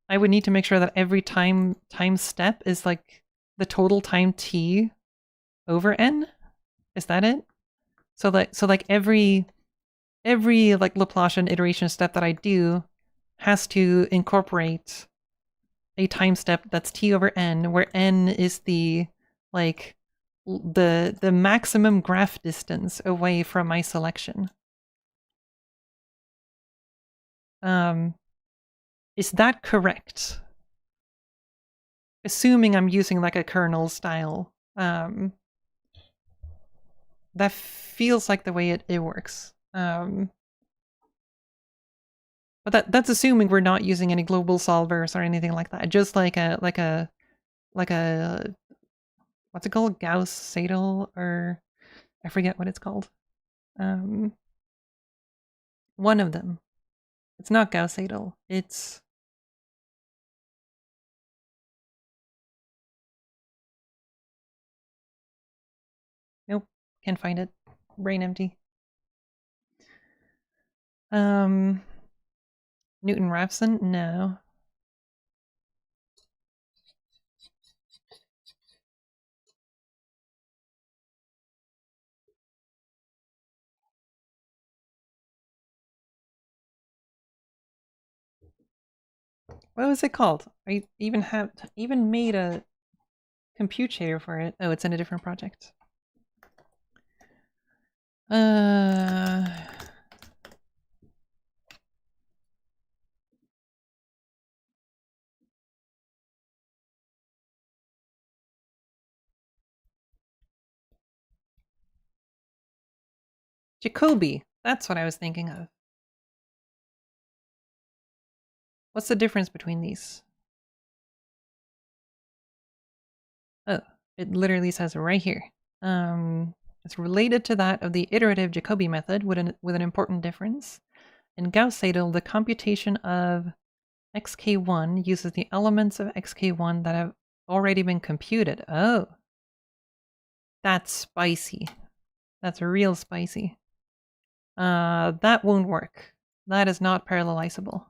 I would need to make sure that every time step is like the total time t over n. Is that it? So like every like Laplacian iteration step that I do has to incorporate a time step that's t over n, where n is the like the maximum graph distance away from my selection. Is that correct? Assuming I'm using like a kernel style. That feels like the way it works. But that's assuming we're not using any global solvers or anything like that. Just like a what's it called? Gauss-Seidel, or I forget what it's called. One of them. It's not Gauss-Seidel. It's nope, can't find it. Brain empty. Newton-Raphson? No. What was it called? I even made a compute shader for it. Oh, it's in a different project. Jacobi. That's what I was thinking of. What's the difference between these? Oh, it literally says right here. It's related to that of the iterative Jacobi method with an important difference. In Gauss-Seidel, the computation of xk1 uses the elements of xk1 that have already been computed. Oh, that's spicy. That's real spicy. That won't work. That is not parallelizable.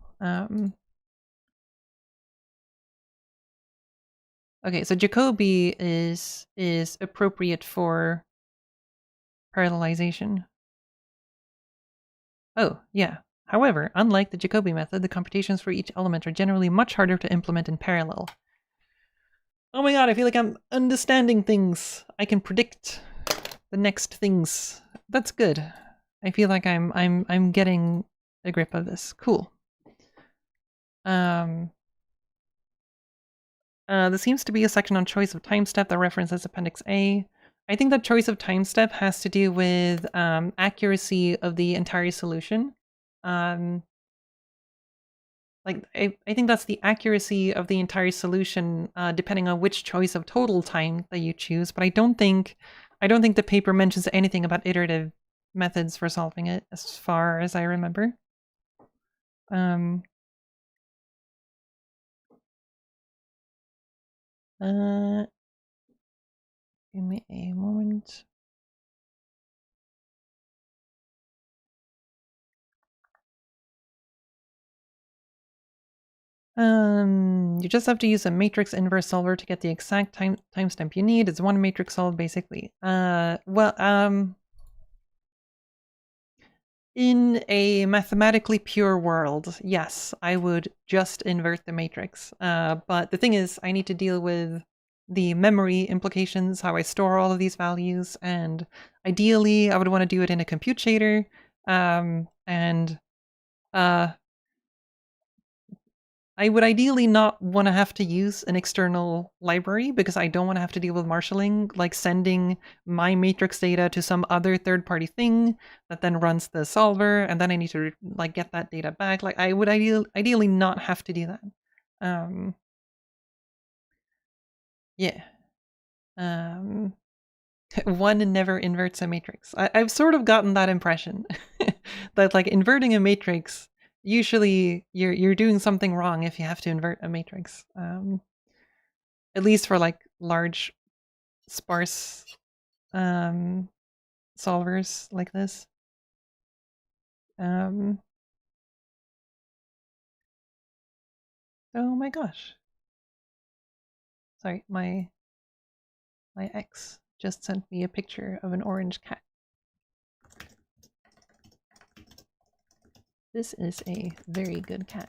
Okay, so Jacobi is appropriate for parallelization. Oh, yeah. However, unlike the Jacobi method, the computations for each element are generally much harder to implement in parallel. Oh my god, I feel like I'm understanding things. I can predict the next things. That's good. I feel like I'm getting a grip of this. Cool. There seems to be a section on choice of time step that references Appendix A. I think that choice of time step has to do with accuracy of the entire solution. Like I think that's the accuracy of the entire solution, depending on which choice of total time that you choose. But I don't think the paper mentions anything about iterative methods for solving it, as far as I remember. Give me a moment. You just have to use a matrix inverse solver to get the exact timestamp you need. It's one matrix solve, basically. In a mathematically pure world, yes, I would just invert the matrix. But the thing is, I need to deal with the memory implications, how I store all of these values, and ideally, I would want to do it in a compute shader. I would ideally not want to have to use an external library because I don't want to have to deal with marshalling, like sending my matrix data to some other third-party thing that then runs the solver, and then I need to like get that data back. Like I would ideally not have to do that. Yeah. One never inverts a matrix. I've sort of gotten that impression that like inverting a matrix, usually you're doing something wrong if you have to invert a matrix. At least for like large, sparse solvers like this. Oh my gosh. Sorry, my ex just sent me a picture of an orange cat. This is a very good cat.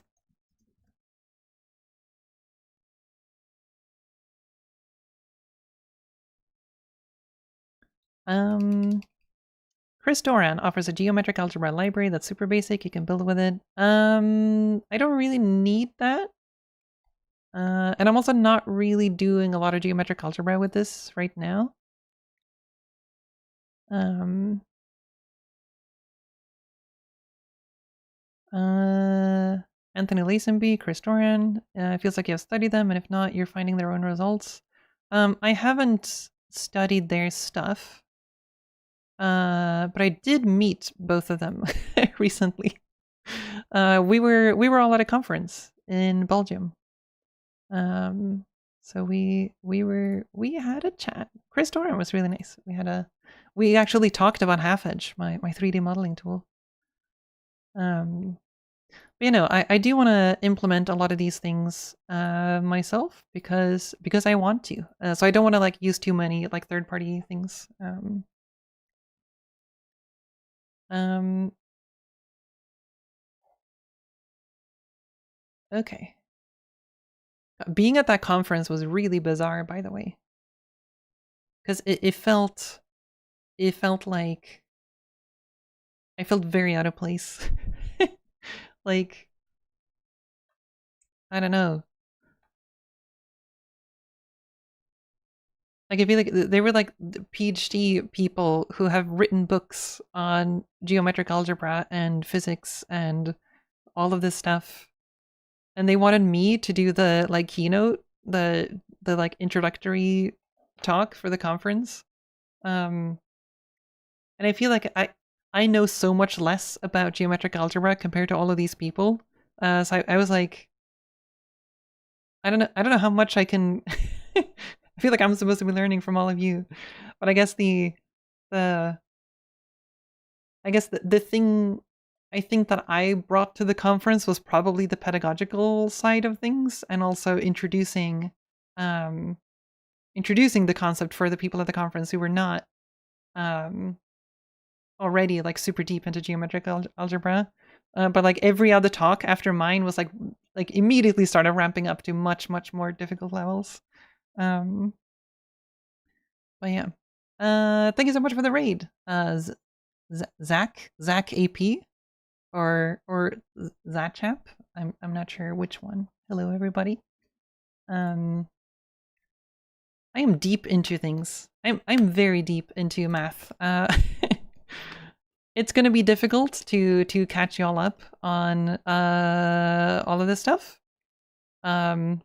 Chris Doran offers a geometric algebra library that's super basic. You can build with it. I don't really need that. And I'm also not really doing a lot of geometric algebra with this right now. Anthony Lazenby, Chris Doran, feels like you have studied them, and if not, you're finding their own results. I haven't studied their stuff, but I did meet both of them recently. We were all at a conference in Belgium. So we had a chat. Chris Doran was really nice. We actually talked about Half Edge, my 3D modeling tool. But, you know, I do want to implement a lot of these things myself because I want to. So I don't want to like use too many like third-party things. Okay. Being at that conference was really bizarre, by the way, because it felt like I felt very out of place. Like, I don't know. Like, I feel like they were like the PhD people who have written books on geometric algebra and physics and all of this stuff. And they wanted me to do the like keynote, the like introductory talk for the conference. And I feel like I know so much less about geometric algebra compared to all of these people. So I was like, I don't know how much I can. I feel like I'm supposed to be learning from all of you, but I guess the thing I think that I brought to the conference was probably the pedagogical side of things, and also introducing the concept for the people at the conference who were not already like super deep into geometric algebra. But like every other talk after mine was like immediately started ramping up to much more difficult levels. But yeah, thank you so much for the raid, Zach AP or Zachap. I'm not sure which one. Hello everybody. I am deep into things. I'm very deep into math. It's going to be difficult to catch y'all up on all of this stuff. But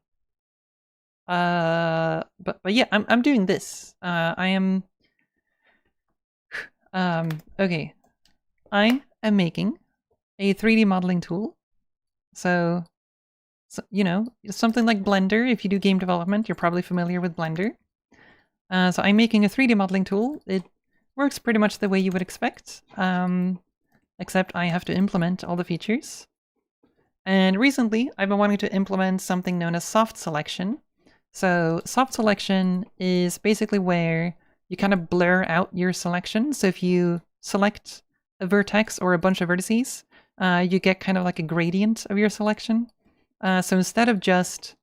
yeah, I'm doing this. I am okay. I am making a 3D modeling tool. So you know, something like Blender. If you do game development, you're probably familiar with Blender. So I'm making a 3D modeling tool. It works pretty much the way you would expect, except I have to implement all the features. And recently, I've been wanting to implement something known as soft selection. So soft selection is basically where you kind of blur out your selection. So if you select a vertex or a bunch of vertices, you get kind of like a gradient of your selection. So instead of just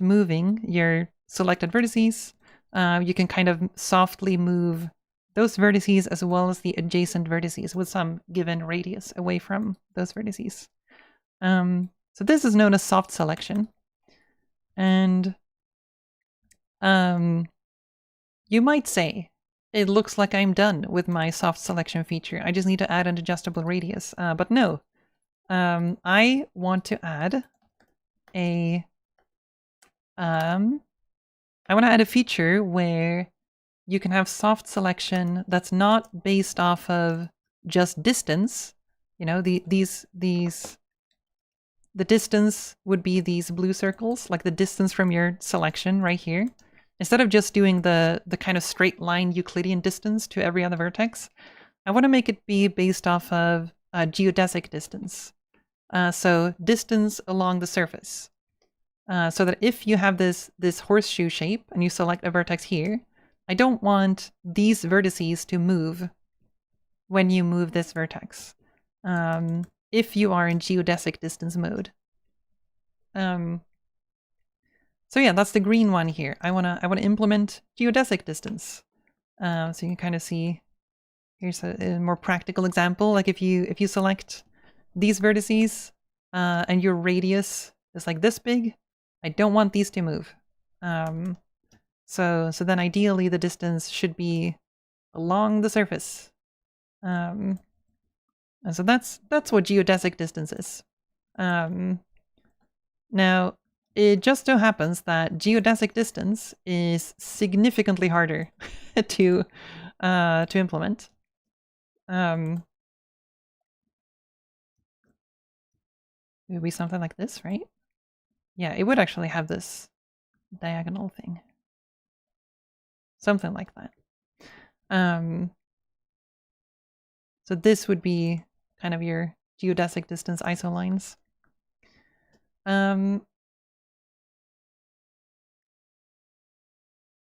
moving your selected vertices, you can kind of softly move those vertices as well as the adjacent vertices with some given radius away from those vertices. So this is known as soft selection. And you might say, it looks like I'm done with my soft selection feature. I just need to add an adjustable radius. But no, I want to add a feature where you can have soft selection that's not based off of just distance. You know, the distance would be these blue circles, like the distance from your selection right here. Instead of just doing the kind of straight line Euclidean distance to every other vertex, I want to make it be based off of geodesic distance. So distance along the surface. So that if you have this horseshoe shape and you select a vertex here, I don't want these vertices to move when you move this vertex. If you are in geodesic distance mode. So yeah, that's the green one here. I wanna implement geodesic distance. So you can kind of see Here's a more practical example. Like if you select these vertices and your radius is like this big, I don't want these to move. So then ideally the distance should be along the surface. And so that's what geodesic distance is. Now, it just so happens that geodesic distance is significantly harder to implement. It would be something like this, right? Yeah, it would actually have this diagonal thing. Something like that. So this would be kind of your geodesic distance isolines.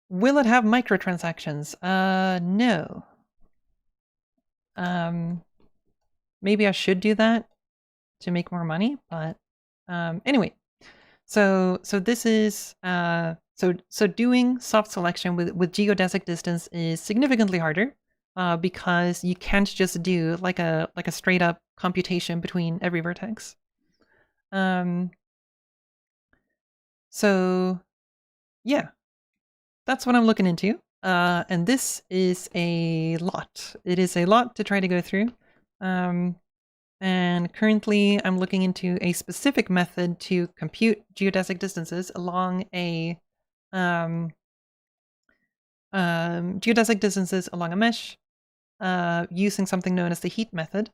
Will it have microtransactions? No. Maybe I should do that to make more money, but anyway. So this is so doing soft selection with geodesic distance is significantly harder because you can't just do like a straight up computation between every vertex. So yeah, that's what I'm looking into. And this is a lot. It is a lot to try to go through. And currently I'm looking into a specific method to compute geodesic distances along a geodesic distances along a mesh using something known as the heat method.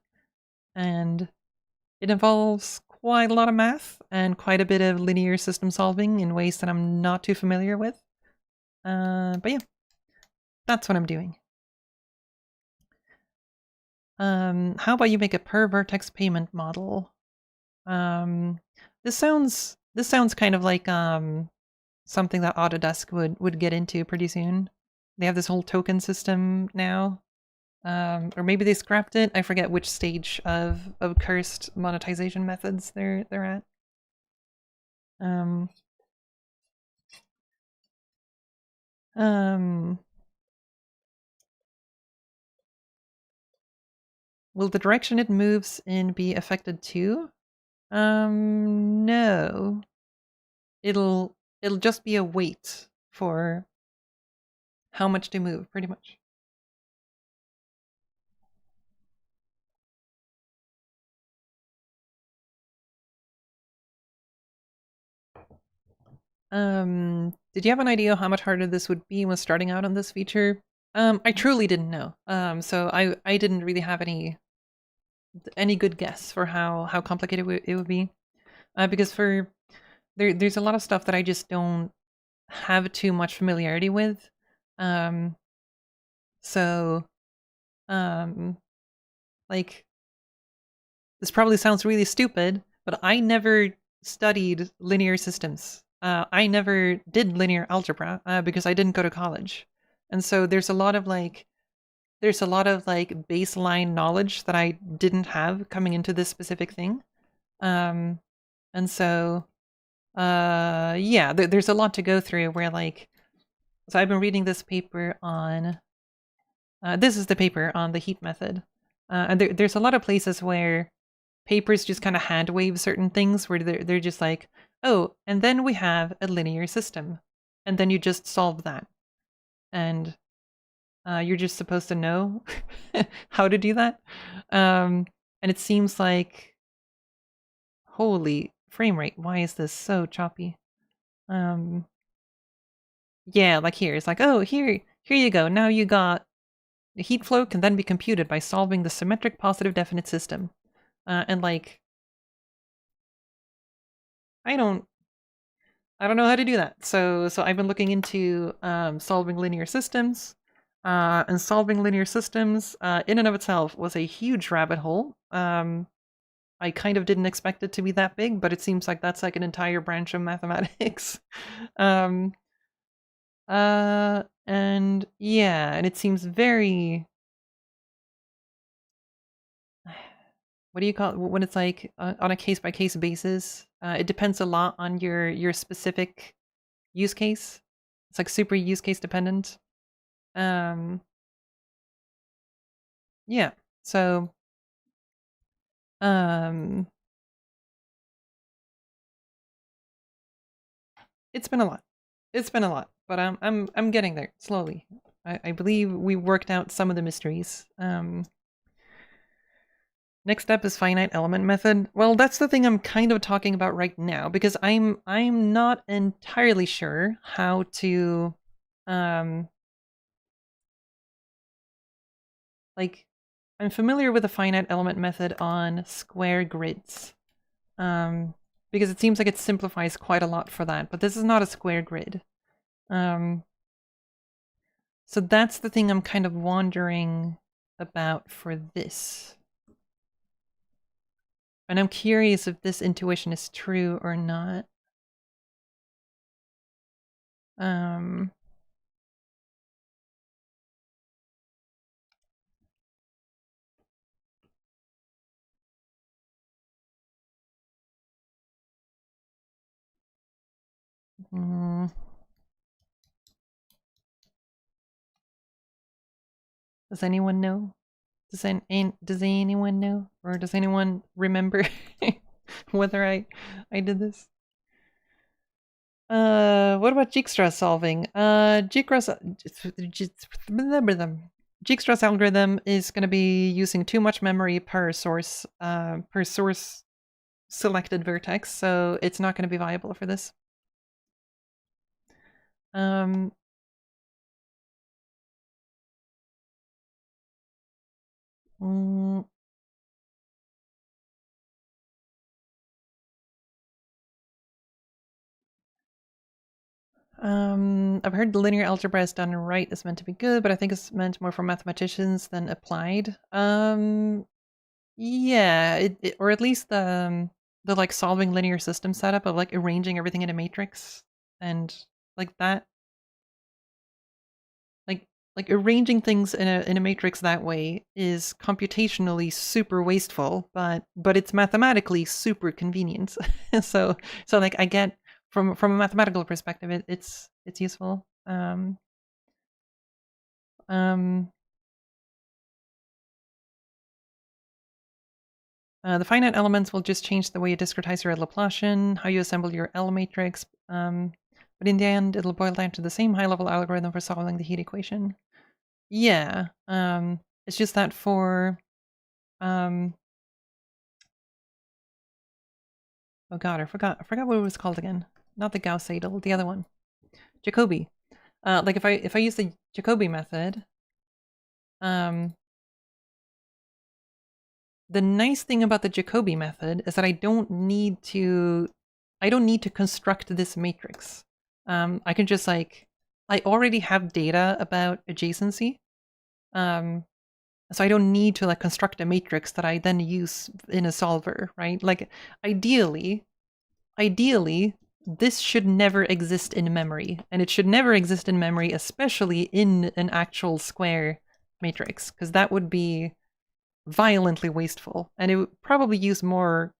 And it involves quite a lot of math and quite a bit of linear system solving in ways that I'm not too familiar with. But yeah, that's what I'm doing. How about you make a per vertex payment model? This sounds kind of like something that Autodesk would get into pretty soon. They have this whole token system now. Or maybe they scrapped it. I forget which stage of cursed monetization methods they're at. Will the direction it moves in be affected too? No. It'll just be a weight for how much to move, pretty much. Did you have an idea how much harder this would be when starting out on this feature? I truly didn't know. So I didn't really have any good guess for how complicated it would be. Because there's a lot of stuff that I just don't have too much familiarity with. So like, this probably sounds really stupid, but I never studied linear systems. I never did linear algebra because I didn't go to college. And so there's a lot of baseline knowledge that I didn't have coming into this specific thing. And so yeah, there's a lot to go through where so I've been reading this paper on this is the paper on the heat method. And there's a lot of places where papers just kind of hand wave certain things where they're just like, oh, and then we have a linear system, and then you just solve that, and you're just supposed to know how to do that. And it seems like, holy frame rate, why is this so choppy? Yeah, like here, it's like, oh, here you go. Now you got the heat flow can then be computed by solving the symmetric positive definite system. And like, I don't know how to do that. So I've been looking into solving linear systems. And solving linear systems in and of itself was a huge rabbit hole. I kind of didn't expect it to be that big, but it seems like that's like an entire branch of mathematics. And yeah, and it seems very, what do you call it when it's like on a case-by-case basis? It depends a lot on your specific use case. It's like super use case dependent. Yeah. So it's been a lot. It's been a lot, but I'm getting there slowly. I believe we worked out some of the mysteries. Next step is finite element method. Well, that's the thing I'm kind of talking about right now because I'm not entirely sure how to like I'm familiar with the finite element method on square grids. Because it seems like it simplifies quite a lot for that, but this is not a square grid. So that's the thing I'm kind of wondering about for this. And I'm curious if this intuition is true or not. Um, mm, does anyone know? Does anyone know? Or does anyone remember whether I did this? What about Dijkstra solving? Dijkstra's algorithm is going to be using too much memory per source selected vertex, so it's not going to be viable for this. Mm, I've heard the linear algebra is done right is meant to be good, but I think it's meant more for mathematicians than applied. Yeah, or at least the like solving linear system setup of like arranging everything in a matrix and like that, like arranging things in a matrix that way is computationally super wasteful, but it's mathematically super convenient. so like I get from a mathematical perspective, it's useful. Um, the finite elements will just change the way you discretize your Laplacian, how you assemble your L matrix. But in the end, it'll boil down to the same high-level algorithm for solving the heat equation. Yeah. It's just that for oh god, I forgot what it was called again. Not the Gauss-Seidel, the other one, Jacobi. Like if I use the Jacobi method, the nice thing about the Jacobi method is that I don't need to construct this matrix. I can just like, I already have data about adjacency. So I don't need to like construct a matrix that I then use in a solver, right? Like ideally, this should never exist in memory, and it should never exist in memory, especially in an actual square matrix, because that would be violently wasteful, and it would probably use more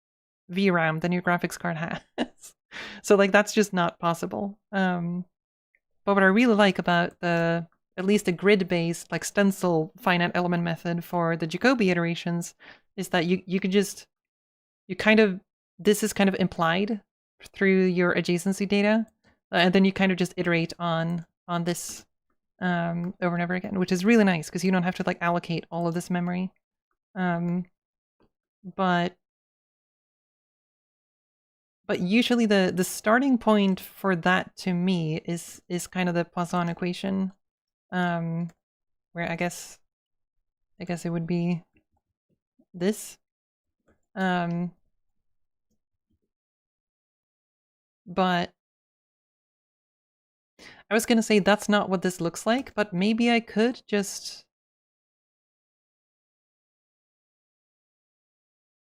VRAM than your graphics card has. So like that's just not possible. But what I really like about the at least the grid-based like stencil finite element method for the Jacobi iterations is that you could just this is kind of implied through your adjacency data, and then you kind of just iterate on this over and over again, which is really nice because you don't have to like allocate all of this memory. But usually the starting point for that to me is kind of the Poisson equation, where I guess it would be this. But I was gonna say that's not what this looks like, but maybe I could just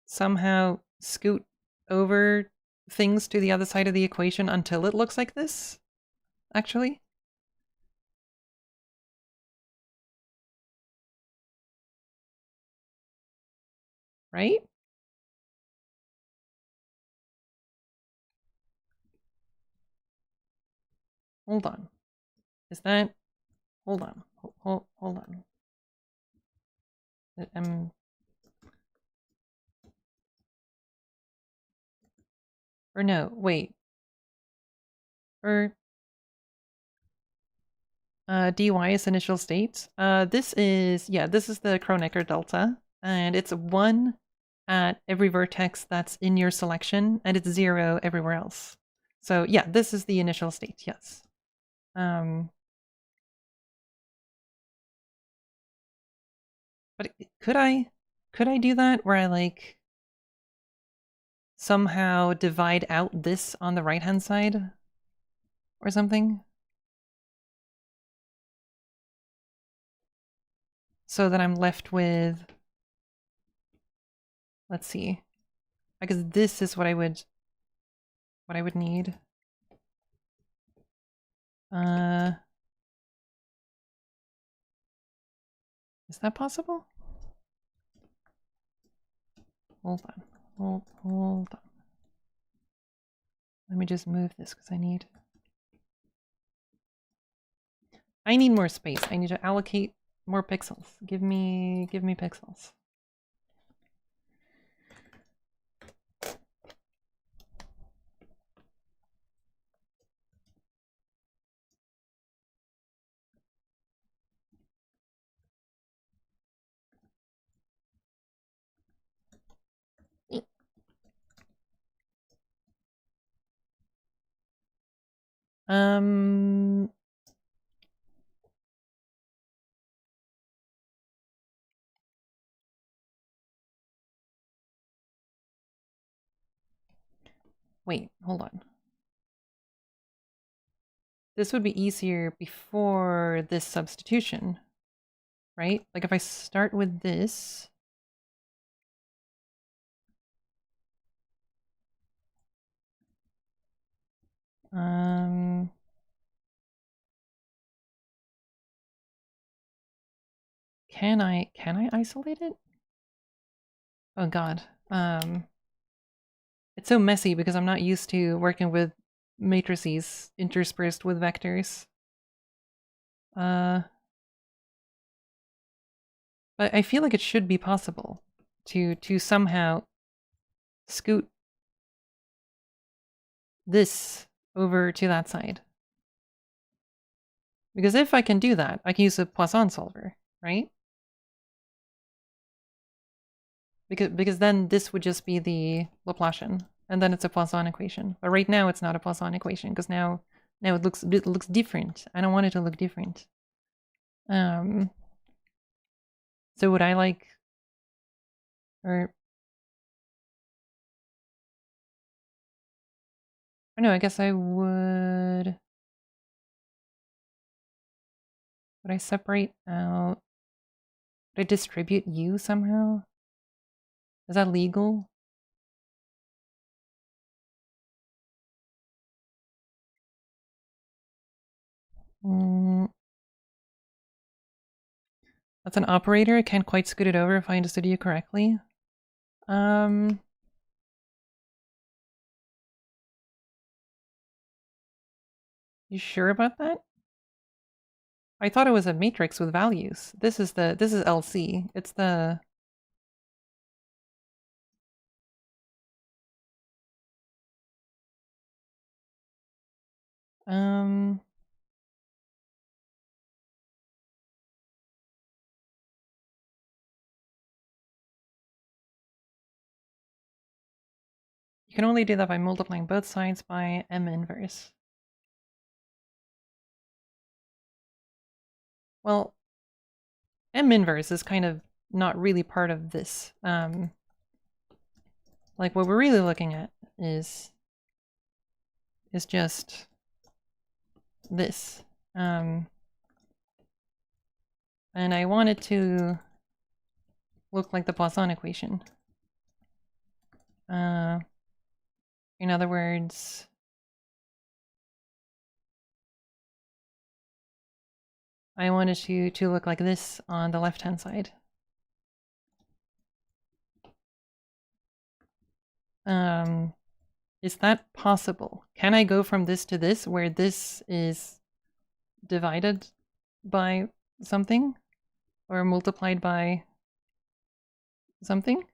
somehow scoot over things to the other side of the equation until it looks like this, actually. Right? Hold on. Is that... Hold on. Hold on. Or no, wait. Or dy is initial state. This is the Kronecker delta, and it's 1 at every vertex that's in your selection, and it's 0 everywhere else. So yeah, this is the initial state, yes. But could I do that where I like somehow divide out this on the right hand side or something? So that I'm left with, let's see. I guess this is what I would need. Is that possible? Hold on. Hold on. Let me just move this because I need more space. I need to allocate more pixels. Give me pixels. Wait, hold on. This would be easier before this substitution, right? Like if I start with this, can I isolate it? Oh god. It's so messy because I'm not used to working with matrices interspersed with vectors. But I feel like it should be possible to somehow scoot this over to that side. Because if I can do that, I can use a Poisson solver, right? Because then this would just be the Laplacian, and then it's a Poisson equation. But right now it's not a Poisson equation because now it looks different. I don't want it to look different. So would I like, or no? I guess I would. Would I separate out? Would I distribute U somehow? Is that legal? That's an operator. I can't quite scoot it over if I understood you correctly. You sure about that? I thought it was a matrix with values. This is LC. It's the you can only do that by multiplying both sides by M inverse. Well, M inverse is kind of not really part of this. Like what we're really looking at is just this. And I want it to look like the Poisson equation. In other words, I want it to look like this on the left-hand side. Is that possible? Can I go from this to this where this is divided by something or multiplied by something.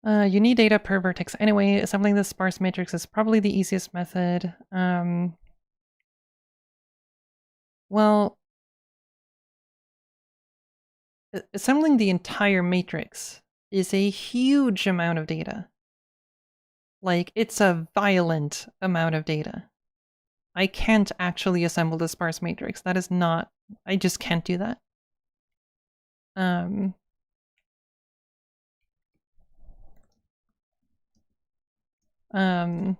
Uh, you need data per vertex anyway. Assembling the sparse matrix is probably the easiest method. Well, assembling the entire matrix is a huge amount of data. Like, it's a violent amount of data. I can't actually assemble the sparse matrix. That is not... I just can't do that. Um, um,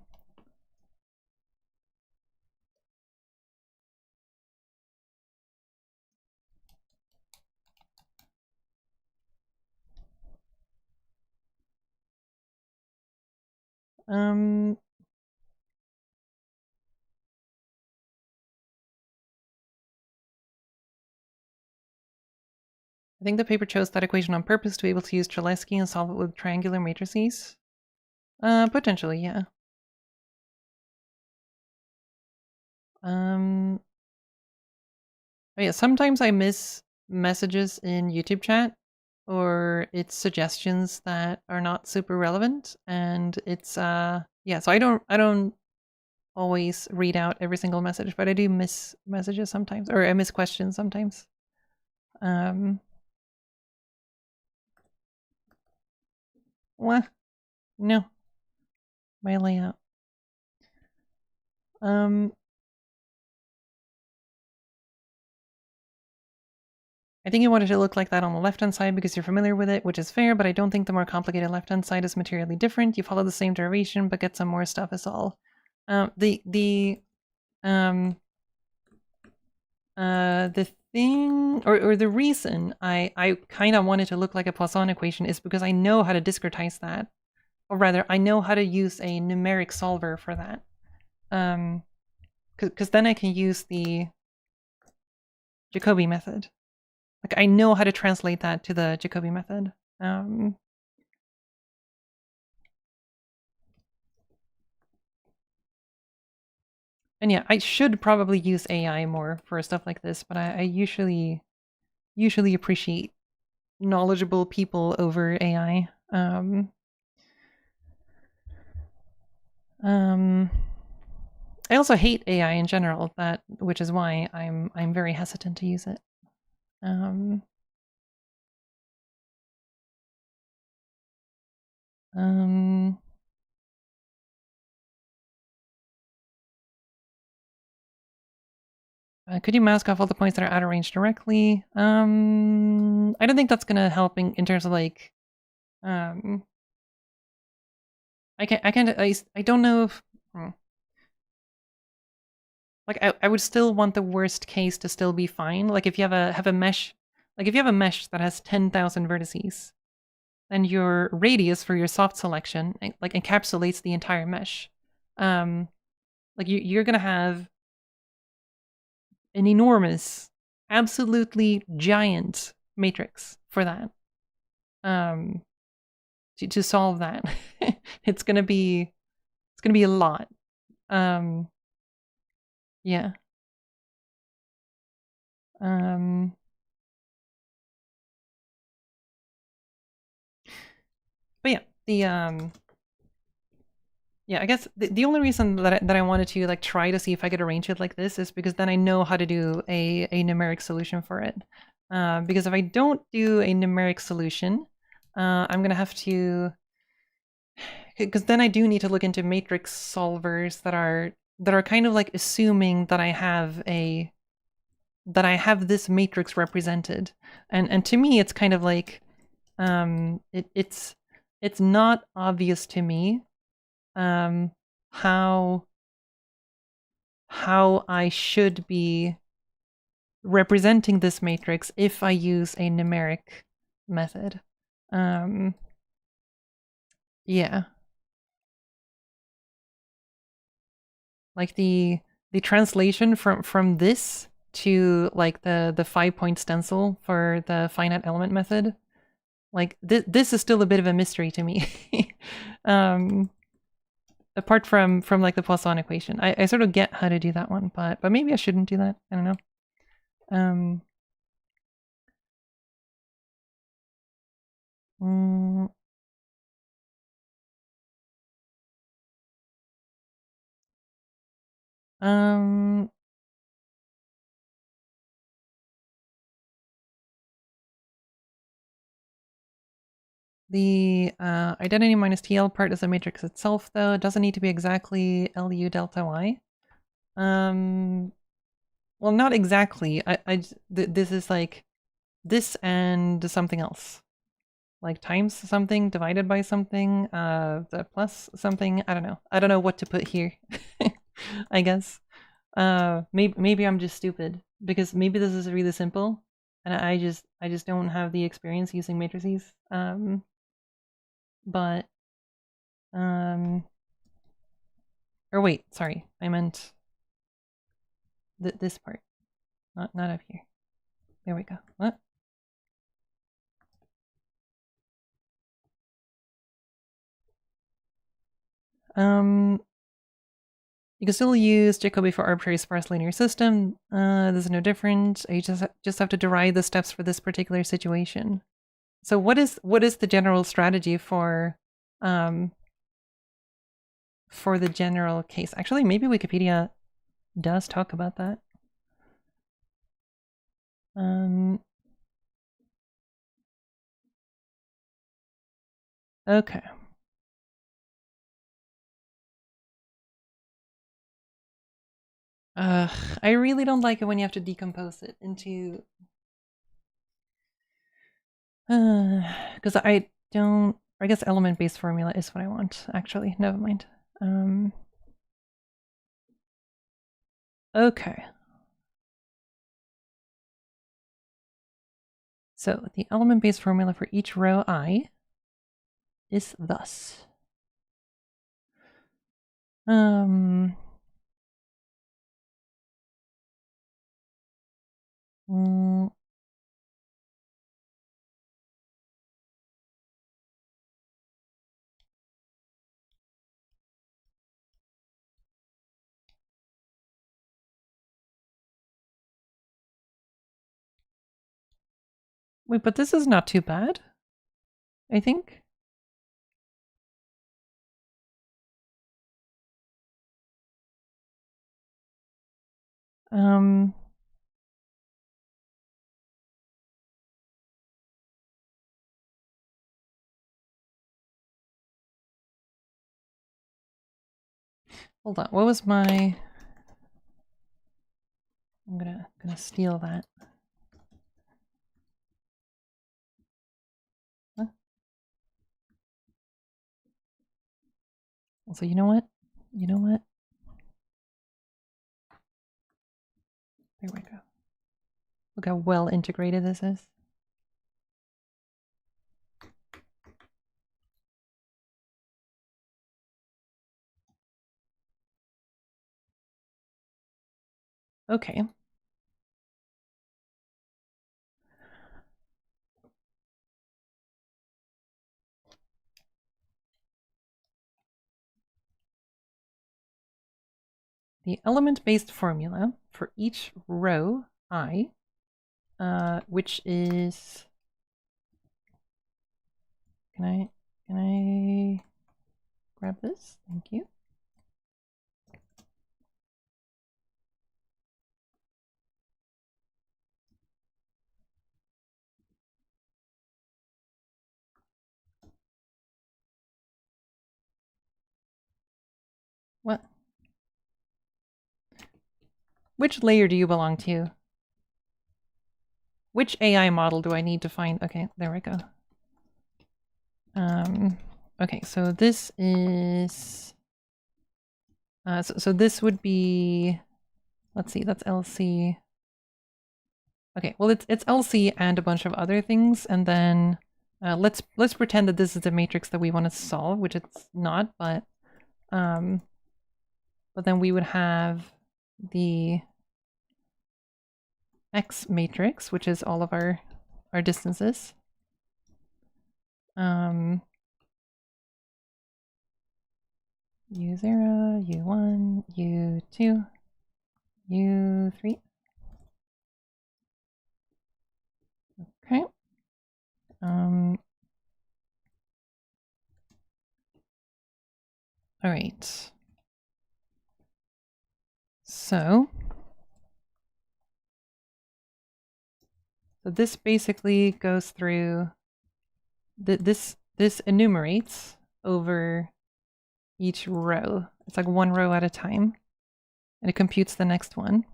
um, I think the paper chose that equation on purpose to be able to use Cholesky and solve it with triangular matrices. Potentially, yeah. Oh yeah, sometimes I miss messages in YouTube chat, or it's suggestions that are not super relevant, and it's yeah, so I don't always read out every single message, but I do miss messages sometimes, or I miss questions sometimes. What? No. My layout. I think you want it to look like that on the left-hand side because you're familiar with it, which is fair, but I don't think the more complicated left-hand side is materially different. You follow the same derivation, but get some more stuff is all. The thing, or the reason I kind of want it to look like a Poisson equation is because I know how to discretize that. Or rather, I know how to use a numeric solver for that. Because then I can use the Jacobi method. Like, I know how to translate that to the Jacobi method. And yeah, I should probably use AI more for stuff like this, but I usually appreciate knowledgeable people over AI. I also hate AI in general, which is why I'm very hesitant to use it. Could you mask off all the points that are out of range directly? I don't think that's gonna help in terms of like, I don't know if, like I would still want the worst case to still be fine. Like if you have a mesh, like if you have a mesh that has 10,000 vertices, then your radius for your soft selection like encapsulates the entire mesh. Like you're gonna have an enormous, absolutely giant matrix for that. To solve that, it's gonna be a lot. Yeah. But yeah, yeah, I guess the only reason that I wanted to like try to see if I could arrange it like this is because then I know how to do a numeric solution for it. Because if I don't do a numeric solution, I'm gonna have to, because then I do need to look into matrix solvers that are kind of like assuming that I have this matrix represented, and to me it's kind of like it's not obvious to me how I should be representing this matrix if I use a numeric method. Yeah. Like the translation from this to like the 5-point stencil for the finite element method, like this is still a bit of a mystery to me. Apart from like the Poisson equation, I sort of get how to do that one, but maybe I shouldn't do that. I don't know. The identity minus TL part is the matrix itself, though. It doesn't need to be exactly LU delta Y. Well, not exactly. This is like this and something else, like times something divided by something, the plus something. I don't know what to put here. I guess. Maybe I'm just stupid, because maybe this is really simple, and I just don't have the experience using matrices. But or wait, sorry, I meant this part, not up here. There we go. What? You can still use Jacobi for arbitrary sparse linear system. There's no difference. You just have to derive the steps for this particular situation. So what is the general strategy for the general case? Actually, maybe Wikipedia does talk about that. Okay. I really don't like it when you have to decompose it into... because I don't... I guess element-based formula is what I want, actually. Never mind. Okay. So the element-based formula for each row I is thus. Wait, but this is not too bad, I think. Hold on, what was my... I'm gonna steal that. Huh? Also, you know what? You know what? There we go. Look how well integrated this is. Okay. The element-based formula for each row I, which is... Can I grab this? Thank you. What? Which layer do you belong to? Which AI model do I need to find? Okay, there we go. Okay, so this is... so this would be... Let's see, that's LC. Okay, well it's LC and a bunch of other things, and then let's pretend that this is the matrix that we want to solve, which it's not, but then we would have the X matrix, which is all of our distances. U0, U1, U2, U3. Okay. All right. So this basically goes through this enumerates over each row. It's like one row at a time, and it computes the next one.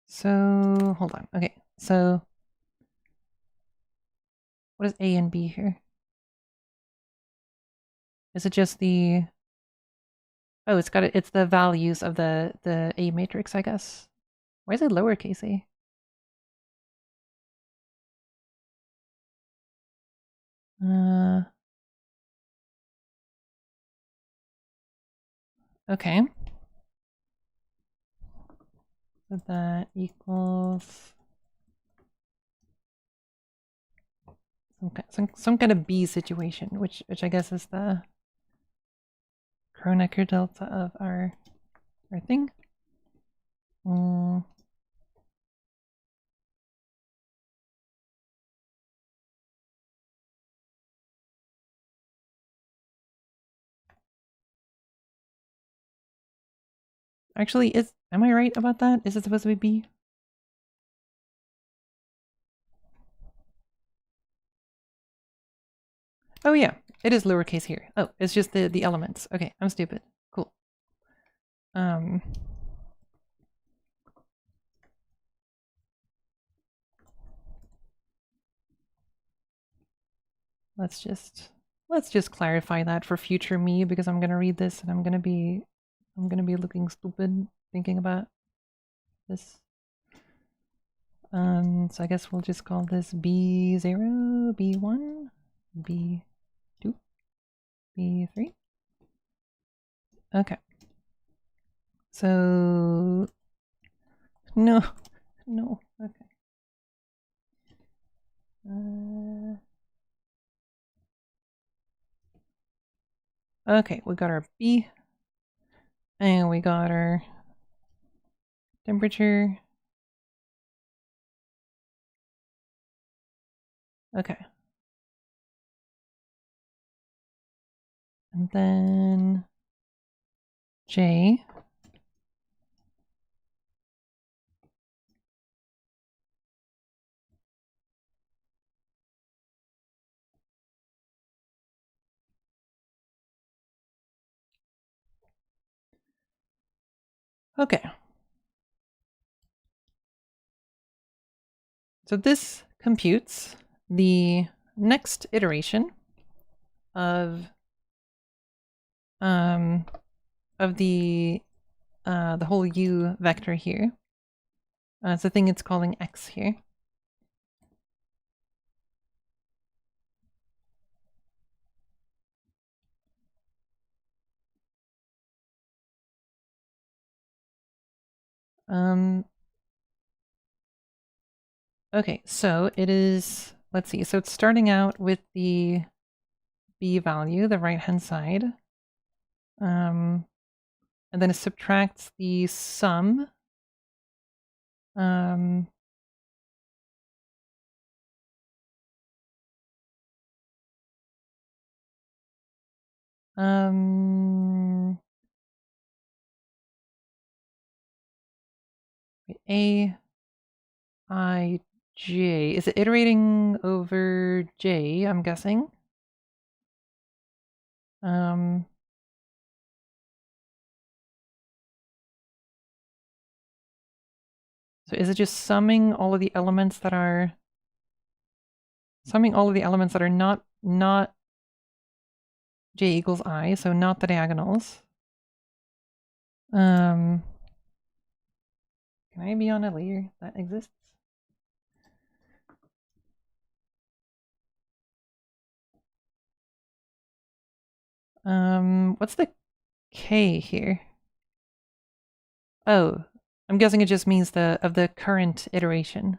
So hold on. Okay, so what is A and B here? Is it just the... Oh, it's got it. It's the values of the A matrix, I guess. Why is it lowercase a? Okay. So that equals some kind of B situation, which I guess is the Kronecker delta of our thing. Actually, am I right about that? Is it supposed to be B? Oh yeah, it is lowercase here. Oh, it's just the elements. Okay, I'm stupid. Cool. Let's just clarify that for future me, because I'm gonna read this and I'm gonna be looking stupid thinking about this. So I guess we'll just call this B0, B1, B2, B3. Okay. So no, okay. Okay, we got our B, and we got our temperature. Okay. And then J. Okay. So this computes the next iteration of the whole U vector here. It's the thing it's calling X here. Okay, so it is, let's see, so it's starting out with the B value, the right-hand side. And then it subtracts the sum. A, I, J. Is it iterating over J, I'm guessing? So is it just summing all of the elements that are not J equals I, so not the diagonals? Can I be on a layer that exists? What's the K here? Oh, I'm guessing it just means of the current iteration.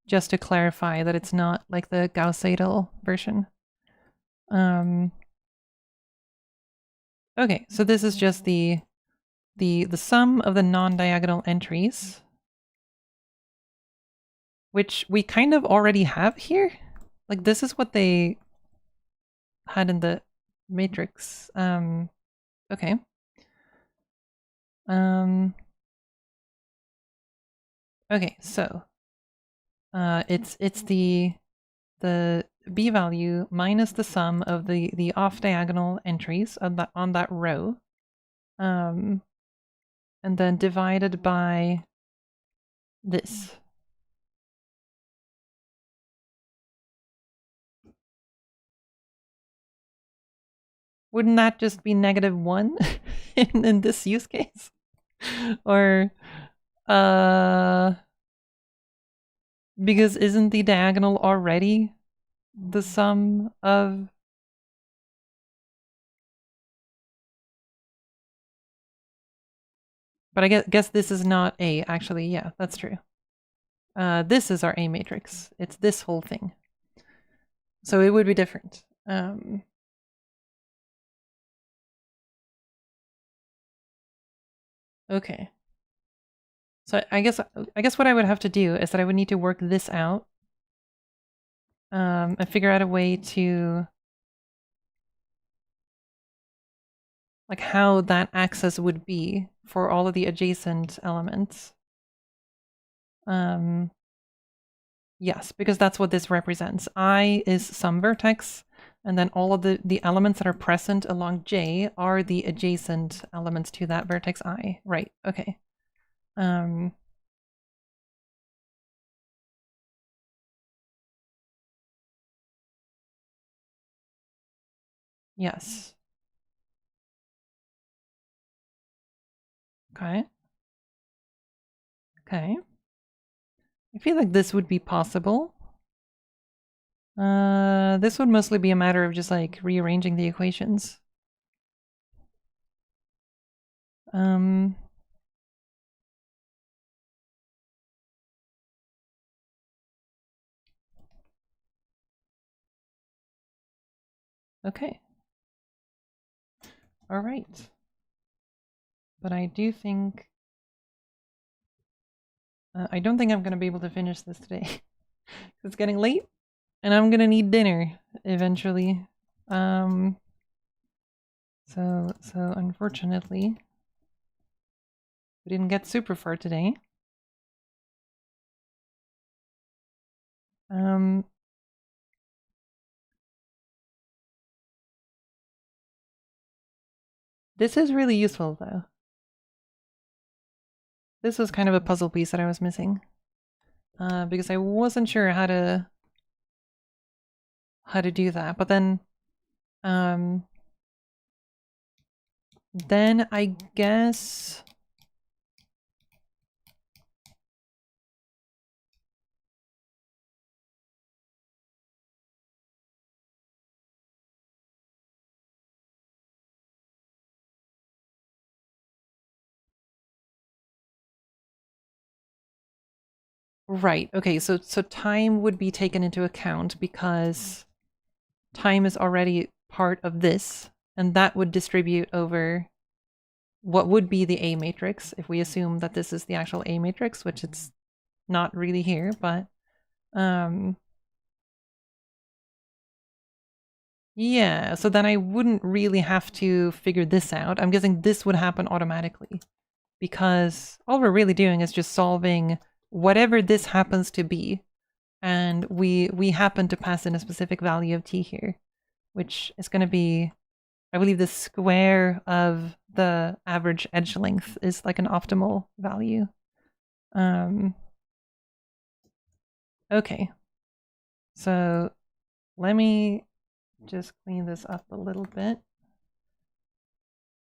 Just to clarify that it's not like the Gauss-Seidel version. Okay, so this is just the sum of the non-diagonal entries, which we kind of already have here. Like this is what they had in the matrix. Okay. Okay, so it's the b value minus the sum of the off diagonal entries on that row, and then divided by this. Wouldn't that just be -1 in this use case? Or because isn't the diagonal already the sum of... But I guess this is not A, actually. Yeah, that's true. This is our A matrix. It's this whole thing. So it would be different. Okay. So I guess what I would have to do is that I would need to work this out, and figure out a way to, like, how that axis would be for all of the adjacent elements. Yes, because that's what this represents. I is some vertex, and then all of the elements that are present along J are the adjacent elements to that vertex I. Right, okay. Yes. Okay. Okay. I feel like this would be possible. This would mostly be a matter of just like rearranging the equations. Okay. All right. But I do think... I don't think I'm going to be able to finish this today. It's getting late, and I'm going to need dinner eventually. So unfortunately, we didn't get super far today. This is really useful, though. This was kind of a puzzle piece that I was missing, because I wasn't sure how to do that. But then I guess... Right. Okay. So time would be taken into account because time is already part of this, and that would distribute over what would be the A matrix if we assume that this is the actual A matrix, which it's not really here, but yeah, so then I wouldn't really have to figure this out. I'm guessing this would happen automatically because all we're really doing is just solving whatever this happens to be, and we happen to pass in a specific value of t here, which is going to be, I believe, the square of the average edge length is like an optimal value. Okay, so let me just clean this up a little bit.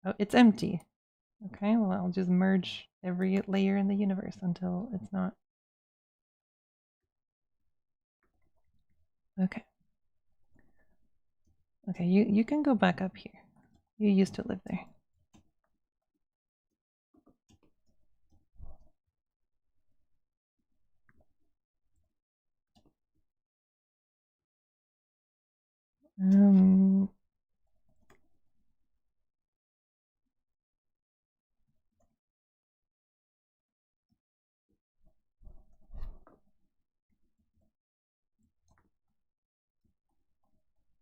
Oh, it's empty. Okay, well, I'll just merge every layer in the universe until it's not. Okay. Okay, you can go back up here. You used to live there.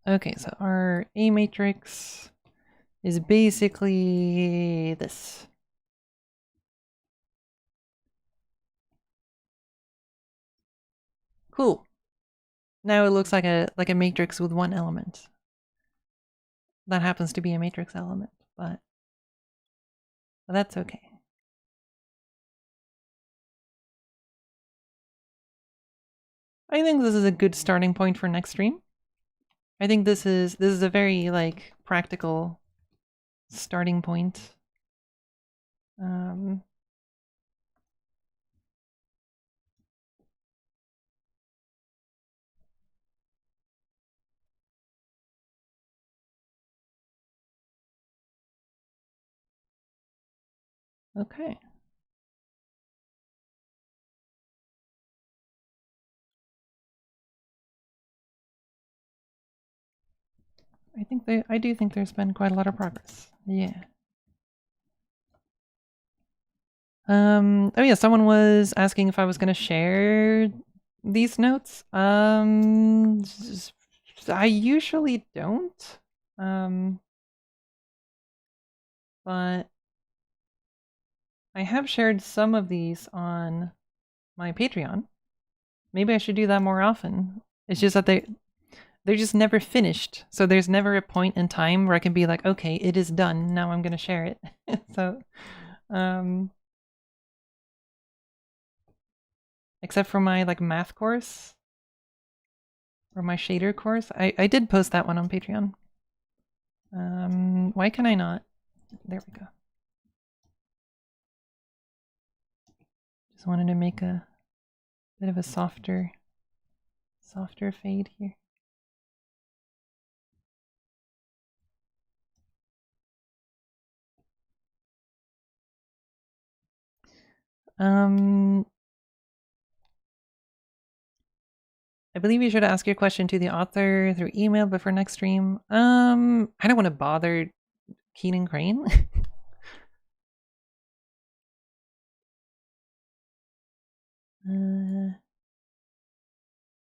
Okay, so our A matrix is basically this. Cool. Now it looks like a matrix with one element. That happens to be a matrix element, but that's okay. I think this is a good starting point for next stream. I think this is a very like practical starting point. Okay. I do think there's been quite a lot of progress. Yeah. Oh yeah, someone was asking if I was going to share these notes. I usually don't. But I have shared some of these on my Patreon. Maybe I should do that more often. It's just that they're just never finished. So there's never a point in time where I can be like, okay, it is done. Now I'm going to share it. So, except for my like math course or my shader course, I did post that one on Patreon. Why can I not? There we go. Just wanted to make a bit of a softer fade here. I believe you should ask your question to the author through email before next stream. I don't want to bother Keenan Crane.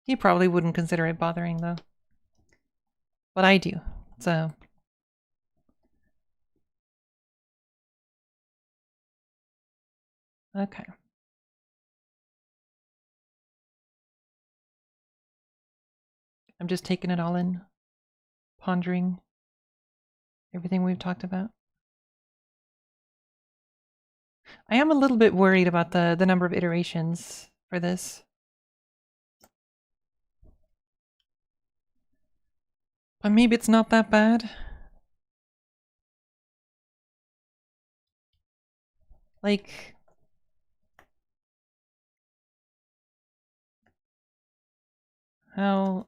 He probably wouldn't consider it bothering though. But I do, so. Okay. I'm just taking it all in, pondering everything we've talked about. I am a little bit worried about the number of iterations for this. But maybe it's not that bad. Like, how,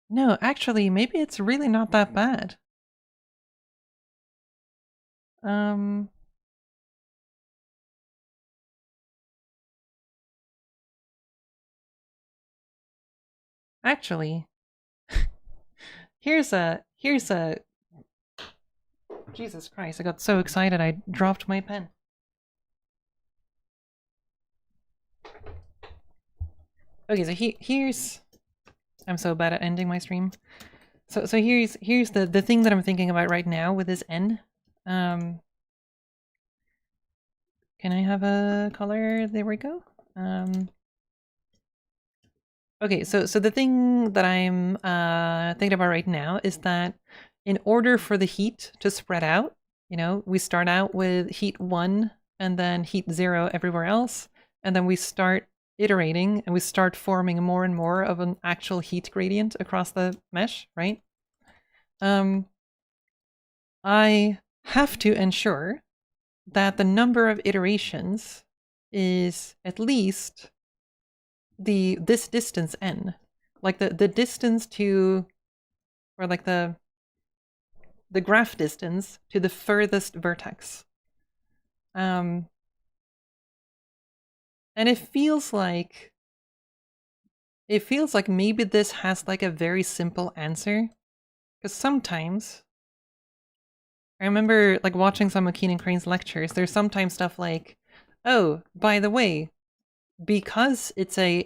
no, actually, maybe it's really not that bad. Actually, here's a Jesus Christ, I got so excited I dropped my pen. Okay, so here's I'm so bad at ending my stream. So here's the thing that I'm thinking about right now with this N. Can I have a color? There we go. Okay, so the thing that I'm thinking about right now is that in order for the heat to spread out, you know, we start out with heat 1 and then heat 0 everywhere else, and then we start iterating and we start forming more and more of an actual heat gradient across the mesh, right? I have to ensure that the number of iterations is at least this distance n, like the distance to, or like the graph distance to the furthest vertex. And it feels like maybe this has like a very simple answer, because sometimes I remember like watching some of Keenan Crane's lectures. There's sometimes stuff like, oh, by the way, because it's a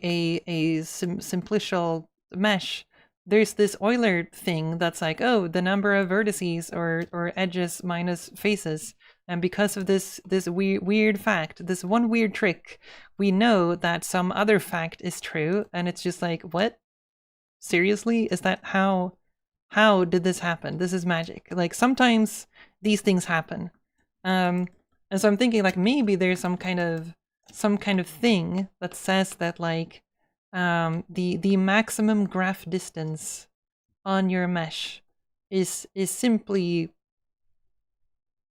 simplicial mesh, there's this Euler thing that's like, oh, the number of vertices or edges minus faces, and because of this weird fact, this one weird trick, we know that some other fact is true, and it's just like, what? Seriously? Is that how did this happen? This is magic. Like sometimes these things happen. And so I'm thinking like maybe there's some kind of thing that says that like the maximum graph distance on your mesh is simply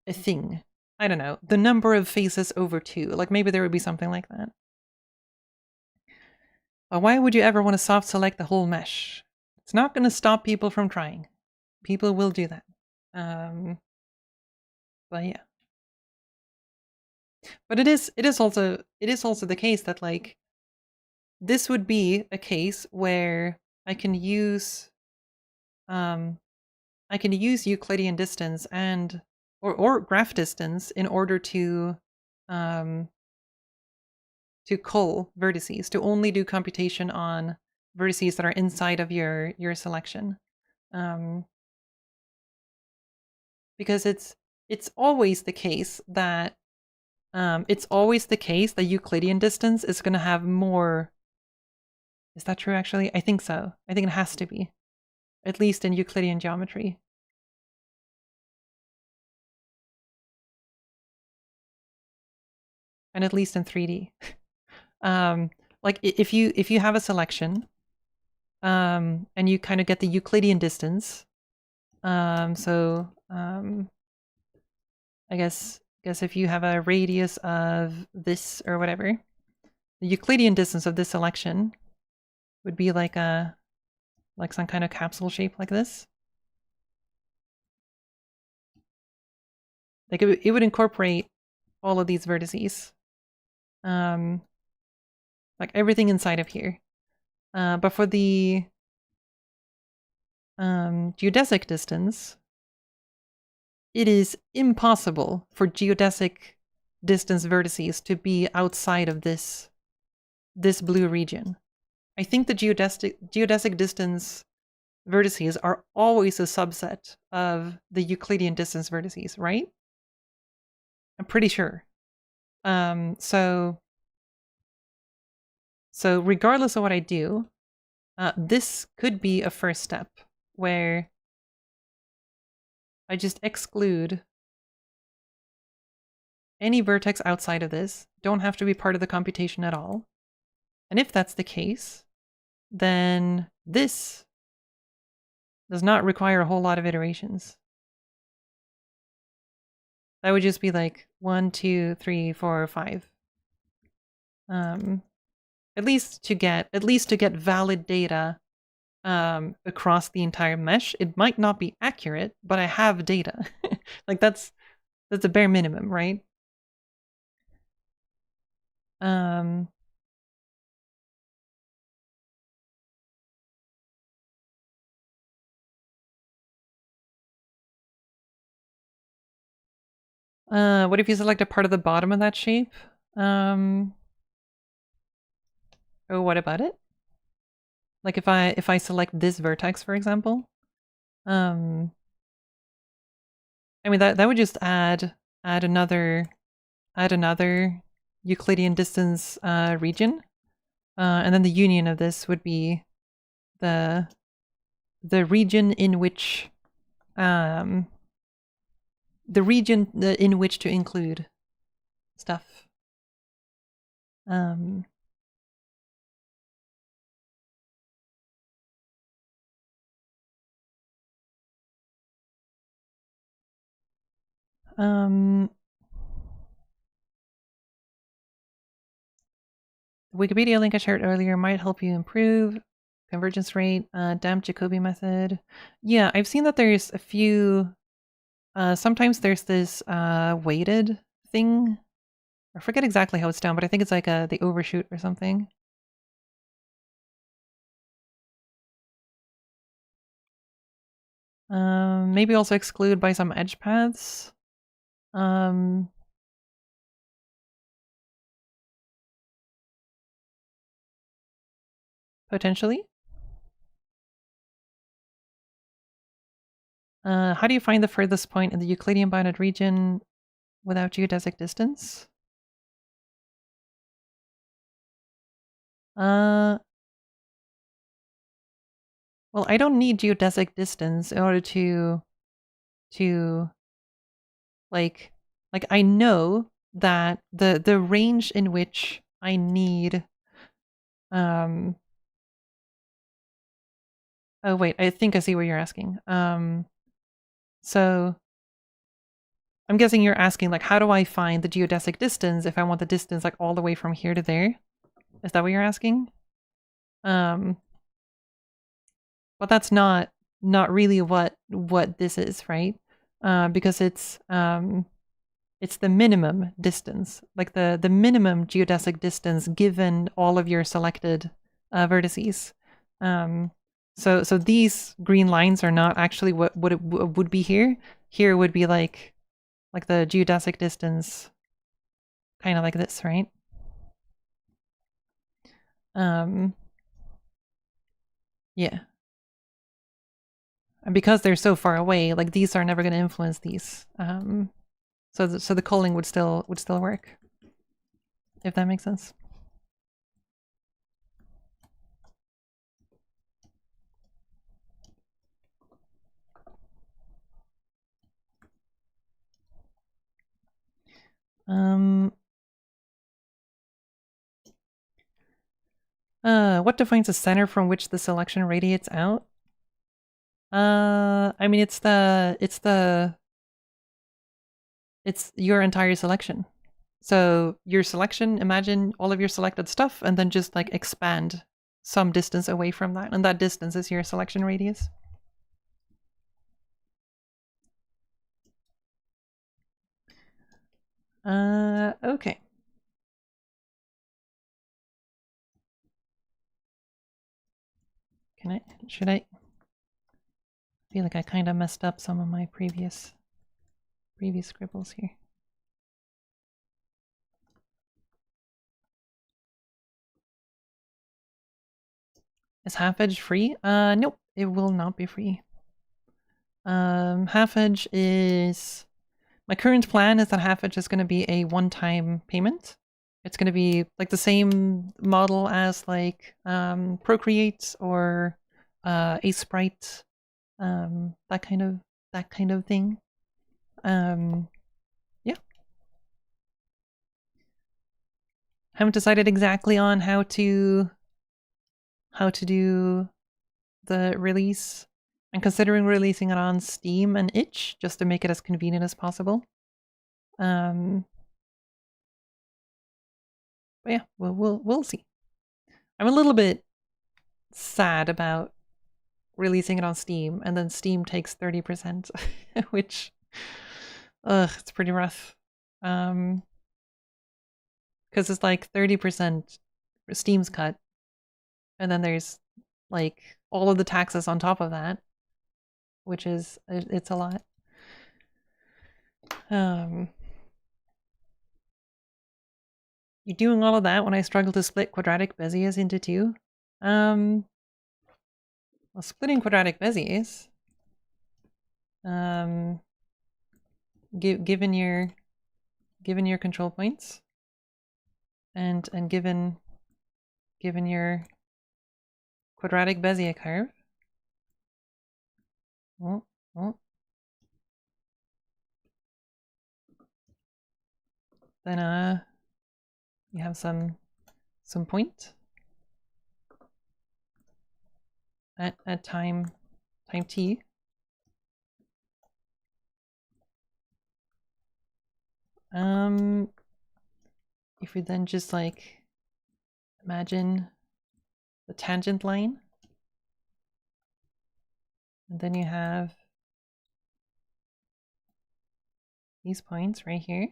a thing. I don't know, the number of faces over 2. Like maybe there would be something like that. But why would you ever want to soft select the whole mesh? It's not going to stop people from trying. People will do that. But yeah. But it is also the case that like this would be a case where I can use Euclidean distance and or graph distance in order to cull vertices, to only do computation on vertices that are inside of your selection. Because it's always the case that Euclidean distance is going to have more. Is that true, actually? I think so. I think it has to be. At least in Euclidean geometry. And at least in 3D. Like if you have a selection, and you kind of get the Euclidean distance, I guess if you have a radius of this or whatever, the Euclidean distance of this selection would be like some kind of capsule shape like this. Like it would incorporate all of these vertices, like everything inside of here. But for the geodesic distance, it is impossible for geodesic distance vertices to be outside of this blue region. I think the geodesic distance vertices are always a subset of the Euclidean distance vertices, right? I'm pretty sure. So regardless of what I do, this could be a first step where I just exclude any vertex outside of this, don't have to be part of the computation at all. And if that's the case, then this does not require a whole lot of iterations. That would just be like 1, 2, 3, 4, 5. At least to get valid data across the entire mesh. It might not be accurate, but I have data. Like that's a bare minimum, right? What if you select a part of the bottom of that shape? Oh, what about it? Like if I select this vertex, for example, I mean that would just add another Euclidean distance region, and then the union of this would be the region in which to include stuff. The Wikipedia link I shared earlier might help you improve convergence rate, damped Jacobi method. Yeah, I've seen that there's a few. Sometimes there's this weighted thing. I forget exactly how it's done, but I think it's like the overshoot or something. Maybe also exclude by some edge paths. Potentially. How do you find the furthest point in the Euclidean bounded region without geodesic distance? Well, I don't need geodesic distance in order to like I know that the range in which I need oh wait, I think I see what you're asking. So I'm guessing you're asking like how do I find the geodesic distance if I want the distance like all the way from here to there? Is that what you're asking? But that's not really what this is, right? Because it's the minimum distance, like the minimum geodesic distance given all of your selected vertices. So these green lines are not actually what it would be here. Here would be like the geodesic distance, kind of like this, right? Yeah. And because they're so far away, like these are never going to influence these. So the culling would still work, if that makes sense. What defines a center from which the selection radiates out? I mean, it's your entire selection. So your selection, imagine all of your selected stuff and then just like expand some distance away from that. And that distance is your selection radius. Okay. Should I feel like I kind of messed up some of my previous scribbles here. Is half edge free? Nope, it will not be free. Half edge is, my current plan is that half edge is going to be a one-time payment. It's going to be like the same model as like Procreate or Sprite, that kind of thing. Yeah. Haven't decided exactly on how to do the release. I'm considering releasing it on Steam and itch just to make it as convenient as possible. But yeah, we'll see. I'm a little bit sad about releasing it on Steam and then Steam takes 30%, which it's pretty rough. Because it's like 30% Steam's cut, and then there's like all of the taxes on top of that, which is it's a lot. You're doing all of that when I struggle to split quadratic Beziers into two. Well, splitting quadratic Beziers, given your control points, and given your quadratic Bezier curve. Oh. Then you have some point at time t. If we then just like imagine the tangent line And then you have these points right here.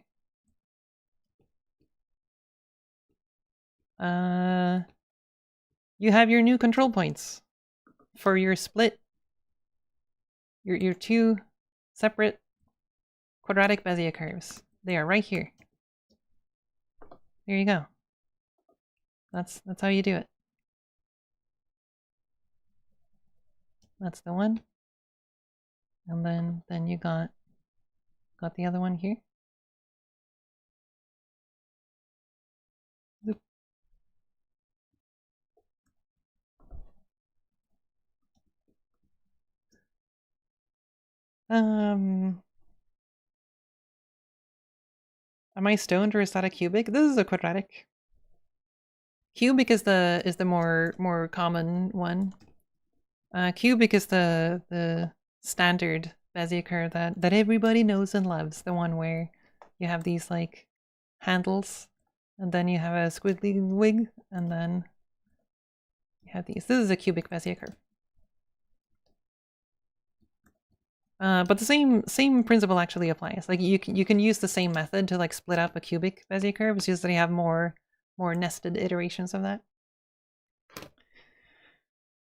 You have your new control points for your split, your two separate quadratic Bezier curves. They are right here. There you go. That's how you do it. That's the one. And then you got the other one here. Oop. Am I stoned or is that a cubic? This is a quadratic. Cubic is the more common one. Cubic is the standard Bezier curve that everybody knows and loves. The one where you have these like handles, and then you have a squiggly wig, and then you have these. This is a cubic Bezier curve. But the same principle actually applies. Like you can use the same method to like split up a cubic Bezier curve. It's just that you have more nested iterations of that.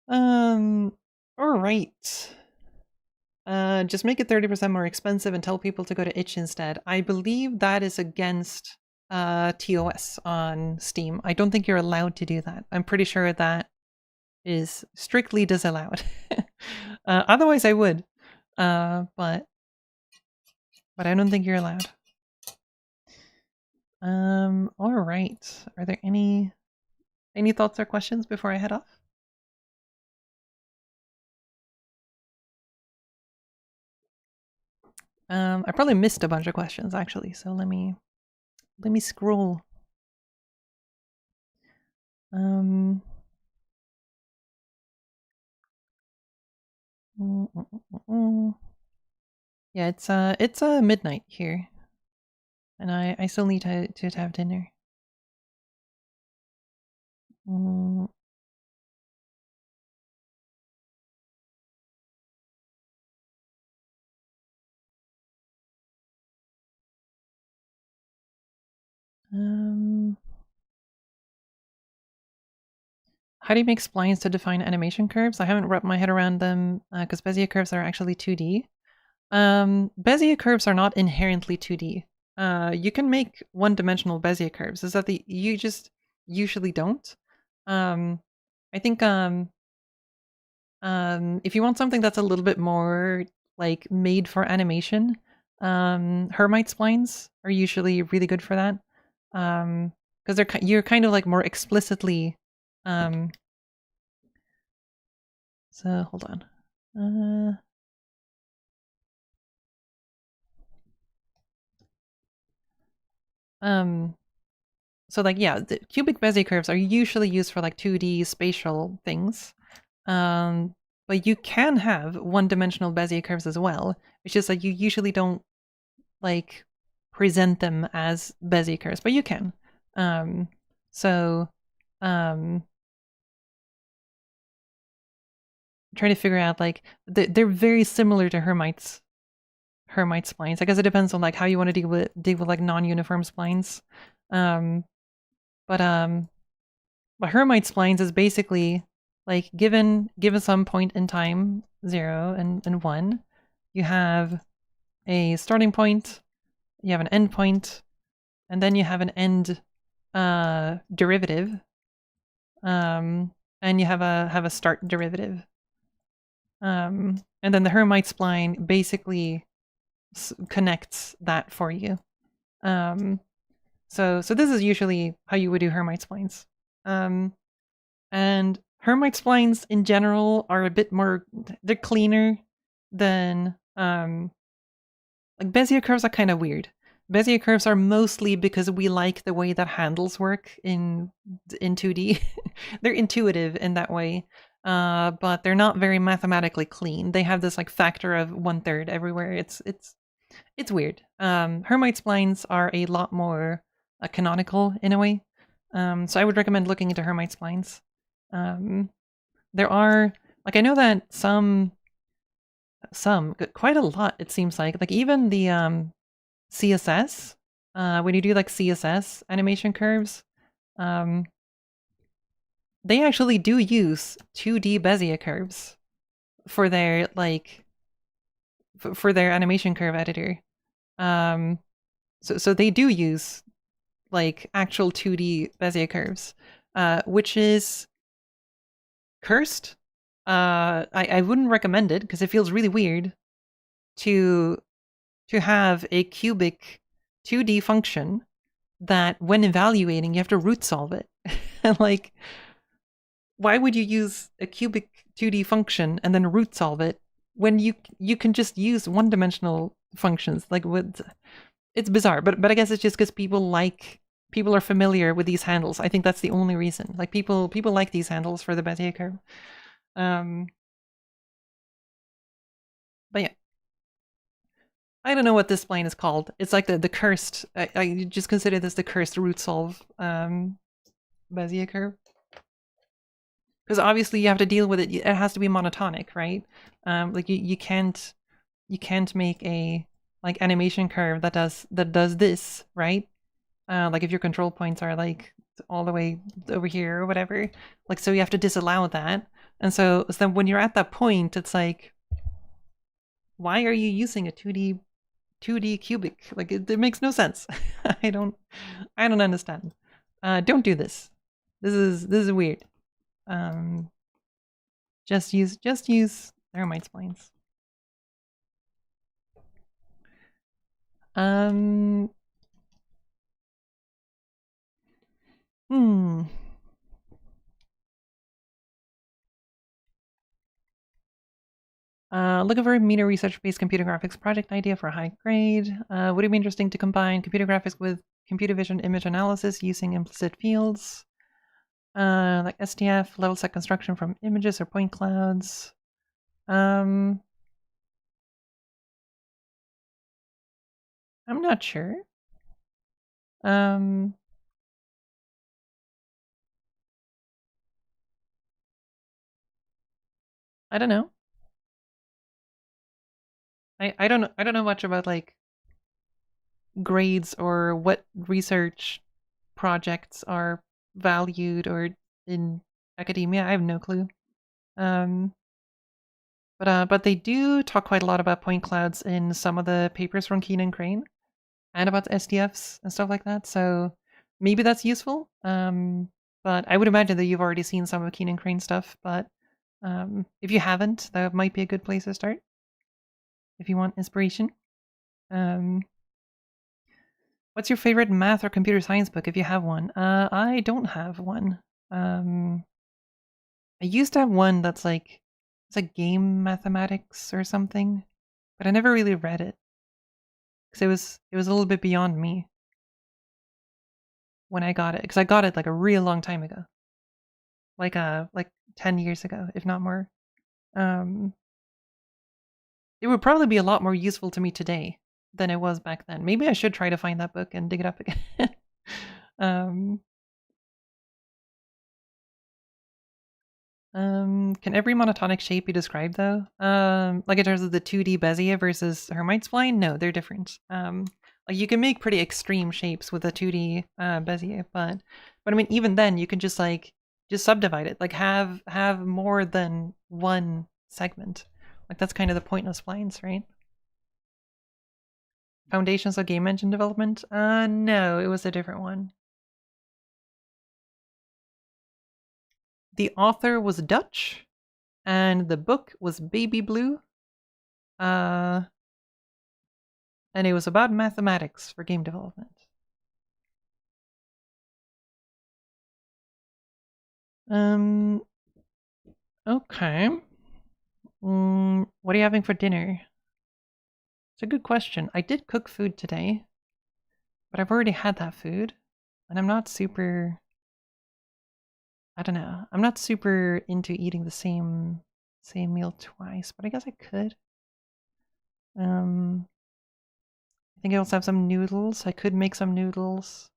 All right. Just make it 30% more expensive and tell people to go to itch instead. I believe that is against TOS on Steam. I don't think you're allowed to do that. I'm pretty sure that is strictly disallowed. Otherwise I would. But I don't think you're allowed. All right. Are there any thoughts or questions before I head off? I probably missed a bunch of questions actually, so let me scroll. Yeah, it's midnight here, and I still need to have dinner. How do you make splines to define animation curves? I haven't wrapped my head around them because Bezier curves are actually 2D. Bezier curves are not inherently 2D. You can make one-dimensional Bezier curves. Is that you just usually don't. I think if you want something that's a little bit more like made for animation, Hermite splines are usually really good for that. Because you're kind of like more explicitly. So hold on. So like, yeah, the cubic Bezier curves are usually used for like 2D spatial things. But you can have one-dimensional Bezier curves as well. It's just like you usually don't like present them as Bezier curves, but you can. Trying to figure out like they're very similar to Hermite splines. I guess it depends on like how you want to deal with like non-uniform splines. But Hermite splines is basically like given some point in time 0 and 1, you have a starting point, you have an end point, and then you have an end derivative, and you have a start derivative. And then the Hermite spline basically connects that for you. So this is usually how you would do Hermite splines. And Hermite splines in general are a bit more, they're cleaner than, like Bezier curves are kind of weird. Bezier curves are mostly because we like the way that handles work in 2D. They're intuitive in that way, but they're not very mathematically clean. They have this like factor of 1/3 everywhere. It's weird. Hermite splines are a lot more canonical in a way. So I would recommend looking into Hermite splines. There are, like, I know that some Quite a lot, it seems like. Like even the CSS, when you do like CSS animation curves, they actually do use 2D Bezier curves for their like for their animation curve editor. So they do use like actual 2D Bezier curves, which is cursed. I wouldn't recommend it because it feels really weird to have a cubic 2D function that when evaluating you have to root solve it. And like, why would you use a cubic 2D function and then root solve it when you can just use one-dimensional functions? Like, what? It's bizarre, but I guess it's just because people are familiar with these handles. I think that's the only reason. Like people like these handles for the Bezier curve. But yeah, I don't know what this spline is called. It's like the cursed. I just consider this the cursed root solve Bezier curve. Because obviously you have to deal with it. It has to be monotonic, right? Like you can't make a like animation curve that does this, right? Like if your control points are like all the way over here or whatever, like so you have to disallow that. And so then when you're at that point, it's like, why are you using a 2D cubic? Like it makes no sense. I don't understand. Don't do this. This is weird. Just use Hermite splines. Looking for a meter research-based computer graphics project idea for a high grade. Would it be interesting to combine computer graphics with computer vision image analysis using implicit fields? Like SDF, level set construction from images or point clouds. I'm not sure. I don't know. I don't know much about like grades or what research projects are valued or in academia. I have no clue. But they do talk quite a lot about point clouds in some of the papers from Keen and Crane, and about SDFs and stuff like that. So maybe that's useful. But I would imagine that you've already seen some of Keen and Crane stuff. But if you haven't, that might be a good place to start if you want inspiration. What's your favorite math or computer science book if you have one? I don't have one. I used to have one that's like it's like game mathematics or something, but I never really read it because it was a little bit beyond me when I got it, because I got it like a real long time ago, like 10 years ago, if not more. It would probably be a lot more useful to me today than it was back then. Maybe I should try to find that book and dig it up again. Can every monotonic shape be described though? Like in terms of the 2D Bezier versus Hermite spline? No, they're different. Like you can make pretty extreme shapes with a 2D Bezier, but I mean even then you can just subdivide it, like have more than one segment. Like that's kind of the point of splines, right? Foundations of Game Engine Development? No, it was a different one. The author was Dutch, and the book was Baby Blue. And it was about mathematics for game development. Okay. What are you having for dinner? It's a good question. I did cook food today, but I've already had that food, and I'm not super... I don't know. I'm not super into eating the same meal twice, but I guess I could. I think I also have some noodles. I could make some noodles.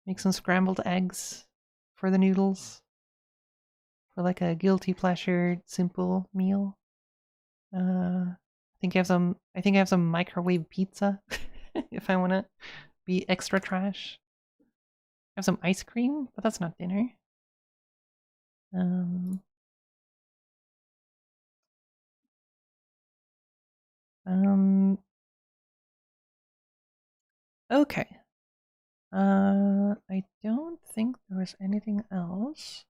Make some scrambled eggs for the noodles. For like a guilty pleasure, simple meal. I think I have some microwave pizza if I want to be extra trash. I have some ice cream, but that's not dinner. Um, okay. I don't think there was anything else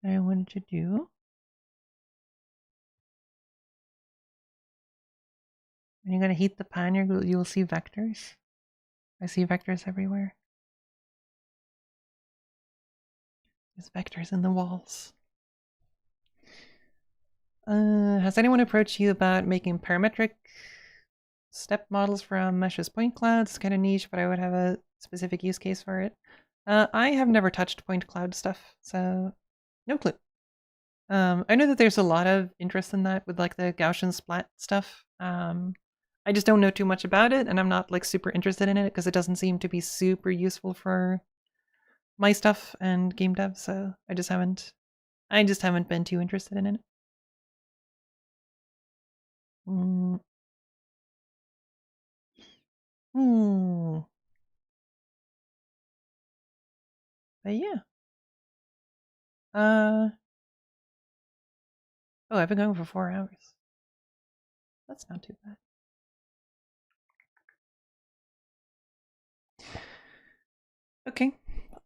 that I wanted to do. When you're gonna heat the pan, you will see vectors. I see vectors everywhere. There's vectors in the walls. Has anyone approached you about making parametric step models from meshes point clouds? It's kind of niche, but I would have a specific use case for it. I have never touched point cloud stuff, so no clue. I know that there's a lot of interest in that with like the Gaussian splat stuff. I just don't know too much about it, and I'm not like super interested in it because it doesn't seem to be super useful for my stuff and game dev. So I just haven't been too interested in it. Hmm. But yeah. Oh, I've been going for 4 hours. That's not too bad. Okay.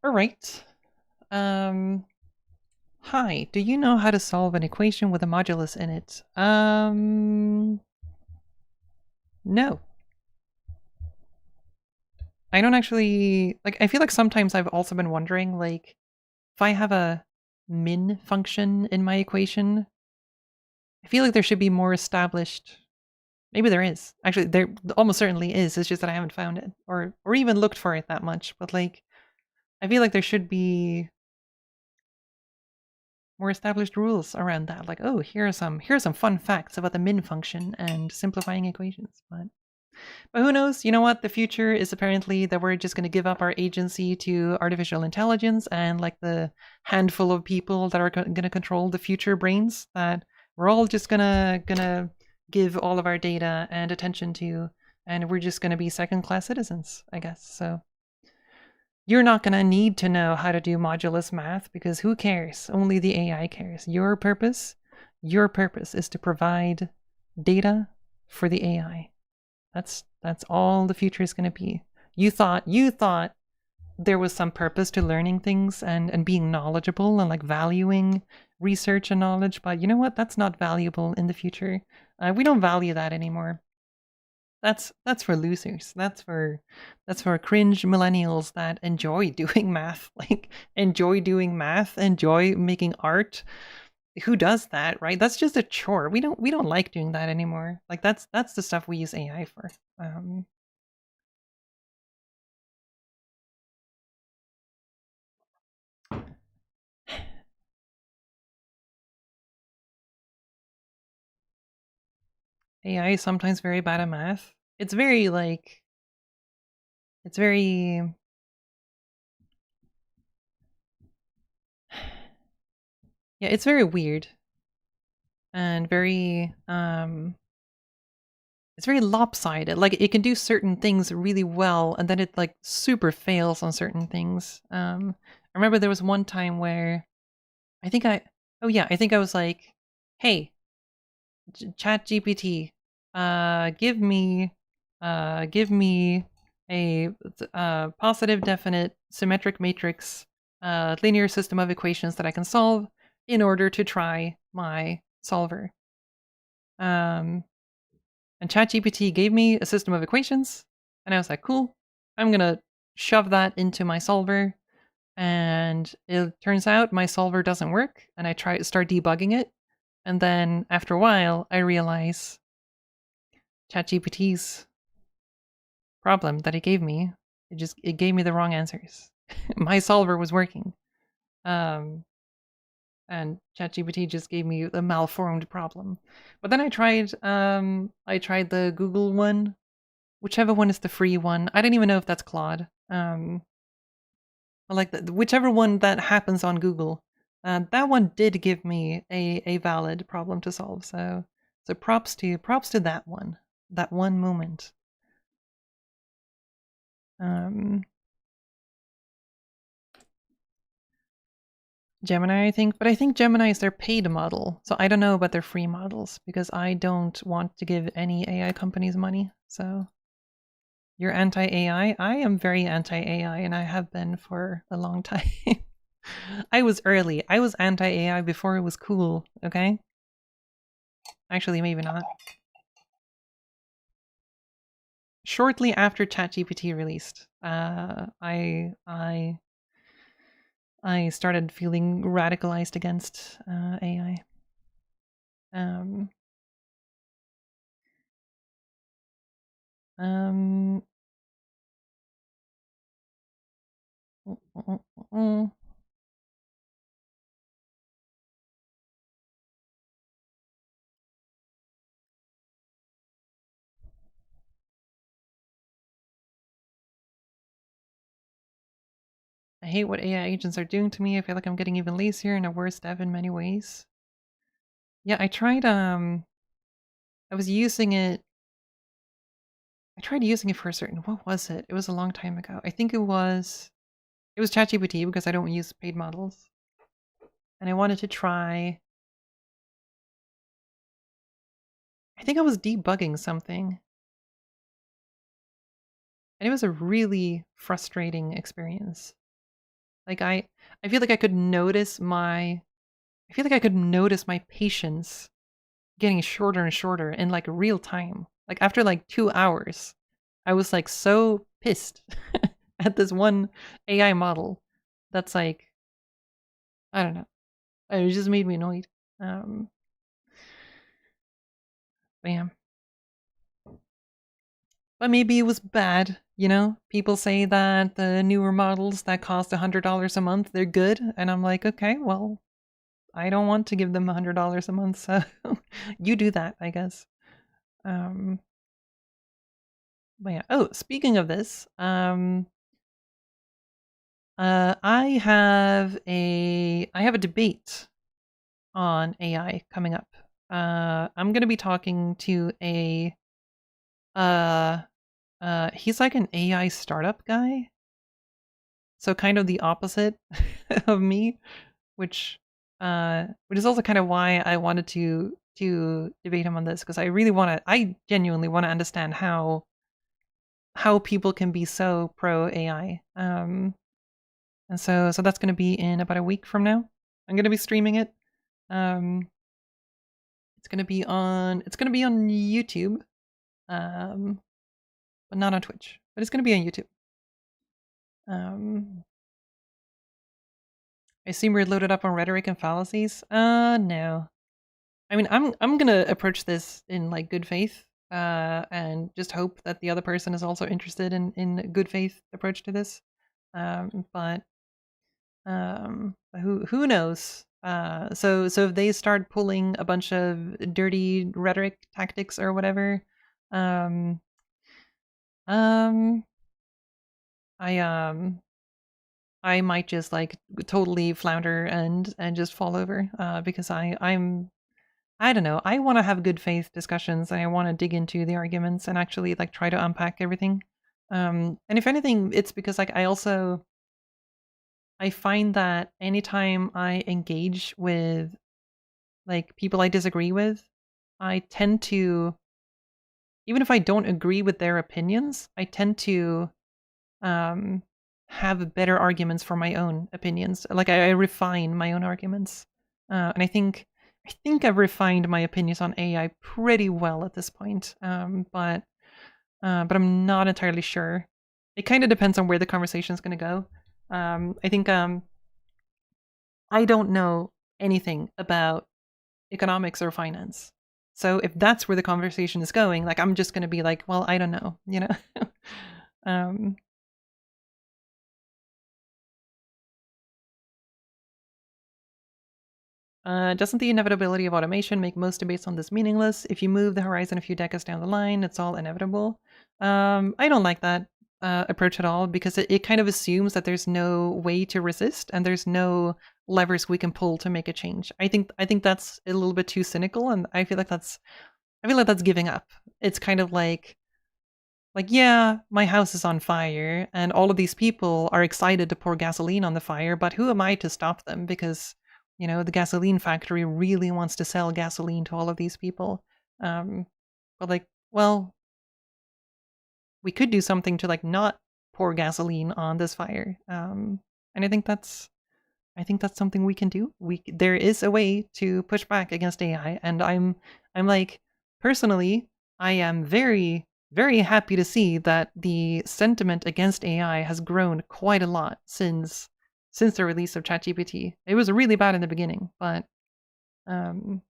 All right. Hi. Do you know how to solve an equation with a modulus in it? No. I don't actually like. I feel like sometimes I've also been wondering, like, if I have a min function in my equation, I feel like there should be more established. Maybe there is. Actually, there almost certainly is. It's just that I haven't found it or even looked for it that much. But like, I feel like there should be more established rules around that. Like, oh, here are some fun facts about the min function and simplifying equations. But who knows? You know what? The future is apparently that we're just going to give up our agency to artificial intelligence and like the handful of people that are going to control the future brains that we're all just gonna give all of our data and attention to, and we're just going to be second-class citizens, I guess. So you're not going to need to know how to do modulus math because who cares? Only the AI cares. Your purpose is to provide data for the AI. That's all the future is going to be. You thought there was some purpose to learning things and being knowledgeable and like valuing research and knowledge, but you know what? That's not valuable in the future. We don't value that anymore. That's for losers. That's for cringe millennials that enjoy doing math, like enjoy doing math, enjoy making art. Who does that, right? That's just a chore. We don't like doing that anymore. Like that's the stuff we use AI for. AI is sometimes very bad at math. It's very like it's very yeah, it's very weird and very it's very lopsided. Like it can do certain things really well and then it like super fails on certain things. I remember there was one time where I think I was like, "Hey, Chat GPT, give me a positive, definite, symmetric matrix, linear system of equations that I can solve in order to try my solver." And ChatGPT gave me a system of equations, and I was like, "Cool, I'm gonna shove that into my solver." And it turns out my solver doesn't work, and I start debugging it, and then after a while, I realize ChatGPT's problem that it gave me, it gave me the wrong answers. My solver was working, and ChatGPT just gave me a malformed problem. But then I tried the Google one, whichever one is the free one. I don't even know if that's Claude. Like whichever one that happens on Google. That one did give me a valid problem to solve. So props to that one moment. Gemini, I think, but I think Gemini is their paid model. So I don't know about their free models because I don't want to give any AI companies money. So you're anti-AI? I am very anti-AI and I have been for a long time. I was early. I was anti-AI before it was cool, okay? Actually, maybe not. Shortly after ChatGPT released, I started feeling radicalized against AI. I hate what AI agents are doing to me. I feel like I'm getting even lazier and a worse dev in many ways. Yeah, I tried, I was using it. I tried using it for a certain, what was it? It was a long time ago. I think it was ChatGPT because I don't use paid models. And I wanted to try, I think I was debugging something. And it was a really frustrating experience. Like I feel like I could notice my patience getting shorter and shorter in like real time. Like after like 2 hours, I was like so pissed at this one AI model that's like, I don't know. It just made me annoyed. Bam. But maybe it was bad, you know? People say that the newer models that cost $100 a month, they're good. And I'm like, okay, well, I don't want to give them $100 a month, so you do that, I guess. But yeah. Oh, speaking of this, I have a debate on AI coming up. I'm gonna be talking to he's like an AI startup guy, so kind of the opposite of me, which is also kind of why I wanted to debate him on this, because I genuinely want to understand how people can be so pro AI. And so that's going to be in about a week from now. I'm going to be streaming it. It's going to be on YouTube, but not on Twitch. But it's going to be on YouTube. I assume we're loaded up on rhetoric and fallacies. No. I mean, I'm gonna approach this in like good faith, and just hope that the other person is also interested in good faith approach to this. But who knows? So if they start pulling a bunch of dirty rhetoric tactics or whatever, I might just like totally flounder and just fall over, because I don't know. I want to have good faith discussions and I want to dig into the arguments and actually like try to unpack everything. And if anything, it's because like I find that anytime I engage with like people I disagree with, I tend to, even if I don't agree with their opinions, I tend to have better arguments for my own opinions. Like I refine my own arguments. And I think I've refined my opinions on AI pretty well at this point. But I'm not entirely sure. It kind of depends on where the conversation is going to go. I think I don't know anything about economics or finance. So if that's where the conversation is going, like I'm just going to be like, well, I don't know, you know. Doesn't the inevitability of automation make most debates on this meaningless? If you move the horizon a few decades down the line, it's all inevitable. I don't like that approach at all, because it kind of assumes that there's no way to resist and there's no levers we can pull to make a change. I think that's a little bit too cynical, and I feel like that's giving up. It's kind of like yeah, my house is on fire and all of these people are excited to pour gasoline on the fire, but who am I to stop them? Because, you know, the gasoline factory really wants to sell gasoline to all of these people. But like, well, we could do something to like not pour gasoline on this fire. And I think that's something we can do. There is a way to push back against AI, and I'm like, personally, I am very, very happy to see that the sentiment against AI has grown quite a lot since the release of ChatGPT. It was really bad in the beginning, but um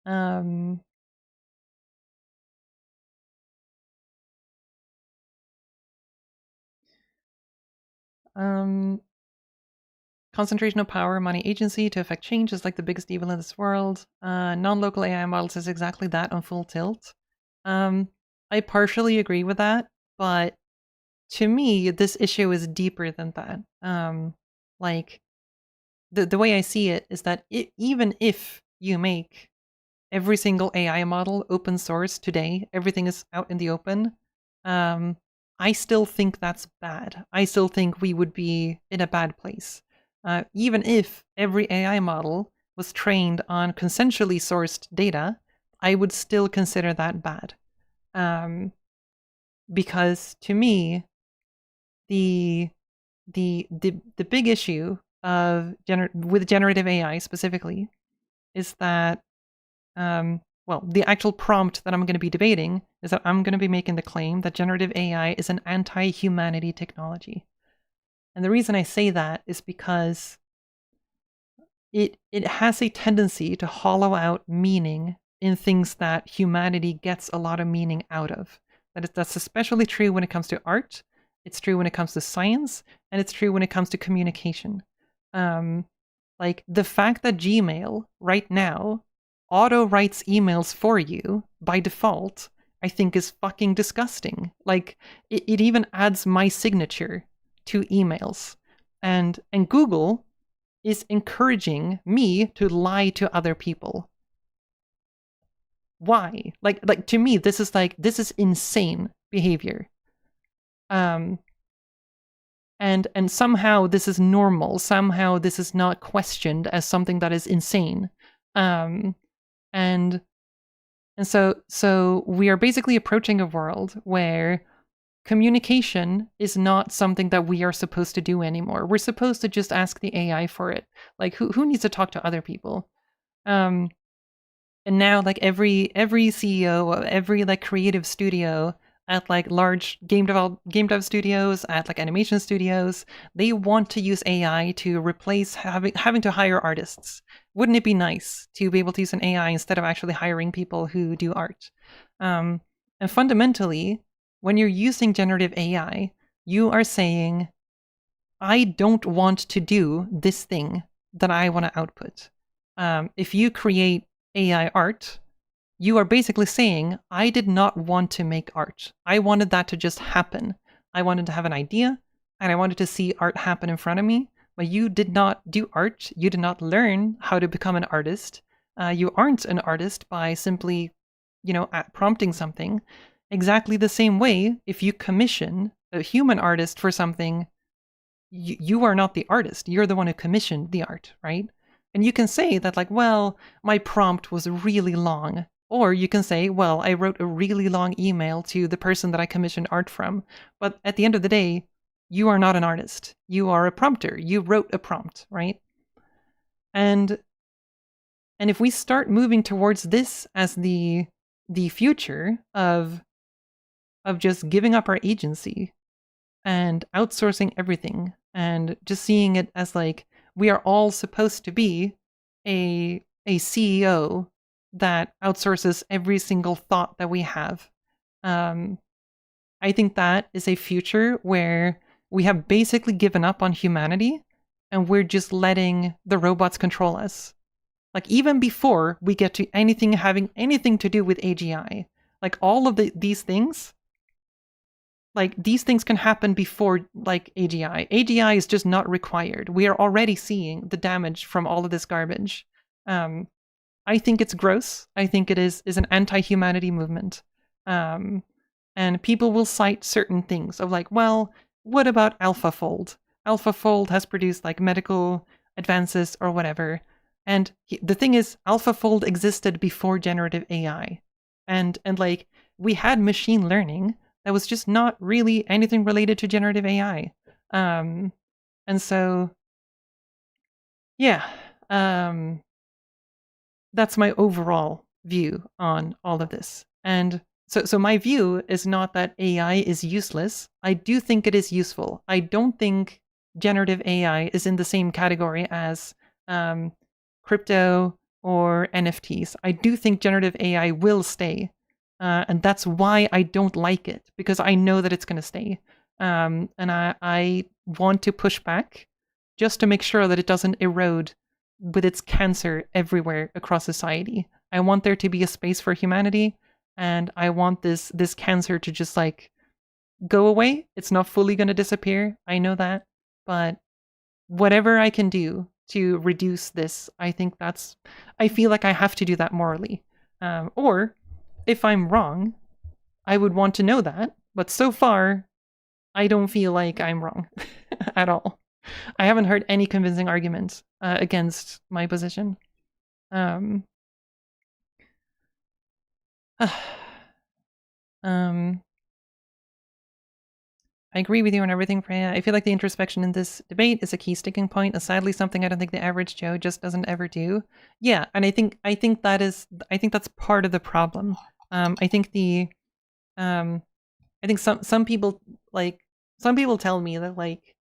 um um concentration of power, money, agency to affect change is like the biggest evil in this world. Non-local AI models is exactly that on full tilt. I partially agree with that, but to me, this issue is deeper than that. Like the way I see it is that even if you make every single AI model open source today, everything is out in the open, I still think that's bad. I still think we would be in a bad place. Even if every AI model was trained on consensually sourced data, I would still consider that bad. Because to me, the big issue of with generative AI specifically is that well, the actual prompt that I'm going to be debating is that I'm going to be making the claim that generative AI is an anti-humanity technology. And the reason I say that is because it has a tendency to hollow out meaning in things that humanity gets a lot of meaning out of. That's especially true when it comes to art, it's true when it comes to science, and it's true when it comes to communication. Like the fact that Gmail right now auto writes emails for you by default, I think is fucking disgusting. Like it even adds my signature to emails. And Google is encouraging me to lie to other people. Why? Like to me, this is insane behavior. And somehow this is normal. Somehow this is not questioned as something that is insane. And so we are basically approaching a world where communication is not something that we are supposed to do anymore. We're supposed to just ask the AI for it. Like who needs to talk to other people? And now like every CEO of every like creative studio at like large game dev studios, at like animation studios, they want to use AI to replace having to hire artists. Wouldn't it be nice to be able to use an AI instead of actually hiring people who do art? And fundamentally, when you're using generative AI, you are saying, I don't want to do this thing that I want to output. If you create AI art, you are basically saying, I did not want to make art. I wanted that to just happen. I wanted to have an idea, and I wanted to see art happen in front of me. But you did not do art. You did not learn how to become an artist. You aren't an artist by simply, prompting something. Exactly the same way, if you commission a human artist for something, you are not the artist. You're the one who commissioned the art, right? And you can say that like, well, my prompt was really long. Or you can say, well, I wrote a really long email to the person that I commissioned art from. But at the end of the day, you are not an artist. You are a prompter. You wrote a prompt, right? And if we start moving towards this as the future of just giving up our agency and outsourcing everything and just seeing it as like we are all supposed to be a CEO that outsources every single thought that we have. I think that is a future where we have basically given up on humanity and we're just letting the robots control us. Like even before we get to anything having anything to do with AGI, like all of these things, like these things can happen before like AGI. AGI is just not required. We are already seeing the damage from all of this garbage. I think it's gross. I think it is an anti-humanity movement. And people will cite certain things of like, well, what about AlphaFold? AlphaFold has produced like medical advances or whatever. And the thing is, AlphaFold existed before generative AI. And like, we had machine learning that was just not really anything related to generative AI. And so, yeah, that's my overall view on all of this. And so my view is not that AI is useless. I do think it is useful. I don't think generative AI is in the same category as crypto or NFTs. I do think generative AI will stay. And that's why I don't like it, because I know that it's going to stay. And I want to push back just to make sure that it doesn't erode with its cancer everywhere across society. I want there to be a space for humanity, and I want this cancer to just like go away. It's not fully going to disappear. I know that, but whatever I can do to reduce this, I feel like I have to do that morally. Or if I'm wrong, I would want to know that. But so far, I don't feel like I'm wrong at all. I haven't heard any convincing arguments against my position. Um, I agree with you on everything, Freya. I feel like the introspection in this debate is a key sticking point, and sadly something I don't think the average Joe just doesn't ever do. Yeah, and I think that's part of the problem. I think some people tell me that like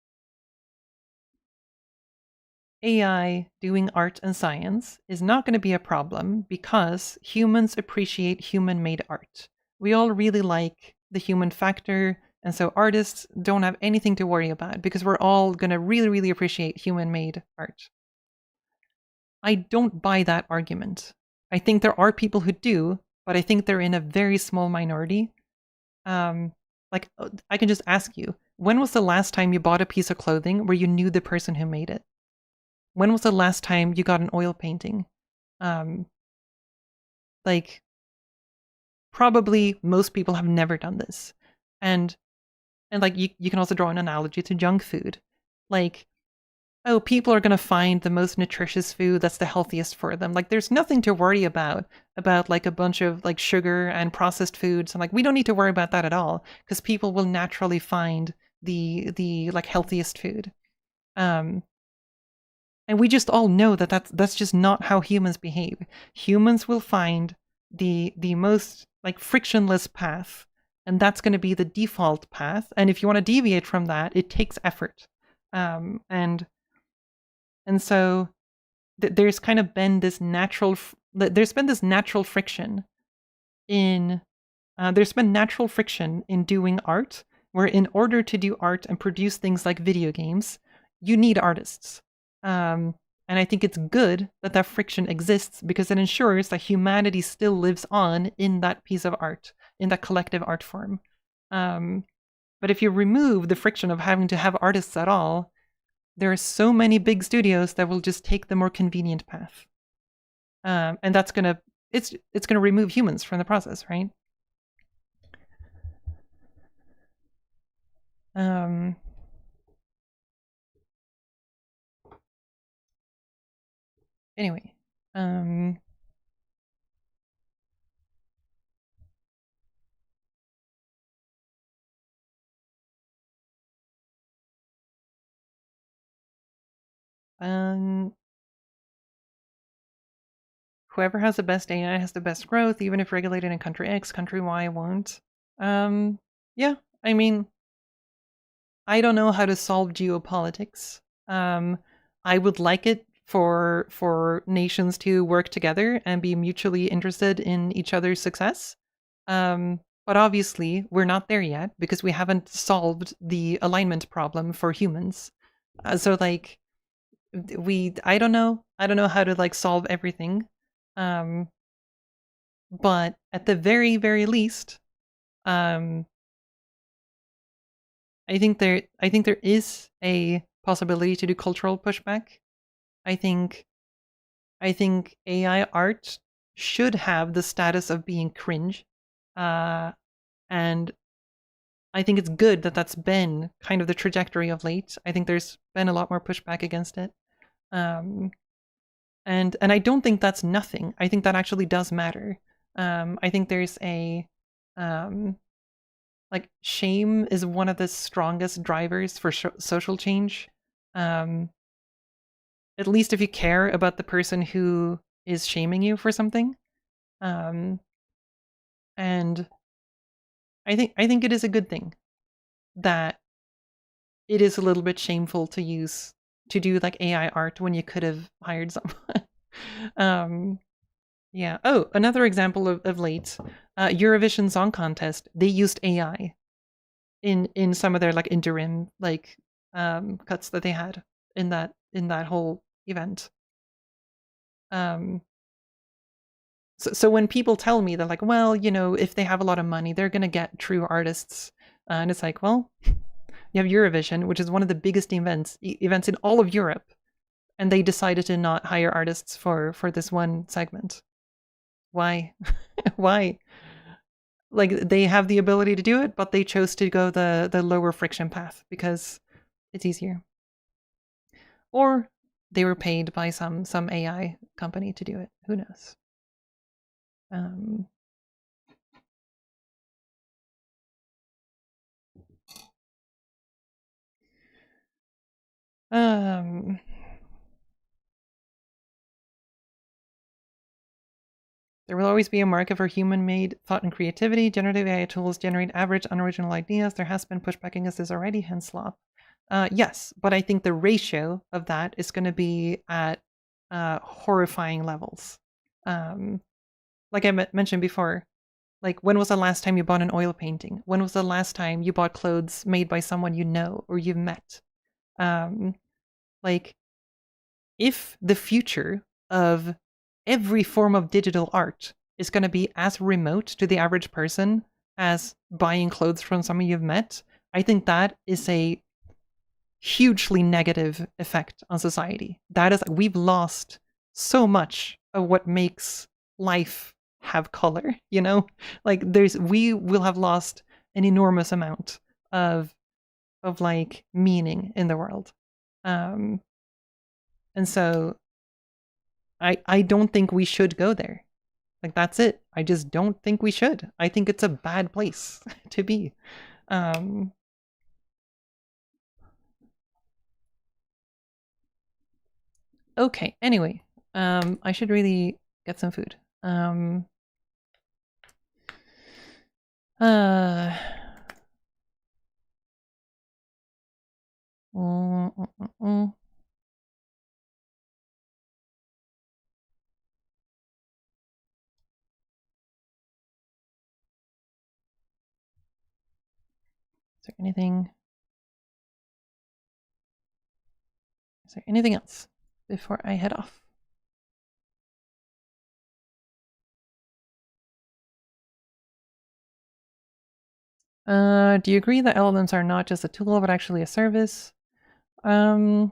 AI doing art and science is not going to be a problem because humans appreciate human-made art. We all really like the human factor, and so artists don't have anything to worry about because we're all going to really, really appreciate human-made art. I don't buy that argument. I think there are people who do, but I think they're in a very small minority. Like, I can just ask you, when was the last time you bought a piece of clothing where you knew the person who made it? When was the last time you got an oil painting? Like, probably most people have never done this. And like, you can also draw an analogy to junk food. Like, oh, people are going to find the most nutritious food that's the healthiest for them. Like, there's nothing to worry about like a bunch of like sugar and processed foods. And like, we don't need to worry about that at all because people will naturally find the like healthiest food. And we just all know that that's just not how humans behave. Humans will find the most like frictionless path, and that's going to be the default path. And if you want to deviate from that, it takes effort. And so there's kind of been this natural friction in there's been natural friction in doing art, where in order to do art and produce things like video games, you need artists. And I think it's good that that friction exists because it ensures that humanity still lives on in that piece of art, in that collective art form. But if you remove the friction of having to have artists at all, there are so many big studios that will just take the more convenient path. And that's it's gonna remove humans from the process, right? Anyway, whoever has the best AI has the best growth, even if regulated in country X, country Y won't. Yeah, I mean, I don't know how to solve geopolitics. I would like it for nations to work together and be mutually interested in each other's success. But obviously, we're not there yet because we haven't solved the alignment problem for humans. So like, I don't know how to like solve everything. But at the very, very least, I think there is a possibility to do cultural pushback. I think AI art should have the status of being cringe, and I think it's good that that's been kind of the trajectory of late. I think there's been a lot more pushback against it, and I don't think that's nothing. I think that actually does matter. I think there's a like shame is one of the strongest drivers for social change. At least if you care about the person who is shaming you for something. And I think it is a good thing that it is a little bit shameful to do like AI art when you could have hired someone. Yeah. Oh, another example of late, Eurovision Song Contest. They used AI in some of their like interim like cuts that they had in that whole event. So when people tell me they're like, well, if they have a lot of money, they're gonna get true artists, and it's like, well, you have Eurovision, which is one of the biggest events in all of Europe, and they decided to not hire artists for this one segment. Why? Why? Like they have the ability to do it, but they chose to go the lower friction path because it's easier. Or they were paid by some AI company to do it. Who knows? There will always be a market for human-made thought and creativity. Generative AI tools generate average, unoriginal ideas. There has been pushback against this already, hence slop. Yes, but I think the ratio of that is going to be at horrifying levels. Like I mentioned before, like when was the last time you bought an oil painting? When was the last time you bought clothes made by someone you know or you've met? Like, if the future of every form of digital art is going to be as remote to the average person as buying clothes from someone you've met, I think that is a hugely negative effect on society. That is, we've lost so much of what makes life have color, like we will have lost an enormous amount of like meaning in the world. And so I don't think we should go there. Like that's it. I just don't think we should. I think it's a bad place to be. Okay, anyway. I should really get some food. Is there anything? Is there anything else before I head off? Do you agree that LLMs are not just a tool, but actually a service? I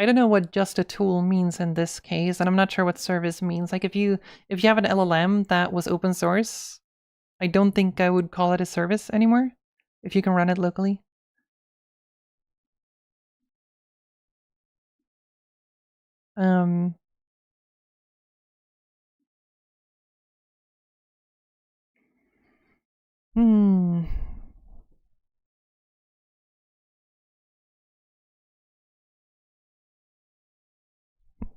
don't know what just a tool means in this case, and I'm not sure what service means. Like if you have an LLM that was open source, I don't think I would call it a service anymore if you can run it locally. Hmm.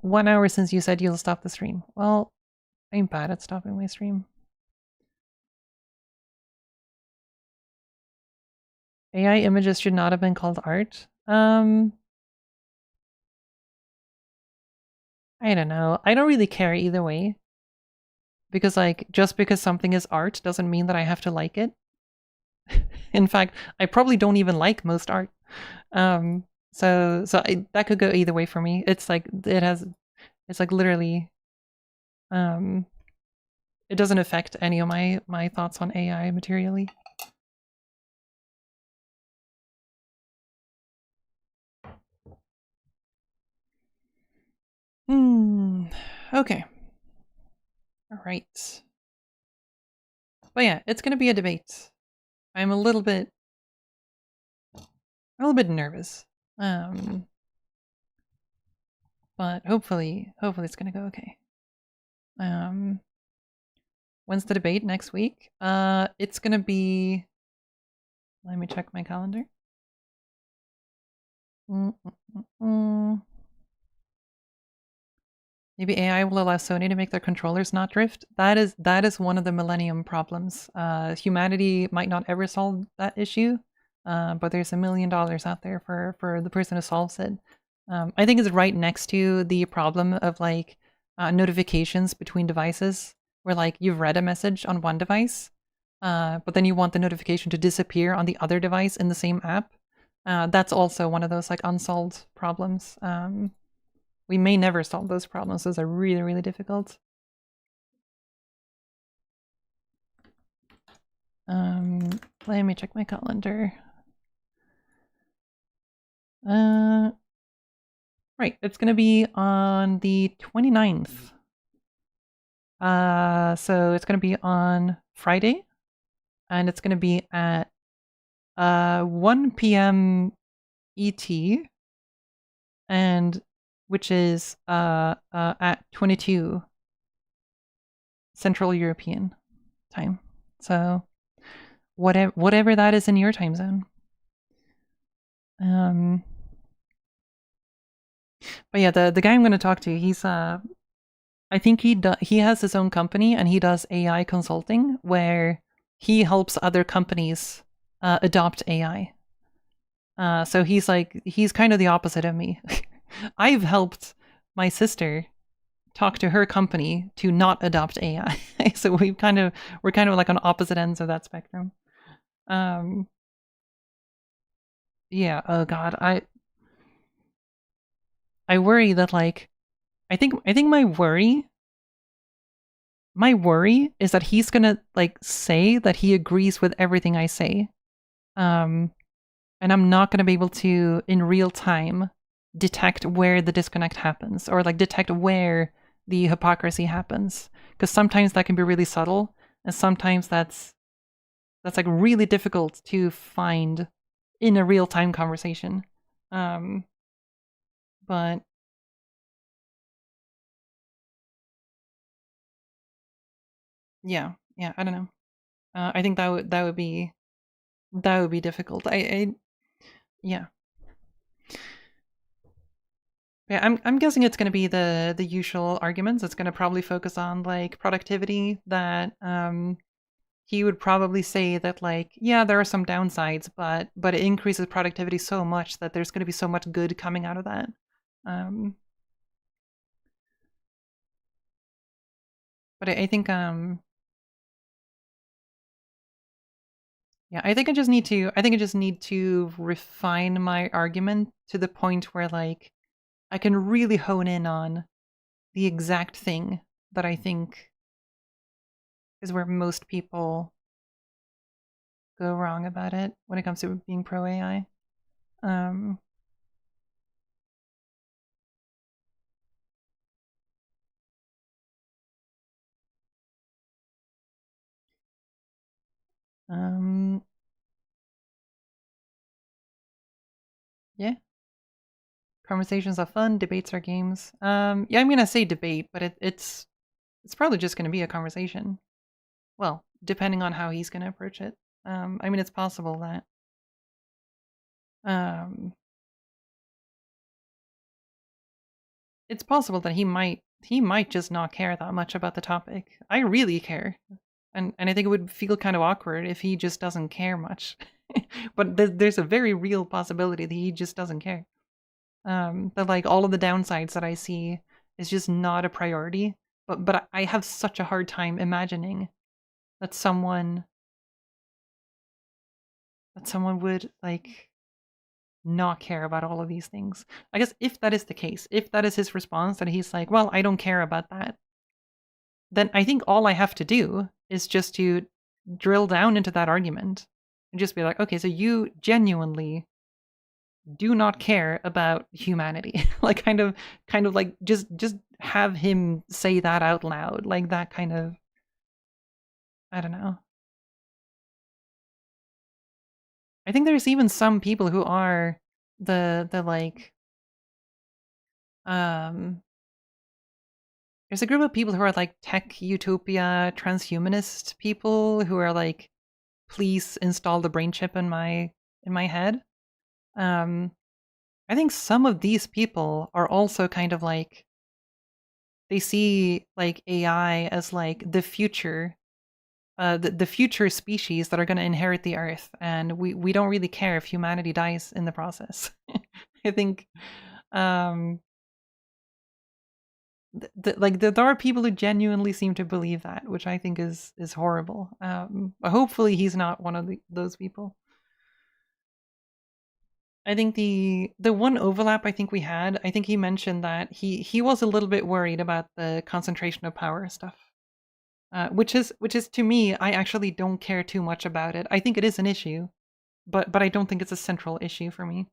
1 hour since you said you'll stop the stream. Well, I'm bad at stopping my stream. AI images should not have been called art. I don't know. I don't really care either way. Because like, just because something is art doesn't mean that I have to like it. In fact, I probably don't even like most art. So that could go either way for me. It's like, it's like literally, it doesn't affect any of my thoughts on AI materially. Okay. All right. But yeah, it's gonna be a debate. I'm a little bit nervous. But hopefully it's gonna go okay. When's the debate? Next week? It's gonna be. Let me check my calendar. Maybe AI will allow Sony to make their controllers not drift. That is one of the millennium problems. Humanity might not ever solve that issue, but there's $1 million out there for the person who solves it. I think it's right next to the problem of like notifications between devices, where like you've read a message on one device, but then you want the notification to disappear on the other device in the same app. That's also one of those like unsolved problems. We may never solve those problems. Those are really, really difficult. Let me check my calendar. Right, it's going to be on the 29th. So it's going to be on Friday, and it's going to be at 1 p.m. ET, and which is at 22 Central European time. So whatever that is in your time zone. But yeah, the guy I'm going to talk to, he's I think he has his own company, and he does AI consulting where he helps other companies adopt AI. So he's kind of the opposite of me. I've helped my sister talk to her company to not adopt AI. So we're kind of like on opposite ends of that spectrum. Yeah, oh god, I worry that like I think my worry is that he's gonna like say that he agrees with everything I say. And I'm not gonna be able to in real time detect where the disconnect happens, or like detect where the hypocrisy happens. Because sometimes that can be really subtle, and sometimes that's like really difficult to find in a real time conversation. But yeah, I don't know. I think that would be difficult. Yeah. Yeah, I'm guessing it's going to be the usual arguments. It's going to probably focus on like productivity, that he would probably say that like, yeah, there are some downsides, but it increases productivity so much that there's going to be so much good coming out of that. But I think yeah, I think I just need to refine my argument to the point where like I can really hone in on the exact thing that I think is where most people go wrong about it when it comes to being pro AI. Yeah. Conversations are fun, debates are games. Yeah, I'm gonna say debate, but it's probably just gonna be a conversation. Well, depending on how he's gonna approach it. I mean, it's possible that he might just not care that much about the topic. I really care, and I think it would feel kind of awkward if he just doesn't care much. But there's a very real possibility that he just doesn't care. That like all of the downsides that I see is just not a priority. But I have such a hard time imagining that someone would like not care about all of these things. I guess if that is the case, if that is his response, that he's like, well, I don't care about that, then I think all I have to do is just to drill down into that argument and just be like, okay, so you genuinely do not care about humanity. Like kind of like just have him say that out loud. Like that kind of, I don't know. I think there's even some people who are the like there's a group of people who are like tech utopia transhumanist people who are like, please install the brain chip in my head. I think some of these people are also kind of like, they see like AI as like the future, the future species that are going to inherit the earth, and we don't really care if humanity dies in the process. I think there are people who genuinely seem to believe that, which I think is horrible. Hopefully he's not one of those people. I think the one overlap I think we had, I think he mentioned that he was a little bit worried about the concentration of power stuff, which is to me, I actually don't care too much about it. I think it is an issue, but I don't think it's a central issue for me.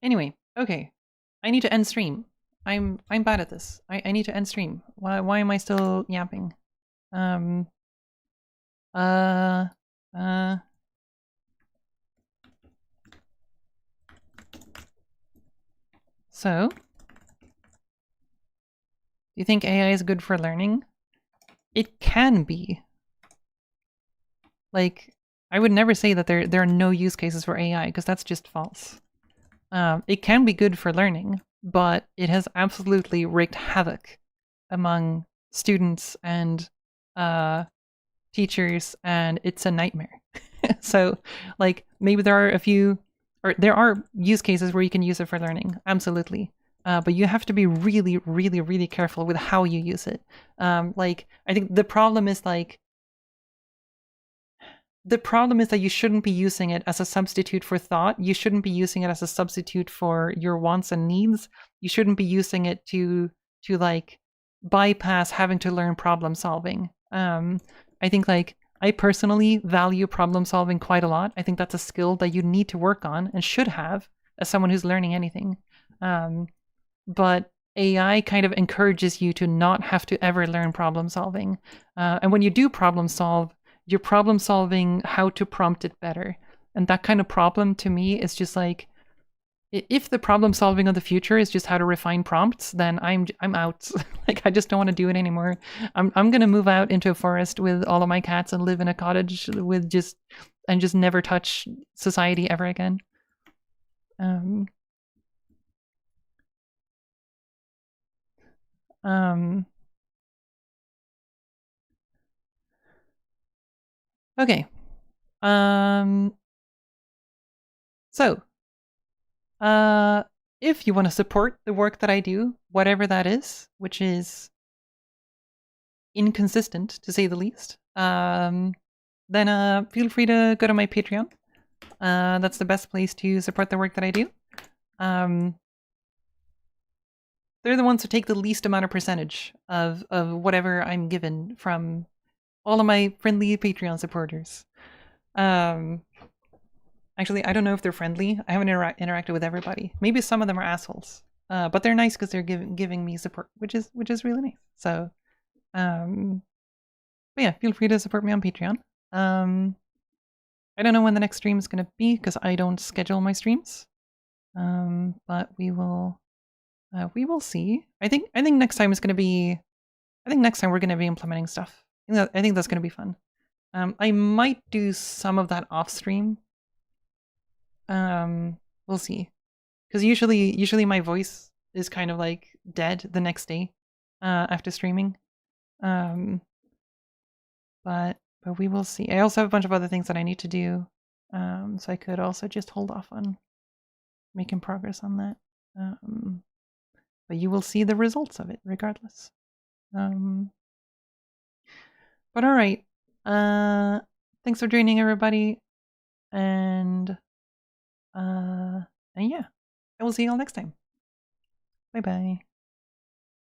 Anyway, okay. I need to end stream. I'm bad at this. I need to end stream. Why am I still yapping? So, do you think AI is good for learning? It can be. Like, I would never say that there are no use cases for AI, because that's just false. It can be good for learning, but it has absolutely wreaked havoc among students and teachers, and it's a nightmare. So, like, maybe there are a few, or there are use cases where you can use it for learning, absolutely. But you have to be really, really, really careful with how you use it. Like, I think the problem is like, that you shouldn't be using it as a substitute for thought. You shouldn't be using it as a substitute for your wants and needs. You shouldn't be using it to like bypass having to learn problem solving. I think like I personally value problem solving quite a lot. I think that's a skill that you need to work on and should have as someone who's learning anything. But AI kind of encourages you to not have to ever learn problem solving. And when you do problem solve, you're problem solving how to prompt it better. And that kind of problem to me is just like, if the problem solving of the future is just how to refine prompts, then I'm out. Like I just don't want to do it anymore. I'm gonna move out into a forest with all of my cats and live in a cottage with just never touch society ever again. Okay. So, if you want to support the work that I do, whatever that is, which is inconsistent to say the least, then feel free to go to my Patreon. That's the best place to support the work that I do. They're the ones who take the least amount of percentage of whatever I'm given from all of my friendly Patreon supporters. Actually, I don't know if they're friendly. I haven't interacted with everybody. Maybe some of them are assholes, but they're nice because they're giving me support, which is really nice. So, but yeah, feel free to support me on Patreon. I don't know when the next stream is going to be because I don't schedule my streams. But we will see. I think next time is going to be. I think next time we're going to be implementing stuff. I think that's going to be fun. I might do some of that off stream. We'll see. Because usually my voice is kind of like dead the next day after streaming. But we will see. I also have a bunch of other things that I need to do. So I could also just hold off on making progress on that. But you will see the results of it regardless. But all right. Thanks for joining, everybody. And yeah, I will see you all next time. Bye bye.